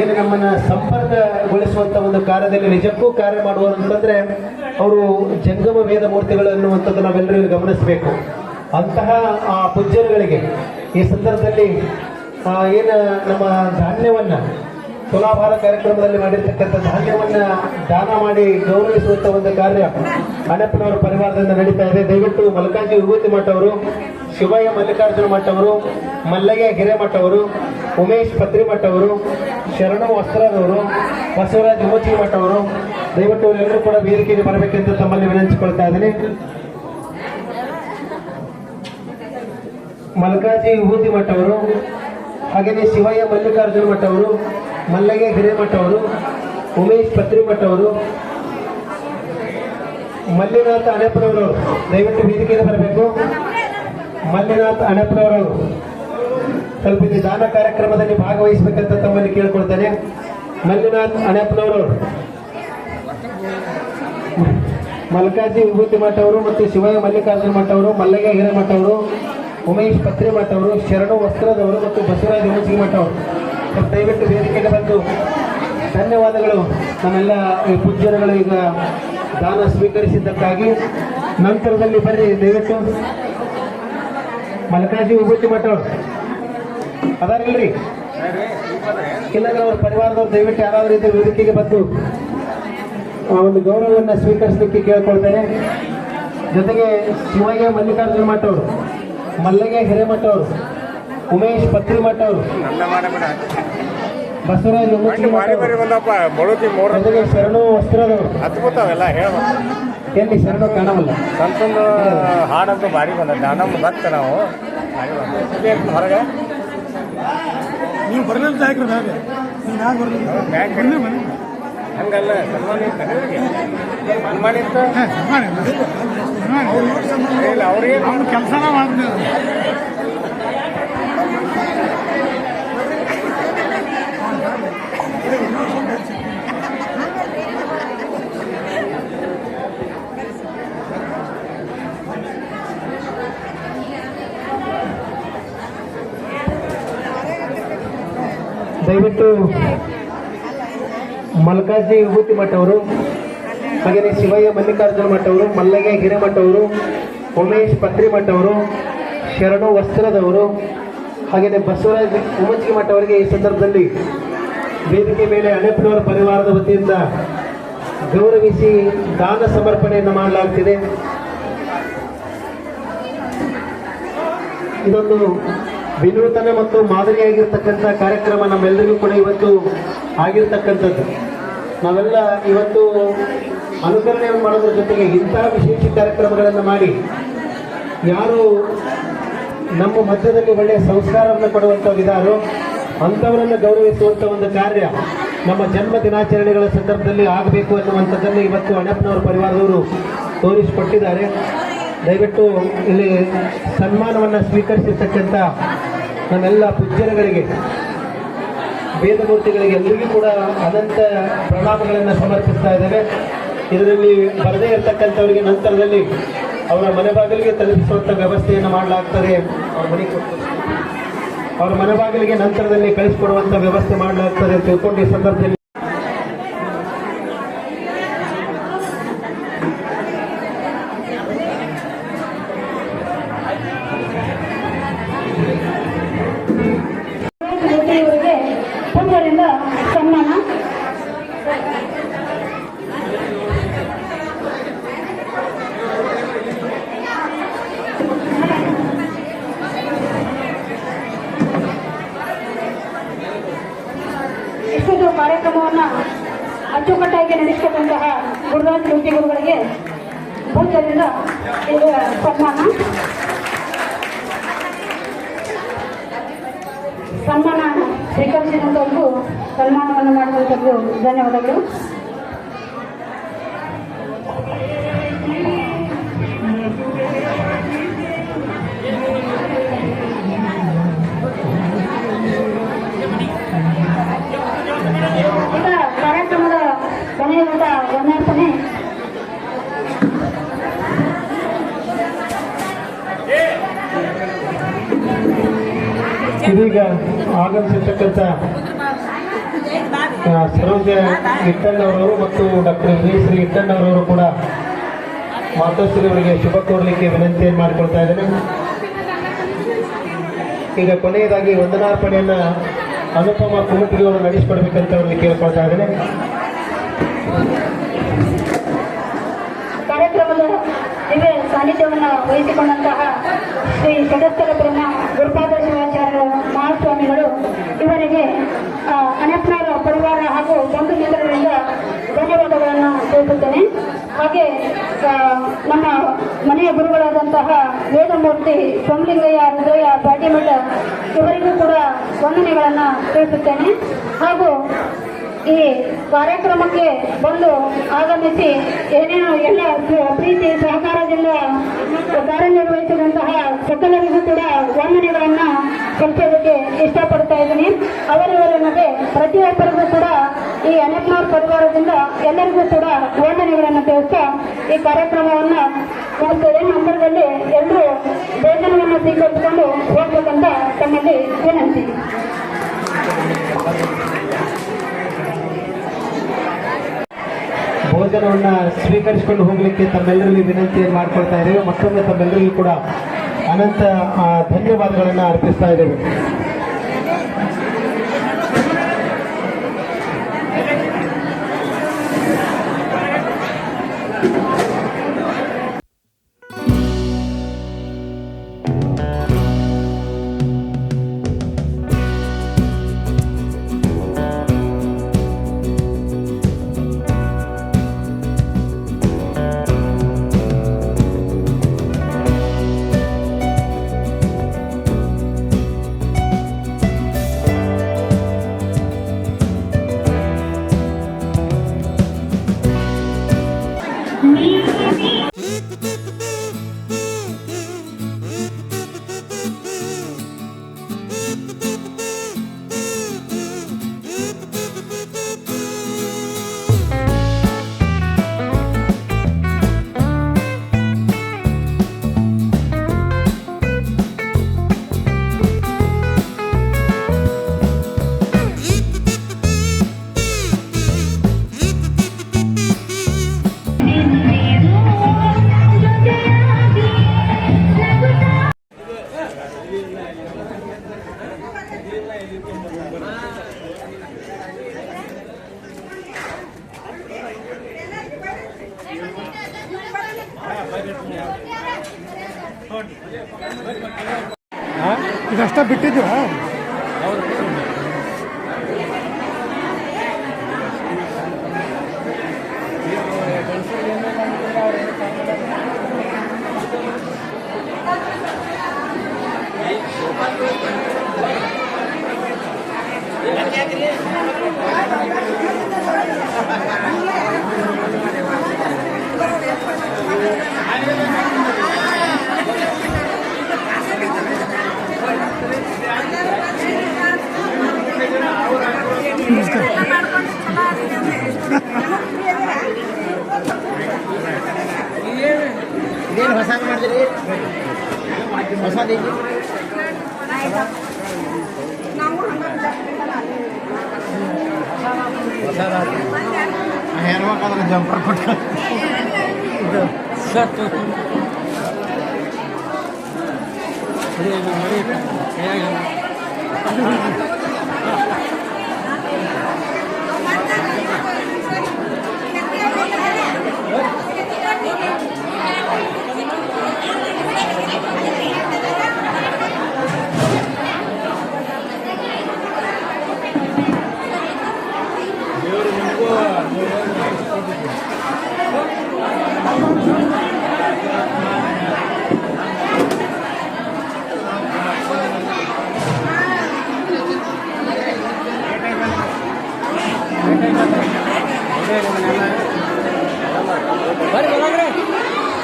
ಏನು ನಮ್ಮನ್ನು ಸಂಪರ್ಕಗೊಳಿಸುವಂಥ ಒಂದು ಕಾರ್ಯದಲ್ಲಿ ನಿಜಕ್ಕೂ ಕಾರ್ಯ ಮಾಡುವರು ಅಂತಂದರೆ ಅವರು ಜಂಗಮ ವೇದ ಮೂರ್ತಿಗಳು ಅನ್ನುವಂಥದ್ದು ನಾವೆಲ್ಲರೂ ಗಮನಿಸಬೇಕು. ಅಂತಹ ಆ ಪೂಜ್ಯರುಗಳಿಗೆ ಈ ಸಂದರ್ಭದಲ್ಲಿ ಏನು ನಮ್ಮ ಧಾನ್ಯವನ್ನು ತುಲಾಭಾರ ಕಾರ್ಯಕ್ರಮದಲ್ಲಿ ಮಾಡಿರ್ತಕ್ಕಂಥ ಧಾನ್ಯವನ್ನು ದಾನ ಮಾಡಿ ಗೌರವಿಸುವಂಥ ಒಂದು ಕಾರ್ಯ ಅಣೆಪ್ಪನವರ ಪರಿವಾರದಿಂದ ನಡೀತಾ ಇದೆ. ದಯವಿಟ್ಟು ಮಲ್ಕಾಜಿ ವಿಭೂತಿ ಮಠ ಅವರು, ಶಿವಯ್ಯ ಮಲ್ಲಿಕಾರ್ಜುನ ಮಠ ಅವರು, ಮಲ್ಲಯ್ಯ ಹಿರೇಮಠ ಅವರು, ಉಮೇಶ್ ಪತ್ರಿಮಠ ಅವರು, ಶರಣು ವಸ್ತ್ರದವರು, ಬಸವರಾಜ್ ವಿಮೋಚಿ ಮಠ ಅವರು ದಯವಿಟ್ಟು ಅವರೆಲ್ಲರೂ ಕೂಡ ವೇದಿಕೆಗೆ ಬರಬೇಕೆಂದು ತಮ್ಮಲ್ಲಿ ವಿನಂತಿಸಿಕೊಳ್ತಾ ಇದ್ದೀನಿ. ಮಲ್ಕಾಜಿ ವಿಭೂತಿ ಮಠ ಅವರು, ಹಾಗೆಯೇ ಶಿವಯ್ಯ ಮಲ್ಲಿಕಾರ್ಜುನ ಮಠ ಅವರು, ಮಲ್ಲಯ್ಯ ಹಿರೇಮಠ ಅವರು, ಉಮೇಶ್ ಪತ್ರಿಮಠ ಅವರು, ಮಲ್ಲಿನಾಥ ಅಣೆಪ್ಪನವರು ದಯವಿಟ್ಟು ವೇದಿಕೆಗೆ ಬರಬೇಕು. ಮಲ್ಲಿನಾಥ್ ಅಣೆಪ್ಪನವರು ಸ್ವಲ್ಪ ಇಲ್ಲಿ ದಾನ ಕಾರ್ಯಕ್ರಮದಲ್ಲಿ ಭಾಗವಹಿಸಬೇಕಂತ ತಮ್ಮಲ್ಲಿ ಕೇಳ್ಕೊಳ್ತಾನೆ. ಮಲ್ಲಿನಾಥ್ ಅಣೆಪ್ಪನವರು, ಮಲ್ಕಾಜಿ ವಿಭೂತಿ ಮಠ ಅವರು ಮತ್ತು ಶಿವಯ್ಯ ಮಲ್ಲಿಕಾರ್ಜುನ ಮಠ ಅವರು, ಮಲ್ಲಯ್ಯ ಹಿರೇಮಠ ಅವರು, ಉಮೇಶ್ ಪತ್ರಿಮಠ ಅವರು, ಶರಣು ವಸ್ತ್ರದವರು ಮತ್ತು ಬಸವರಾಜ ವಿಮೋಚಿ ಮಠ ಅವರು ದಯವಿಟ್ಟು ವೇದಿಕೆಗೆ ಬಂದು ಧನ್ಯವಾದಗಳು ನಮ್ಮೆಲ್ಲ ಪೂಜ್ಯರುಗಳು ಈಗ ದಾನ ಸ್ವೀಕರಿಸಿದ್ದಕ್ಕಾಗಿ. ನಂತರದಲ್ಲಿ ಬರ್ರಿ ದಯವಿಟ್ಟು ಮಲ್ಕಾಜಿ ವಿಭೂತಿ ಮಠ ಅವರು ಅದಾರಿಲ್ರಿ, ಇಲ್ಲಾಂದ್ರೆ ಅವ್ರ ಪರಿವಾರದವ್ರು ದಯವಿಟ್ಟು ಯಾರಾದ್ರೂ ಇದ್ದ ವೇದಿಕೆಗೆ ಬಂದು ಒಂದು ಗೌರವವನ್ನು ಸ್ವೀಕರಿಸಲಿಕ್ಕೆ ಕೇಳ್ಕೊಳ್ತೇನೆ. ಜೊತೆಗೆ ಶಿವಯ್ಯ ಮಲ್ಲಿಕಾರ್ಜುನ ಮಠ ಅವರು, ಮಲ್ಲಯ್ಯ ಹಿರೇಮಠ ಅವರು, ಉಮೇಶ್ ಪತ್ರಿಮಠ ಅವರು, ಬಸವರಾಜ ವಿಮೋಚಿ ಮಠ ಅವರು, ಜೊತೆಗೆ ಶರಣು ವಸ್ತ್ರದವರು ಎಲ್ಲಿ ಶರಣು ಕಾಣವಲ್ಲ ಸಂತಂದು ಹಾಡಂತೂ ಭಾರಿ ಬಂದ ನಮ್ಮ ಭಕ್ತ ನಾವು ಹೊರಗೆ ನೀವು ಬರಲಿಲ್ಲ ಹಾಕ್ರಿ ಮ್ಯಾಗ, ನೀವು ಮ್ಯಾಗ ಬರಲಿಲ್ಲ ಹಂಗಲ್ಲ ಸನ್ಮಾನ ಸನ್ಮಾನ ಇತ್ತು ಅವ್ರಿಗೆ ಕೆಲಸನ ಮಾಡ್ತೀವಿ. ದಯವಿಟ್ಟು ಮಲ್ಕಾಜಿ ವಿಭೂತಿ ಮಠ ಅವರು, ಹಾಗೆಯೇ ಶಿವಯ್ಯ ಮಲ್ಲಿಕಾರ್ಜುನ ಮಠ ಅವರು, ಮಲ್ಲಯ್ಯ ಹಿರೇಮಠ ಅವರು, ಉಮೇಶ್ ಪತ್ರಿ ಮಠ ಅವರು, ಶರಣು ವಸ್ತ್ರದವರು, ಹಾಗೆಯೇ ಬಸವರಾಜ್ ಉಮಚ್ಗಿ ಮಠ ಅವರಿಗೆ ಈ ಸಂದರ್ಭದಲ್ಲಿ ವೇದಿಕೆ ಮೇಲೆ ಅಣೆಪ್ಪನವರ ಪರಿವಾರದ ವತಿಯಿಂದ ಗೌರವಿಸಿ ದಾನ ಸಮರ್ಪಣೆಯನ್ನು ಮಾಡಲಾಗ್ತಿದೆ. ಇದೊಂದು ವಿನೂತನ ಮತ್ತು ಮಾದರಿಯಾಗಿರ್ತಕ್ಕಂಥ ಕಾರ್ಯಕ್ರಮ ನಮ್ಮೆಲ್ಲರಿಗೂ ಕೂಡ ಇವತ್ತು ಆಗಿರ್ತಕ್ಕಂಥದ್ದು. ನಾವೆಲ್ಲ ಇವತ್ತು ಅನುಕರಣೆಯನ್ನು ಮಾಡೋದ್ರ ಜೊತೆಗೆ ಇಂತಹ ವಿಶೇಷ ಕಾರ್ಯಕ್ರಮಗಳನ್ನು ಮಾಡಿ ಯಾರು ನಮ್ಮ ಮಧ್ಯದಲ್ಲಿ ಒಳ್ಳೆಯ ಸಂಸ್ಕಾರವನ್ನು ಕೊಡುವಂಥವ್ರಿದ್ದಾರೋ ಅಂಥವರನ್ನು ಗೌರವಿಸುವಂಥ ಒಂದು ಕಾರ್ಯ ನಮ್ಮ ಜನ್ಮ ದಿನಾಚರಣೆಗಳ ಸಂದರ್ಭದಲ್ಲಿ ಆಗಬೇಕು ಅನ್ನುವಂಥದ್ದನ್ನು ಇವತ್ತು ಅಣ್ಣಪ್ಪನವರ ಪರಿವಾರದವರು ತೋರಿಸಿಕೊಟ್ಟಿದ್ದಾರೆ. ದಯವಿಟ್ಟು ಇಲ್ಲಿ ಸನ್ಮಾನವನ್ನು ಸ್ವೀಕರಿಸಿರ್ತಕ್ಕಂಥ ನಮ್ಮೆಲ್ಲ ಪೂಜ್ಯರುಗಳಿಗೆ, ವೇದಮೂರ್ತಿಗಳಿಗೆ ಎಲ್ಲರಿಗೂ ಕೂಡ ಅನಂತ ಪ್ರಣಾಮಗಳನ್ನು ಸಮರ್ಪಿಸ್ತಾ ಇದ್ದೇವೆ. ಇದರಲ್ಲಿ ಬರದೇ ಇರತಕ್ಕಂಥವರಿಗೆ ನಂತರದಲ್ಲಿ ಅವರ ಮನೆ ಬಾಗಿಲಿಗೆ ತಲುಪಿಸುವಂಥ ವ್ಯವಸ್ಥೆಯನ್ನು ಮಾಡಲಾಗ್ತದೆ. ಅವರ ಮನೆ ಬಾಗಿಲಿಗೆ ನಂತರದಲ್ಲಿ ಕಳಿಸಿಕೊಡುವಂಥ ವ್ಯವಸ್ಥೆ ಮಾಡಲಾಗ್ತದೆ ಅಂತ ತಿಳ್ಕೊಂಡು ಈ ಸಂದರ್ಭದಲ್ಲಿ ಇವರಿಗೆ ಪೂಜ್ಯರಿಂದ ಸನ್ಮಾನ. ಇಷ್ಟೊಂದು ಕಾರ್ಯಕ್ರಮವನ್ನು ಅಚ್ಚುಕಟ್ಟಾಗಿ ನಡೆಸಿಕೊಂಡಂತಹ ಗುರುರಾಜ್ ಜ್ಯೋತಿ ಗುರುಗಳಿಗೆ ಪೂಜ್ಯರಿಂದ ಇದು ಸನ್ಮಾನ ಸ್ವೀಕರಿಸಿದಂಥವ್ರಿಗೂ ಸನ್ಮಾನವನ್ನು ಮಾಡುವಂಥದ್ದು ಧನ್ಯವಾದಗಳು. ಈಗ ಕಾರ್ಯಕ್ರಮದ ಕೊನೆಯ ವರ್ಣಾರ್ಪಣೆ. ಇದೀಗ ಆಗಮಿಸಿರ್ತಕ್ಕಂಥ ಸರೋಜ ಇಟ್ಟಣ್ಣವರವರು ಮತ್ತು ಡಾಕ್ಟರ್ ವಿಜಯಶ್ರೀ ಇಟ್ಟಣ್ಣವರವರು ಕೂಡ ಮಾತೋಶ್ರೀ ಅವರಿಗೆ ಶುಭ ಕೋರಲಿಕ್ಕೆ ವಿನಂತಿಯನ್ನು ಮಾಡಿಕೊಳ್ತಾ ಇದ್ದೇನೆ. ಈಗ ಕೊನೆಯದಾಗಿ ವಂದನಾರ್ಪಣೆಯನ್ನು ಅನುಪಮ ಕುಮಟಿಗೆ ಅವರು ನಡೆಸಿಕೊಡ್ಬೇಕಂತ ಅವರಿಗೆ ಕೇಳ್ಕೊಳ್ತಾ ಇದ್ದೇನೆ. ಕಾರ್ಯಕ್ರಮದ ದಿವ್ಯ ಸಾನ್ನಿಧ್ಯವನ್ನು ವಹಿಸಿಕೊಂಡಂತಹ ಶ್ರೀ ಸದಸ್ಯರ ಬ್ರಹ್ಮ ಗುರುಪಾದ ಶಿವಾಚಾರ್ಯ ಮಹಾಸ್ವಾಮಿಗಳು ಇವರಿಗೆ ಅಣ್ಣಪ್ಪನವರ ಪರಿವಾರ ಹಾಗೂ ಬಂಧು ಮಿತ್ರರಿಂದ ಧನ್ಯವಾದಗಳನ್ನು ತಿಳಿಸುತ್ತೇನೆ. ಹಾಗೆ ನಮ್ಮ ಮನೆಯ ಗುರುಗಳಾದಂತಹ ವೇದಮೂರ್ತಿ ಸೋಮಲಿಂಗಯ್ಯ ಹೃದಯ ಬ್ಯಾಟಿಮಠ ಇವರಿಗೂ ಕೂಡ ವಂದನೆಗಳನ್ನು ತಿಳಿಸುತ್ತೇನೆ. ಹಾಗೂ ಈ ಕಾರ್ಯಕ್ರಮಕ್ಕೆ ಬಂದು ಆಗಮಿಸಿ ಏನೇನು ಎಲ್ಲ ಪ್ರೀತಿ ಸಹಕಾರದಿಂದ ಕಾರ್ಯನಿರ್ವಹಿಸಿದಂತಹ ಸಕಲರಿಗೂ ಕೂಡ ವಂದನೆಗಳನ್ನು ಸಲ್ಲಿಸೋದಕ್ಕೆ ಇಷ್ಟಪಡ್ತಾ ಇದ್ದೀನಿ. ಅವರಿವರನ್ನದೇ ಪ್ರತಿಯೊಬ್ಬರಿಗೂ ಕೂಡ ಈ ಅಣ್ಣಪ್ಪನವರ ಪರಿವಾರದಿಂದ ಎಲ್ಲರಿಗೂ ಕೂಡ ವಂದನೆಗಳನ್ನು ತಿಳಿಸ್ತಾ ಈ ಕಾರ್ಯಕ್ರಮವನ್ನು ಮುಗಿಸ್ತೇವೆ. ನಂತರದಲ್ಲಿ ಎಲ್ಲರೂ ಭೋಜನವನ್ನು ಸ್ವೀಕರಿಸಿಕೊಂಡು ಹೋಗ್ಬೇಕಂತ ತಮ್ಮಲ್ಲಿ ವಿನಂತಿ. ಭೋಜನವನ್ನು ಸ್ವೀಕರಿಸಿಕೊಂಡು ಹೋಗಲಿಕ್ಕೆ ತಮ್ಮೆಲ್ಲರಲ್ಲಿ ವಿನಂತಿಯನ್ನು ಮಾಡಿಕೊಳ್ತಾ ಇದ್ದೇವೆ. ಮತ್ತೊಮ್ಮೆ ತಮ್ಮೆಲ್ಲರಿಗೂ ಕೂಡ ಅನಂತ ಧನ್ಯವಾದಗಳನ್ನು ಅರ್ಪಿಸ್ತಾ ಇದ್ದೇವೆ. ಇದಷ್ಟ ಬಿಟ್ಟಿದ್ದೀವ ಇದೇನು ಹೊಸದು ಮಾಡಿದ್ರಿ ಹೊಸದು ಹೆಣ್ಮಕ್ಕಾದ್ರೆ ಜಂಪರ್ ಕೊಟ್ಟ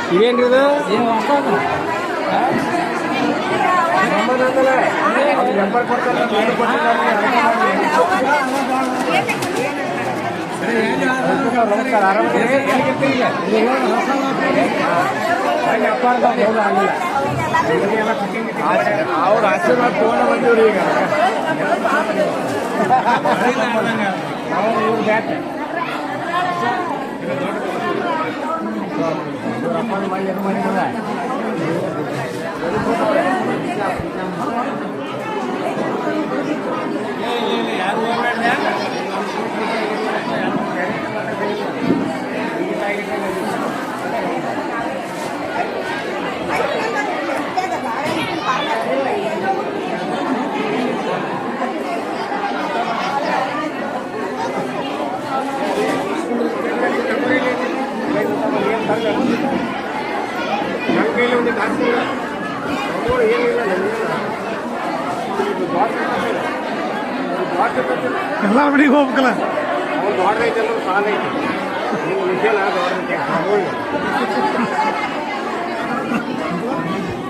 ಇವೇನ್ರಿ ಇದು ಅವ್ರ ಆಶೀರ್ವಾದ ತಗೊಂಡ ಬಂದಿವ್ರಿ ಈಗ ಎಲ್ಲ ಮನೆಗೆ ಹೋಗ್ಬೇಕಲ್ಲ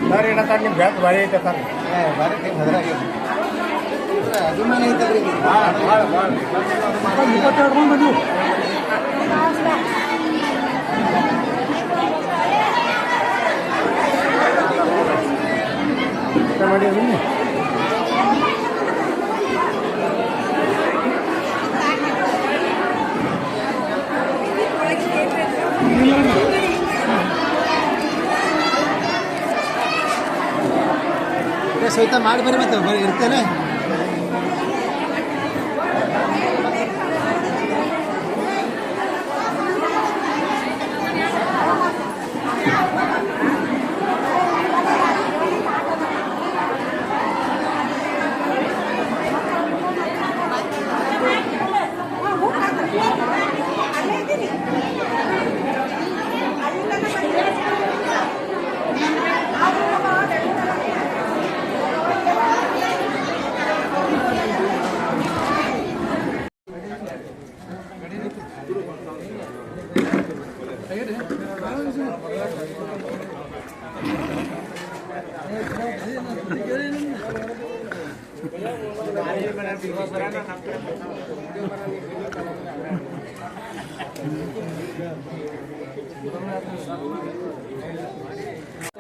ಸರ್ ಏನಂತ ನಿಮ್ಮ ಬ್ಯಾತ್ ಭಾರಿ ಐತೆ ಸರ್ ಅಭಿಮಾನ ಐತಲ್ರಿ ಇಪ್ಪತ್ತೆರಡು ಬಂದು ಮಾಡಿ ಸಹಿತ ಮಾಡಿ ಬರೀ ಮತ್ತೆ ಬರೀ ಇರ್ತೇನೆ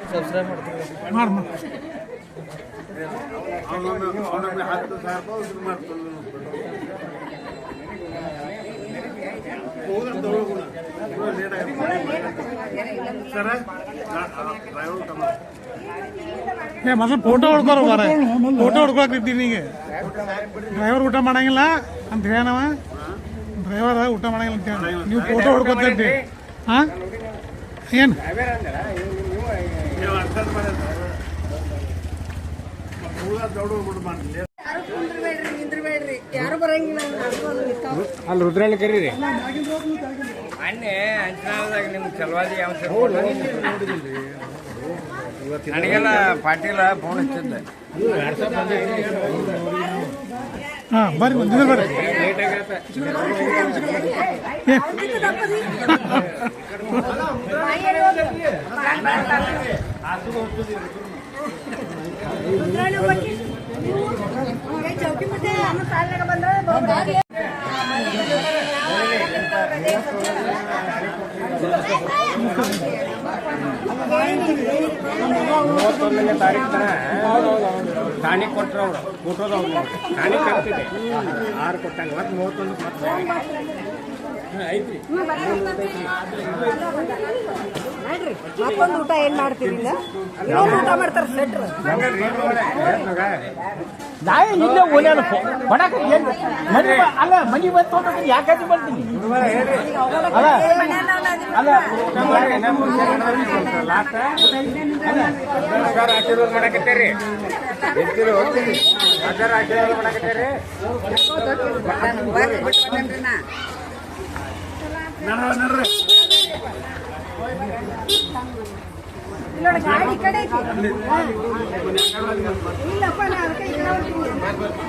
ಸಬ್ಸ್ಕ್ರೈಬ್ ಮಾಡ್ತೀವಿ ಮೊದಲು ಫೋಟೋ ಹೊಡ್ಕೋರು ಬಾರ ಫೋಟೋ ಹೊಡ್ಕೊಳಕ್ತಿದ್ದೀನಿ ಈಗ ಡ್ರೈವರ್ ಊಟ ಮಾಡಂಗಿಲ್ಲ ಅಂತ ಹೇಳವ ಡ್ರೈವರ್ ಊಟ ಮಾಡಂಗಿಲ್ಲ ಅಂತ ಹೇಳ ನೀವು ಫೋಟೋ ಹೊಡ್ಕೊತಿದ್ರಿ ಹಾಂ ಏನು ಅಲ್ಲಿ ರುದ್ರಳ್ಳಿ ಕರೀರಿ ಮೊನ್ನೆ ಅಂಚನಾಳದಾಗ ನಿಮ್ಗೆ ಚಲವಾದಿ ಅಂಶ ನನಗೆಲ್ಲ ಪಾಟೀಲ ಫೋನ್ ಹಚ್ಚಿದ್ದೆ ಹಾಂ ಬರ್ರಿ ಬಂದಿದ್ರೆ ಬರ್ರಿ ಮೂವತ್ತೊಂದನೇ ತಾರೀಕು ತನ ಟಾಣಿಕ್ ಕೊಟ್ಟರು ಅವರು ಕೊಟ್ಟೋದವ್ರು ಟಾಣಿಕ್ ಆಗ್ತಿದೆ 6 ಕೊಟ್ಟಂಗೆ ಮತ್ತು 31 ಐತ್ರಿ ಮತ್ತೊಂದು ಊಟ ಏನ್ ಮಾಡ್ತೀರಿ ಇನ್ನೊಂದು ಊಟ ಮಾಡ್ತಾರೆ ಸೆಟ್ರು ನಾಳೆ ಇಲ್ಲೇ ಓನ್ಯಾನ ಅಲ್ಲ ಮನಿ ಬಂದು ಯಾಕಾಗಿ ಬರ್ತೀನಿ ಅಲ್ಲ ಅಲ್ಲ ಆಶೀರ್ವಾದ ಮಾಡಕತ್ತೀರಿ ಆಶೀರ್ವಾದ ಮಾಡಕತ್ತೀರಿ ಗಾಡಿ ಕಡೆ ಇಲ್ಲಪ್ಪ ಗಾಡಿ